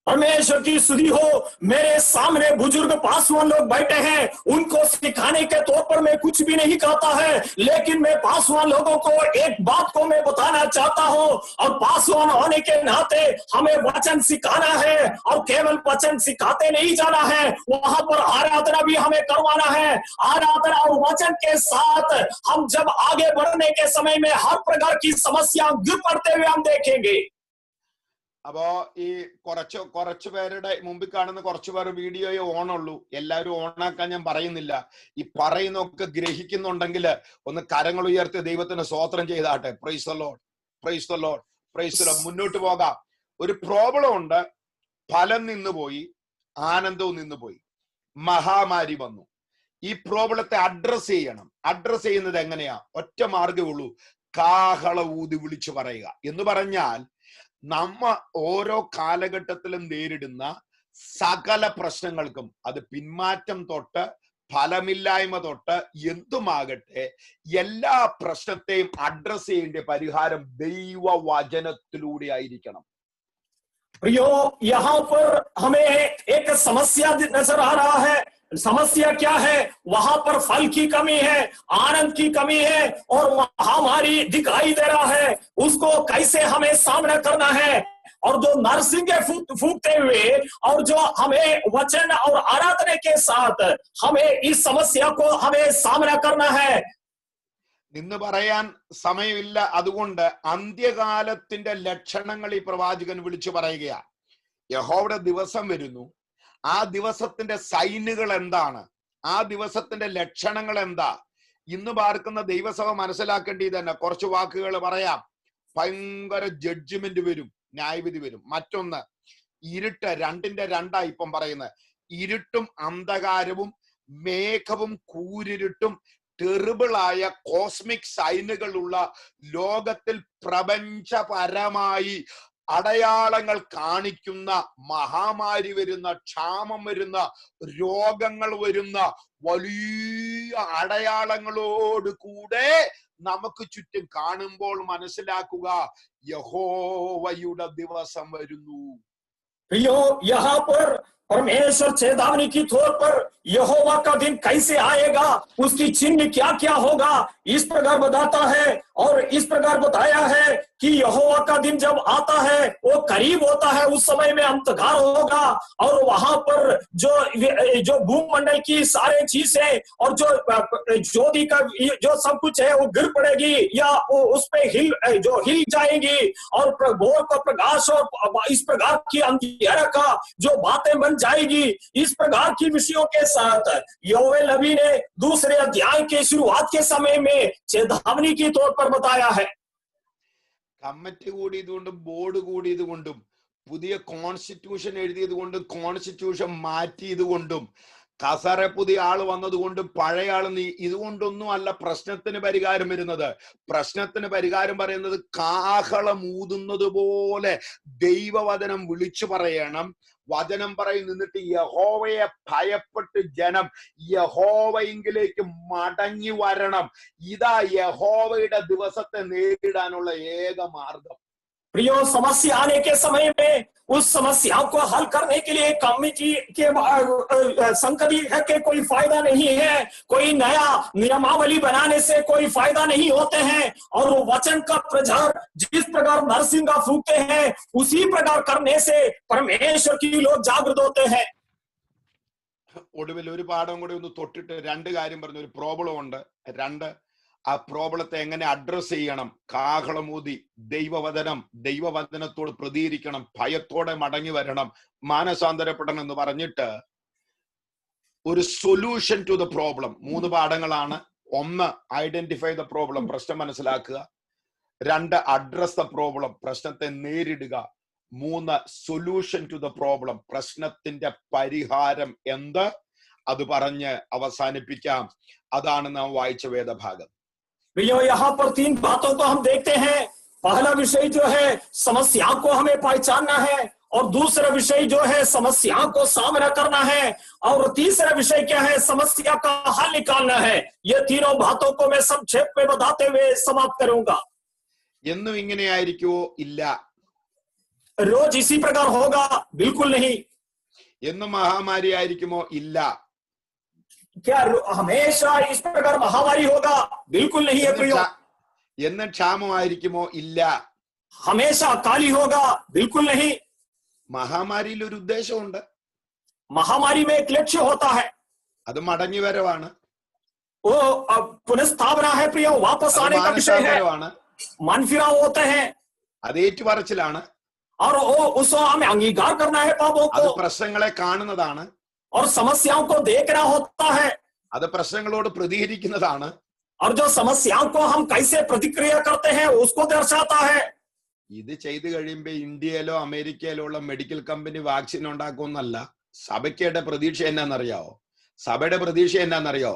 परमेश्वर की स्तुति हो। मेरे सामने बुजुर्ग पासवान लोग बैठे हैं, उनको सिखाने के तौर पर मैं कुछ भी नहीं कहता है, लेकिन मैं पासवान लोगों को एक बात को मैं बताना चाहता हूं। और पासवान होने के नाते हमें वचन सिखाना है, और केवल वचन सिखाते नहीं जाना है, वहां पर आराधना भी हमें करवाना है। आराधना और वचन के साथ हम जब आगे बढ़ने के समय में हर प्रकार की समस्या गिर पड़ते हुए हम देखेंगे। അപ്പോ ഈ കുറച്ചു പേരുടെ മുമ്പിൽ കാണുന്ന കുറച്ചു പേർ വീഡിയോയെ ഓണുള്ളൂ. എല്ലാവരും ഓണാക്കാൻ ഞാൻ പറയുന്നില്ല. ഈ പറയുന്നൊക്കെ ഗ്രഹിക്കുന്നുണ്ടെങ്കിൽ ഒന്ന് കരങ്ങൾ ഉയർത്തി ദൈവത്തിന് സ്തോത്രം ചെയ്താട്ടെ. Praise the Lord, praise the Lord, praise the Lord. മുന്നോട്ട് പോകാം. ഒരു പ്രോബ്ലം ഉണ്ട്, ഫലം നിന്നുപോയി, ആനന്ദവും നിന്നുപോയി, മഹാമാരി വന്നു. ഈ പ്രോബ്ലത്തെ അഡ്രസ് ചെയ്യണം. അഡ്രസ് ചെയ്യുന്നത് എങ്ങനെയാ? ഒറ്റ മാർഗ്ഗമേ ഉള്ളൂ, കാഹള ഊതി വിളിച്ചു പറയുക. എന്ന് പറഞ്ഞാൽ നമ്മ ഓരോ കാലഘട്ടത്തിലും നേരിടുന്ന സകല പ്രശ്നങ്ങൾക്കും, അത് പിന്മാറ്റം തൊട്ട് ഫലമില്ലായ്മ തൊട്ട് എന്തുമാകട്ടെ, എല്ലാ പ്രശ്നത്തെയും അഡ്രസ് ചെയ്യേണ്ട പരിഹാരം ദൈവവചനത്തിലൂടെ ആയിരിക്കണം. प्रियो, यहाँ पर हमें एक समस्या नजर आ रहा है। समस्या क्या है? वहां पर फल की कमी है, आनंद की कमी है और महामारी दिखाई दे रहा है। उसको कैसे हमें सामना करना है? और जो नरसिंह फूकते हुए और जो हमें वचन और आराधना के साथ हमें इस समस्या को हमें सामना करना है। നിന്ന് പറയാൻ സമയമില്ല. അതുകൊണ്ട് അന്ത്യകാലത്തിന്റെ ലക്ഷണങ്ങൾ ഈ പ്രവാചകൻ വിളിച്ചു പറയുകയാ. യഹോവയുടെ ദിവസം വരുന്നു. ആ ദിവസത്തിന്റെ സൈനുകൾ എന്താണ്? ആ ദിവസത്തിന്റെ ലക്ഷണങ്ങൾ എന്താ? ഇന്ന് പാർക്കുന്ന ദൈവസഭ മനസ്സിലാക്കേണ്ടത് തന്നെ. കുറച്ച് വാക്കുകൾ പറയാം. ഭയങ്കര ജഡ്ജ്മെന്റ് വരും, ന്യായവിധി വരും. മറ്റൊന്ന് ഇരുട്ട്, രണ്ടിന്റെ രണ്ടാ ഇപ്പം പറയുന്നത്. ഇരുട്ടും അന്ധകാരവും മേഘവും കൂരിരുട്ടും ടെറിബിളായ കോസ്മിക് സൈനുകളുള്ള ലോകത്തിൽ പ്രപഞ്ചപരമായി അടയാളങ്ങൾ കാണിക്കുന്ന മഹാമാരി വരുന്ന, ക്ഷാമം വരുന്ന, രോഗങ്ങൾ വരുന്ന വലിയ അടയാളങ്ങളോട് കൂടെ നമുക്ക് ചുറ്റും കാണുമ്പോൾ മനസ്സിലാക്കുക, യഹോവയുടെ ദിവസം വരുന്നു. यहाँ पर परमेश्वर चेतावनी की तौर पर यहोवा का दिन कैसे आएगा, उसकी चिन्ह क्या क्या होगा, इस प्रकार बताता है। और इस प्रकार बताया है कि यहोवा का दिन जब आता है वो करीब होता है, उस समय में अंधकार होगा और वहां पर जो भूमंडल की सारे चीजें और जो ज्योति का जो सब कुछ है वो गिर पड़ेगी या उस पे हिल जाएगी। और भोर का प्रकाश और इस प्रकार की अंधेरा का जो बातें बन जाएगी। इस प्रकार की विषयों के साथ योवेल नबी ने दूसरे अध्याय के शुरुआत के समय में चेतावनी के तौर पर बताया है। കമ്മിറ്റി കൂടിയതുകൊണ്ടും ബോർഡ് കൂടിയതുകൊണ്ടും പുതിയ കോൺസ്റ്റിറ്റ്യൂഷൻ എഴുതിയത് കൊണ്ടും കോൺസ്റ്റിറ്റ്യൂഷൻ മാറ്റിയത് കൊണ്ടും കസറ പുതിയ ആള് വന്നതുകൊണ്ടും പഴയ ആള് ഇതുകൊണ്ടൊന്നും അല്ല പ്രശ്നത്തിന് പരിഹാരം വരുന്നത്. പ്രശ്നത്തിന് പരിഹാരം പറയുന്നത് കാഹളം ഊതുന്നത് പോലെ ദൈവവചനം വിളിച്ചു പറയണം. വചനം പറയും നിന്നിട്ട് യഹോവയെ ഭയപ്പെട്ട് ജനം യഹോവയെങ്കിലേക്ക് മടങ്ങി വരണം. ഇതാ യഹോവയുടെ ദിവസത്തെ നേരിടാനുള്ള ഏക മാർഗം. प्रियो, समस्या आने के समय में उस समस्या को हल करने के लिए कमिटी के संकल्प है कि कोई फायदा नहीं है, कोई नया नियमावली बनाने से कोई फायदा नहीं होते हैं। और वो वचन का प्रचार जिस प्रकार नरसिंगा फूकते हैं उसी प्रकार करने से परमेश्वर की लोग जागृत होते हैं। ഒടുവിൽ ഒരു പാഠം കൂടി ഒന്ന് തൊട്ടിട്ട് രണ്ട് കാര്യം പറഞ്ഞു. ഒരു പ്രോബ്ലം ഉണ്ട്, രണ്ട് ആ പ്രോബ്ലത്തെ എങ്ങനെ അഡ്രസ് ചെയ്യണം. കാഹളമൂതി ദൈവവചനത്തോട് പ്രതികരിക്കണം, ഭയത്തോടെ മടങ്ങി വരണം, മാനസാന്തരപ്പെടണം എന്ന് പറഞ്ഞിട്ട് ഒരു സൊല്യൂഷൻ ടു ദ പ്രോബ്ലം. 3 പാഠങ്ങളാണ്. 1, ഐഡന്റിഫൈ ദ പ്രോബ്ലം, പ്രശ്നം മനസ്സിലാക്കുക. 2, അഡ്രസ് ദ പ്രോബ്ലം, പ്രശ്നത്തെ നേരിടുക. 3, സൊല്യൂഷൻ ടു ദ പ്രോബ്ലം, പ്രശ്നത്തിന്റെ പരിഹാരം എന്ത്, അത് പറഞ്ഞ് അവസാനിപ്പിക്കാം. അതാണ് നാം വായിച്ച വേദഭാഗം. भैया, यहाँ पर 3 बातों को हम देखते हैं। पहला विषय जो है समस्या को हमें पहचानना है, और दूसरा विषय जो है समस्या को सामना करना है, और तीसरा विषय क्या है, समस्या का हल निकालना है। ये तीनों बातों को मैं संक्षेप में बताते हुए समाप्त करूंगा। എന്നും ഇങ്ങനെയായിരിക്കുമോ? ഇല്ല. रोज इसी प्रकार होगा? बिल्कुल नहीं। എന്നും മഹാമാരി ആയിരിക്കുമോ? ഇല്ല. क्या हमेशा इस प्रकार महामारी होगा? बिल्कुल नहीं है प्रियो। എന്ന് ക്ഷാമമായിരിക്കുമോ? ഇല്ല. हमेशा अकाली होगा? बिल्कुल नहीं। മഹാമാരിയിൽ ഒരു ഉദ്ദേശമുണ്ട്. महामारी में एक लक्ष्य होता है, അത് മടങ്ങി വരവാണ്, वो पुनഃस्थापना है प्रियो, वापस आने का विषय है, मन फिराव होते हैं, അത് ഏറ്റുപറച്ചിലാണ്, और वो उसको हमें अंगीकार करना है पापों അത് को, പ്രശ്നങ്ങളെ കാണുന്നതാണ്, और समस्याओं को देखना होता है, അത് പ്രശ്നങ്ങളോട് പ്രതികരിക്കുന്നതാണ്, और जो समस्याओं को हम कैसे प्रतिक्रिया करते हैं उसको दर्शाता है। ഇത് ചെയ്തു കഴിയുമ്പോ ഇന്ത്യയിലോ അമേരിക്കയിലോ ഉള്ള മെഡിക്കൽ കമ്പനി വാക്സിൻ ഉണ്ടാക്കുമെന്നല്ല. സഭയ്ക്കയുടെ പ്രതീക്ഷ എന്നാന്നറിയാവോ? സഭയുടെ പ്രതീക്ഷ എന്നാന്നറിയോ?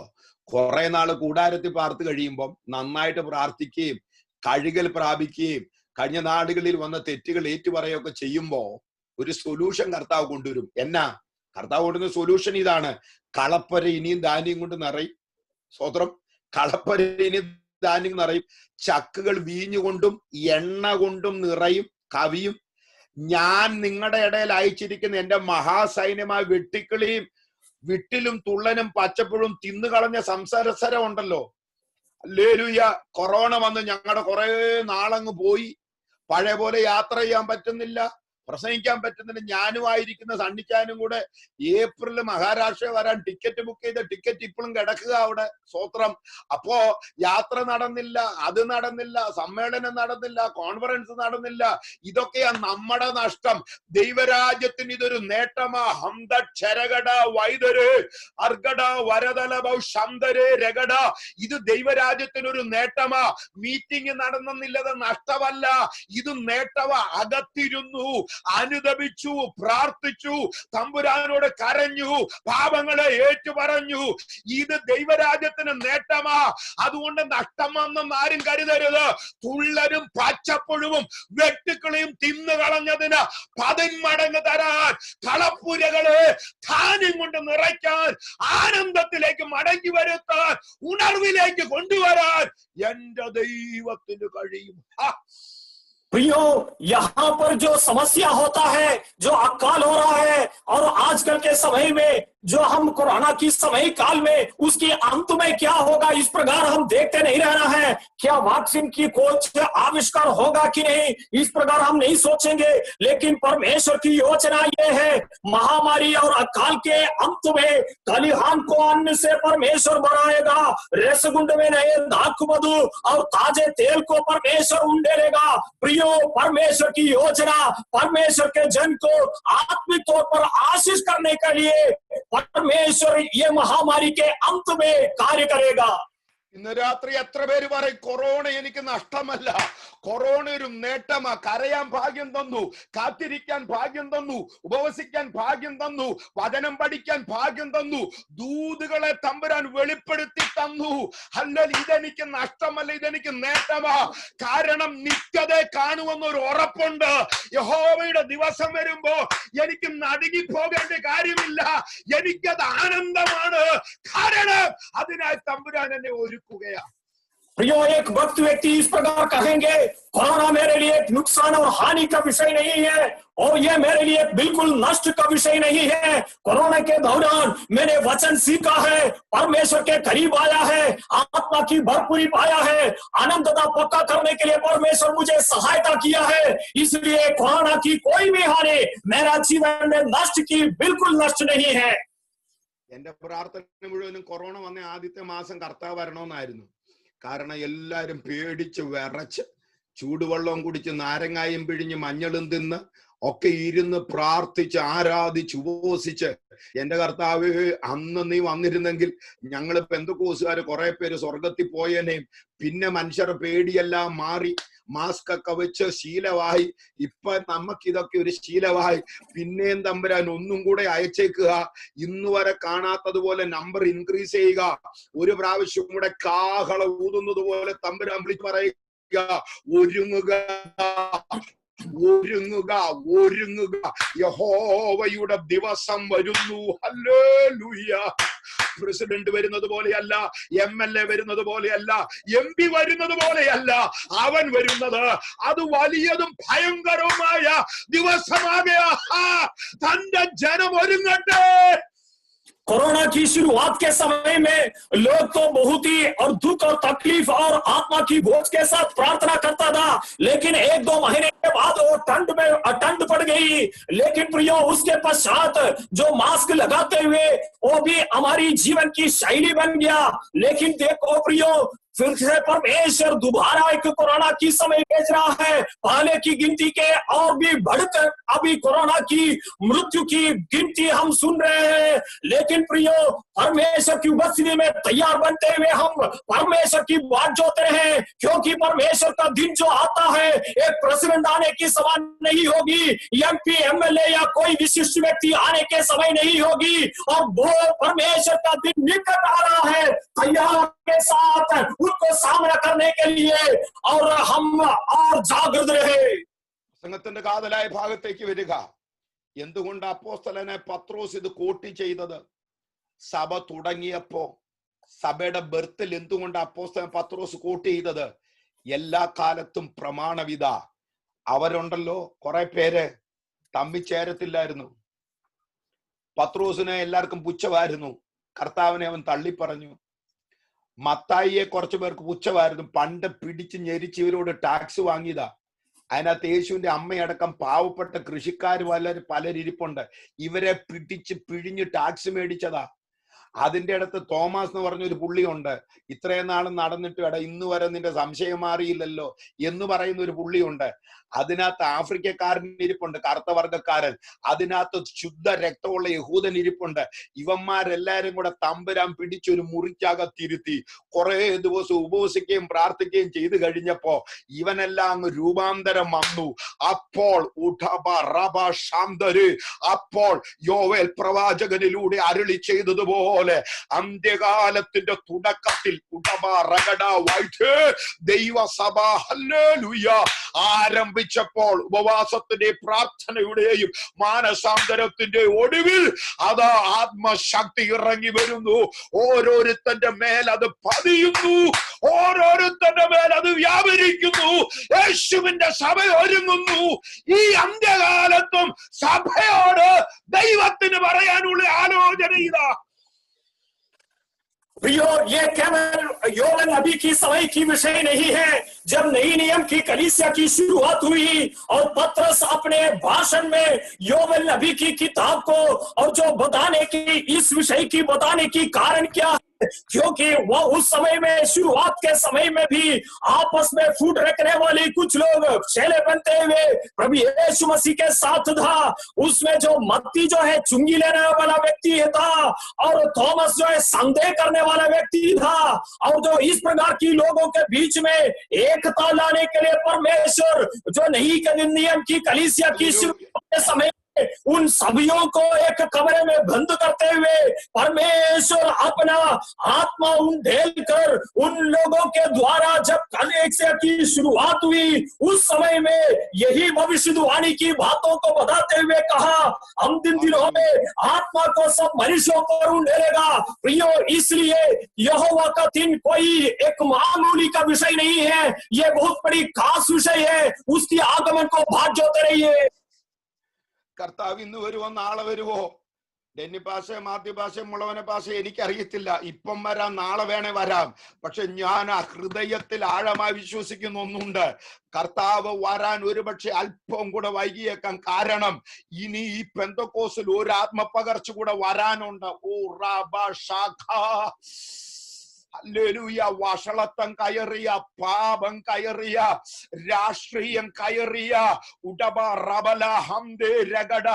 കുറെ നാള് കൂടാരത്തിൽ പാർത്ത് കഴിയുമ്പം നന്നായിട്ട് പ്രാർത്ഥിക്കുകയും കഴുകൽ പ്രാപിക്കുകയും കഴിഞ്ഞ നാടുകളിൽ വന്ന തെറ്റുകൾ ഏറ്റുപറയൊക്കെ ചെയ്യുമ്പോ ഒരു സൊല്യൂഷൻ കർത്താവ് കൊണ്ടുവരും. എന്നാ കർത്താവ് കൊണ്ടുവരുന്ന സൊല്യൂഷൻ ഇതാണ്: കളപ്പര ഇനിയും ധാന്യം കൊണ്ട് നിറയും. സ്വത്രം. കളപ്പര ഇനിയും ധാന്യം നിറയും, ചക്കുകൾ വീഞ്ഞുകൊണ്ടും എണ്ണ കൊണ്ടും നിറയും, കവിയും. ഞാൻ നിങ്ങളുടെ ഇടയിൽ അയച്ചിരിക്കുന്ന എന്റെ മഹാസൈന്യമായ വെട്ടിക്കിളിയും വിട്ടിലും തുള്ളനും പച്ചപ്പുഴും തിന്നുകളഞ്ഞ സംസാരസരം ഉണ്ടല്ലോ. ഹല്ലേലൂയ. കൊറോണ വന്ന് ഞങ്ങളുടെ കുറെ നാളങ്ങ് പോയി. പഴയ പോലെ യാത്ര ചെയ്യാൻ പറ്റുന്നില്ല, പ്രസംഗിക്കാൻ പറ്റുന്നില്ല. ഞാനും ആയിരിക്കുന്ന സണ്ണിച്ചാനും കൂടെ ഏപ്രിൽ മഹാരാഷ്ട്ര വരാൻ ടിക്കറ്റ് ബുക്ക് ചെയ്ത ടിക്കറ്റ് ഇപ്പോഴും കിടക്കുക അവിടെ. സ്വത്രം. അപ്പോ യാത്ര നടന്നില്ല, അത് നടന്നില്ല, സമ്മേളനം നടന്നില്ല, കോൺഫറൻസ് നടന്നില്ല. ഇതൊക്കെയാ നമ്മുടെ നഷ്ടം. ദൈവരാജ്യത്തിന് ഇതൊരു നേട്ടമാ. ഹംദ ക്ഷരകട വൈദര് അർഗട വരതലഭൗ ശന്തര് രഗട. ഇത് ദൈവരാജ്യത്തിനൊരു നേട്ടമാ. മീറ്റിംഗ് നടന്നില്ലത് നഷ്ടമല്ല, ഇത് നേട്ടമാ. അകത്തിരുന്നു, അനുദപിച്ചു, പ്രാർത്ഥിച്ചു, തമ്പുരാനോട് കരഞ്ഞു, പാപങ്ങളെ ഏറ്റുപറഞ്ഞു. ഇത് ദൈവരാജ്യത്തിന് നേട്ടമാ. അതുകൊണ്ട് നഷ്ടമെന്നും ആരും കരുതരുത്. തുള്ളനും പച്ചപ്പുഴുവും വെട്ടുക്കിളിയും തിന്നുകളഞ്ഞതിന് 10 മടങ്ങ് തരാൻ, കളപ്പുരകളെ ധാന്യം കൊണ്ട് നിറയ്ക്കാൻ, ആനന്ദത്തിലേക്ക് മടങ്ങി വരുത്താൻ, ഉണർവിലേക്ക് കൊണ്ടുവരാൻ എന്റെ ദൈവത്തിന് കഴിയും. प्रियो, यहाँ पर जो समस्या होता है, जो अकाल हो रहा है, और आजकल के समय में जो हम कोरोना की समय काल में उसके अंत में क्या होगा, इस प्रकार हम देखते नहीं रहना है। क्या वैक्सीन की खोज आविष्कार होगा कि नहीं, इस प्रकार हम नहीं सोचेंगे। लेकिन परमेश्वर की योजना ये है, महामारी और अकाल के अंत में खलिहान को अन्न से परमेश्वर बनाएगा, रसगुंड में नए दाख मधु और ताजे तेल को परमेश्वर उंडेलेगा। प्रियो, परमेश्वर की योजना परमेश्वर के जन को आत्मिक तौर पर आशीष करने के लिए परमेश्वर ये महामारी के अंत में कार्य करेगा। ഇന്ന് രാത്രി എത്ര പേര് പറയും കൊറോണ എനിക്ക് നഷ്ടമല്ല, കൊറോണ ഒരു നേട്ടമാ. കരയാൻ ഭാഗ്യം തന്നു, കാത്തിരിക്കാൻ ഭാഗ്യം തന്നു, ഉപവസിക്കാൻ ഭാഗ്യം തന്നു, വചനം പഠിക്കാൻ ഭാഗ്യം തന്നു, ദൂതുകളെ തമ്പുരാൻ വെളിപ്പെടുത്തി തന്നു. അല്ല, ഇതെനിക്ക് നഷ്ടമല്ല, ഇതെനിക്ക് നേട്ടമാ. കാരണം നിത്യതയെ കാണുമെന്നൊരു ഉറപ്പുണ്ട്. യഹോവയുടെ ദിവസം വരുമ്പോ എനിക്ക് നടുങ്ങി പോകേണ്ട കാര്യമില്ല, എനിക്കത് ആനന്ദമാണ്. കാരണം അതിനായി തമ്പുരാൻ എന്നെ ഒരുക്കുകയാണ്. प्रियो, एक भक्त व्यक्ति इस प्रकार कहेंगे, कोरोना मेरे लिए एक नुकसान और हानि का विषय नहीं है, और ये मेरे लिए बिल्कुल नष्ट का विषय नहीं है। कोरोना के दौरान मैंने वचन सीखा है, परमेश्वर के करीब आया है, आत्मा की भरपूरी पाया है, आनंदता पक्का करने के लिए परमेश्वर मुझे सहायता किया है। इसलिए कोरोना की कोई भी हानि मेरा जीवन में नष्ट की बिल्कुल नष्ट नहीं है। എന്റെ പ്രാർത്ഥന മുഴുവനും കൊറോണ വന്ന ആദ്യത്തെ മാസം കർത്താവ് വരണമെന്നായിരുന്നു. കാരണം എല്ലാരും പേടിച്ച് വിറച്ച് ചൂടുവെള്ളവും കുടിച്ച് നാരങ്ങായും പിഴിഞ്ഞ് മഞ്ഞളും തിന്ന് ഒക്കെ ഇരുന്ന് പ്രാർത്ഥിച്ച് ആരാധിച്ച് ഉപവസിച്ച്, എന്റെ കർത്താവ് അന്ന് നീ വന്നിരുന്നെങ്കിൽ ഞങ്ങൾ പെന്തക്കോസുകാര് കുറെ പേര് സ്വർഗത്തിൽ പോയേനേയും. പിന്നെ മനുഷ്യരുടെ പേടിയെല്ലാം മാറി, മാസ്ക് ഒക്കെ വെച്ച് ശീലമായി. ഇപ്പൊ നമുക്കിതൊക്കെ ഒരു ശീലമായി. പിന്നെയും തമ്പുരാൻ ഒന്നും കൂടെ അയച്ചേക്കുക. ഇന്ന് വരെ കാണാത്തതുപോലെ നമ്പർ ഇൻക്രീസ് ചെയ്യുക. ഒരു പ്രാവശ്യം കൂടെ കാഹള ഊതുന്നത് പോലെ തമ്പുരാൻ വിളിച്ച് പറയുക, ഒരുങ്ങുക, ഒരുങ്ങുക, ഒരുങ്ങുക, യഹോവയുടെ ദിവസം വരുന്നു. ഹല്ലേലൂയ. പ്രസിഡന്റ് വരുന്നത് പോലെയല്ല, MLA വരുന്നത് പോലെയല്ല, MP വരുന്നത് പോലെയല്ല. അവൻ വരുന്നത് അത് വലിയതും ഭയങ്കരവുമായ ദിവസമാകയാ. തന്റെ ജനം ഒരുങ്ങട്ടെ. कोरोना की शुरुआत के समय में लोग तो बहुत ही और दुख और तकलीफ और आत्मा की बोझ के साथ प्रार्थना करता था, लेकिन 1-2 महीने के बाद वो ठंड पड़ गई। लेकिन प्रियो, उसके पश्चात जो मास्क लगाते हुए वो भी हमारी जीवन की शैली बन गया। लेकिन देखो प्रियो, फिर से परमेश्वर दोबारा एक कोरोना की समय भेज रहा है। पहले की गिनती के और भी बढ़कर अभी कोरोना की मृत्यु की गिनती हम सुन रहे हैं। लेकिन प्रियो, परमेश्वर की उपस्थिति में तैयार बनते हुए हम परमेश्वर की बात जोते हैं, क्योंकि परमेश्वर का दिन जो आता है एक प्रेसिडेंट आने की समय नहीं होगी, MP MLA या कोई विशिष्ट व्यक्ति आने के समय नहीं होगी, और वो परमेश्वर का दिन निकट आ रहा है। तैयार के साथ उनको सामना करने के लिए और हम और जागृत रहे। പ്രസംഗത്തിന്റെ കാതലായ ഭാഗത്തേക്ക് വരിക. എന്തുകൊണ്ട് അപ്പോസ്തലനെ പത്രോസ് ഇത് കോട്ടി ചെയ്തത്? സഭ തുടങ്ങിയപ്പോ സഭയുടെ ബർത്തിൽ എന്തുകൊണ്ട് അപ്പോസ്തലൻ പത്രോസ് കോട്ടി ചെയ്തത്? എല്ലാ കാലത്തും പ്രമാണവിധ അവരുണ്ടല്ലോ, കുറെ പേര് തമ്മിൽ ചേരത്തില്ലായിരുന്നു. പത്രോസിനെ എല്ലാവർക്കും പുച്ഛമായിരുന്നു. കർത്താവിനെ അവൻ തള്ളിപ്പറഞ്ഞു. മത്തായിയെ കുറച്ചു പേർക്ക് പുച്ഛമായിരുന്നു. പണ്ട് പിടിച്ച് ഞെരിച്ച് ഇവരോട് ടാക്സ് വാങ്ങിയതാ. അതിനകത്ത് യേശുവിന്റെ അമ്മയടക്കം പാവപ്പെട്ട കൃഷിക്കാർ പലരിപ്പുണ്ട്. ഇവരെ പിടിച്ച് പിഴിഞ്ഞ് ടാക്സ് മേടിച്ചതാ. അതിന്റെ അടുത്ത് തോമസ് എന്ന് പറഞ്ഞൊരു പുള്ളിയുണ്ട്. ഇത്രയും നാളും നടന്നിട്ട് ഇന്ന് വരെ നിന്റെ സംശയം മാറിയില്ലല്ലോ എന്ന് പറയുന്ന ഒരു പുള്ളിയുണ്ട്. അതിനകത്ത് ആഫ്രിക്കക്കാരൻ ഇരിപ്പുണ്ട്, കറുത്ത വർഗക്കാരൻ. അതിനകത്ത് ശുദ്ധ രക്തമുള്ള യഹൂദൻ ഇരിപ്പുണ്ട്. ഇവന്മാരെല്ലാരും കൂടെ തമ്പുരാൻ പിടിച്ചൊരു മുറിക്കകത്തിരുത്തി കുറെ ദിവസം ഉപവസിക്കുകയും പ്രാർത്ഥിക്കുകയും ചെയ്തു കഴിഞ്ഞപ്പോ ഇവനെല്ലാം അങ്ങ് രൂപാന്തരം വന്നു. അപ്പോൾ അപ്പോൾ യോവേൽ പ്രവാചകനിലൂടെ അരുളി ചെയ്തതുപോലെ അന്ത്യകാലത്തിന്റെ തുടക്കത്തിൽ ദൈവസഭ ഹല്ലേലൂയ ആരംഭിച്ചപ്പോൾ ഉപവാസത്തിന്റെയും പ്രാർത്ഥനയുടെയും മാനസാന്തരത്തിന്റെ ഒടുവിൽ അത് ആത്മശക്തി ഇറങ്ങി വരുന്നു. ഓരോരുത്തന്റെ മേൽ അത് പതിയുന്നു, ഓരോരുത്തന്റെ മേൽ അത് വ്യാപരിക്കുന്നു. യേശുവിന്റെ സഭ ഒരുങ്ങുന്നു. ഈ അന്ത്യകാലത്തും സഭയോട് ദൈവത്തിന് പറയാനുള്ള ആലോചന ഇതാ. प्रियो, ये केवल योवेल नबी की समय की विषय नहीं है। जब नई नियम की कलीसिया की शुरुआत हुई और पतरस अपने भाषण में योवेल नबी की किताब को और जो बताने की इस विषय की बताने की कारण क्या क्योंकि वह उस समय में, शुरुआत के समय में भी आपस में फूट रखने वाले कुछ लोग चेले बनते हुए प्रभु यीशु मसीह के साथ था। उसमें जो मत्ती जो है चुंगी लेने वाला व्यक्ति था, और थॉमस जो है संदेह करने वाला व्यक्ति था, और जो इस प्रकार की लोगों के बीच में एकता लाने के लिए परमेश्वर जो नहीं नियम की कलीसिया की शुरुआत के समय उन सभियों को एक कमरे में बंद करते हुए परमेश्वर अपना आत्मा ढेल कर उन लोगों के द्वारा जब कलीसिया की शुरुआत हुई, उस समय में यही भविष्यवाणी की बातों को बताते हुए कहा, अंतिम दिनों में आत्मा को सब मनुष्यों पर ढेलेगा। प्रियो, इसलिए यहोवा का दिन कोई एक मामूली का विषय नहीं है, यह बहुत बड़ी खास विषय है। उसकी आगमन को भाग जोते रहिए। കർത്താവ് ഇന്ന് വരുമോ നാളെ വരുമോ? ഡെന്നി പാഷ, മാത്യു പാഷ, മുളവന പാഷ എനിക്കറിയത്തില്ല. ഇപ്പം വരാം, നാളെ വേണേ വരാം. പക്ഷെ ഞാൻ ആ ഹൃദയത്തിൽ ആഴമായി വിശ്വസിക്കുന്ന ഒന്നുണ്ട്, കർത്താവ് വരാൻ ഒരുപക്ഷെ അല്പം കൂടെ വൈകിയേക്കാം. കാരണം ഇനി ഈ പെന്തക്കോസിൽ ഒരു ആത്മപകർച്ച കൂടെ വരാനുണ്ട്. ഓ റാബ ഷാഖ, ഹല്ലേലൂയ. വഷളത്തം കയറിയ, പാപം കയറിയ, രാഷ്ട്രീയം കയറിയ, ഉടബ റബല ഹംദേ രഗട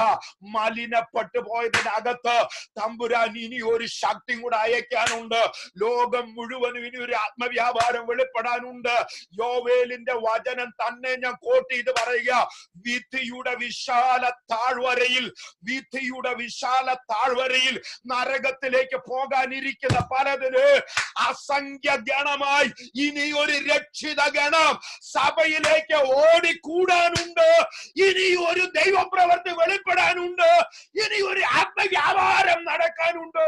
മലിനപ്പെട്ടു പോയതിനകത്ത് തമ്പുരാൻ ഇനി ഒരു ശക്തി കൂടെ അയക്കാനുണ്ട്. ലോകം മുഴുവനും ഇനി ഒരു ആത്മവ്യാപാരം വെളിപ്പെടാനുണ്ട്. യോവേലിന്റെ വചനം തന്നെ ഞാൻ കോട്ട് ചെയ്ത് പറയുക, വിധിയുടെ വിശാല താഴ്വരയിൽ, വിധിയുടെ വിശാല താഴ്വരയിൽ നരകത്തിലേക്ക് പോകാനിരിക്കുന്ന പലതിന് അസംഖ്യ ഗണമായി ഇനി ഒരു രക്ഷിത ഗണം സഭയിലേക്ക് ഓടിക്കൂടാനുണ്ട്. ഇനി ഒരു ദൈവപ്രവൃത്തി വെളിപ്പെടാനുണ്ട്. ഇനി ഒരു ആത്മവ്യാപാരം നടക്കാനുണ്ട്.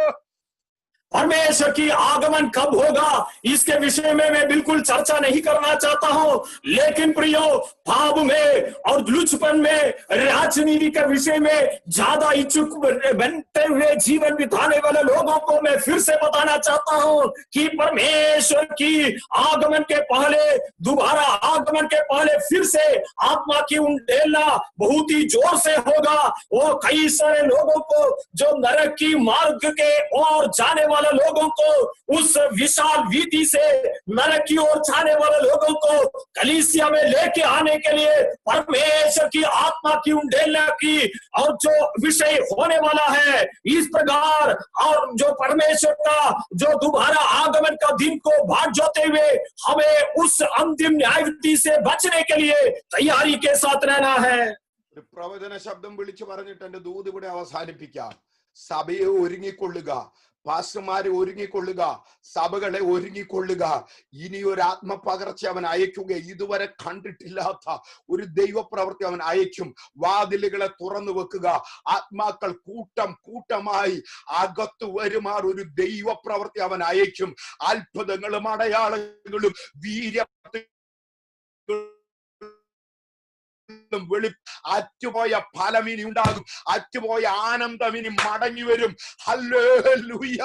परमेश्वर की आगमन कब होगा इसके विषय में मैं बिल्कुल चर्चा नहीं करना चाहता हूं, लेकिन प्रियो, पाप में और लुचपन में, राजनीति के विषय में ज्यादा इच्छुक बनते हुए जीवन बिताने वाले लोगों को मैं फिर से बताना चाहता हूं कि परमेश्वर की आगमन के पहले, दोबारा आगमन के पहले फिर से आत्मा की उंडेलना बहुत ही जोर से होगा। वो कई सारे लोगों को जो नरक की मार्ग के ओर जाने वाले लोगों को, उस विशाल वीथी से नरक की ओर जाने वाले लोगों को कलीसिया में लेके आने के लिए परमेश्वर की आत्मा की उंडेलना की और जो विषय होने वाला है इस प्रकार, और जो परमेश्वर का जो दोबारा आगमन का दिन को भाग जोते हुए हमें उस अंतिम न्यायविधि से बचने के लिए तैयारी के साथ रहना है। പ്രവചന ശബ്ദം വിളിച്ചു പറഞ്ഞിട്ട് എന്റെ ദൂത് ഇവിടെ അവസാനിപ്പിക്കാം. സഭയെ ഒരുങ്ങിക്കൊള്ളുക, പാസ്റ്റർമാരെ ഒരുങ്ങിക്കൊള്ളുക, സഭകളെ ഒരുങ്ങിക്കൊള്ളുക. ഇനി ഒരു ആത്മപകർച്ച അവൻ അയക്കുക. ഇതുവരെ കണ്ടിട്ടില്ലാത്ത ഒരു ദൈവപ്രവൃത്തി അവൻ അയക്കും. വാതിലുകളെ തുറന്നു വെക്കുക. ആത്മാക്കൾ കൂട്ടം കൂട്ടമായി അകത്തു വരുമാർ ഒരു ദൈവപ്രവൃത്തി അവൻ അയക്കും. അത്ഭുതങ്ങളും അടയാളങ്ങളും വീര്യ അറ്റുപോയ ഫലം ഇനി ഉണ്ടാകും. അറ്റുപോയ ആനന്ദം ഇനി മടങ്ങി വരും. ഹല്ലേലൂയ.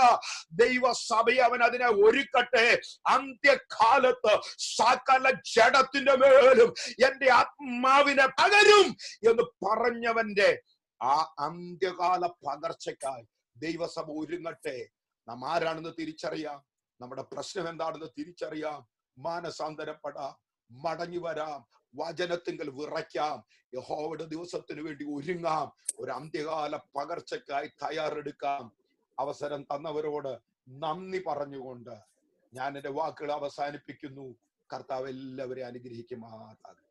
ദൈവസഭയെ അവൻ അതിനെ ഒരുക്കട്ടെ. അന്ത്യകാലത്ത് സകല ജഡത്തിന്റെ മേലും എന്റെ ആത്മാവിനെ പകരും എന്ന് പറഞ്ഞവന്റെ ആ അന്ത്യകാല പകർച്ചയ്ക്കായി ദൈവസഭ ഒരുങ്ങട്ടെ. നാം ആരാണെന്ന് തിരിച്ചറിയാം. നമ്മുടെ പ്രശ്നം എന്താണെന്ന് തിരിച്ചറിയാം. മാനസാന്തരപ്പെടാം, മടങ്ങി വരാം, വചനത്തിങ്കൽ വിറയ്ക്കാം, യഹോവയുടെ ദിവസത്തിന് വേണ്ടി ഒരുങ്ങാം, ഒരു അന്ത്യകാല പകർച്ചയ്ക്കായി തയ്യാറെടുക്കാം. അവസരം തന്നവരോട് നന്ദി പറഞ്ഞുകൊണ്ട് ഞാൻ എന്റെ വാക്കുകൾ അവസാനിപ്പിക്കുന്നു. കർത്താവ് എല്ലാവരെയും അനുഗ്രഹിക്കുമാറാകട്ടെ.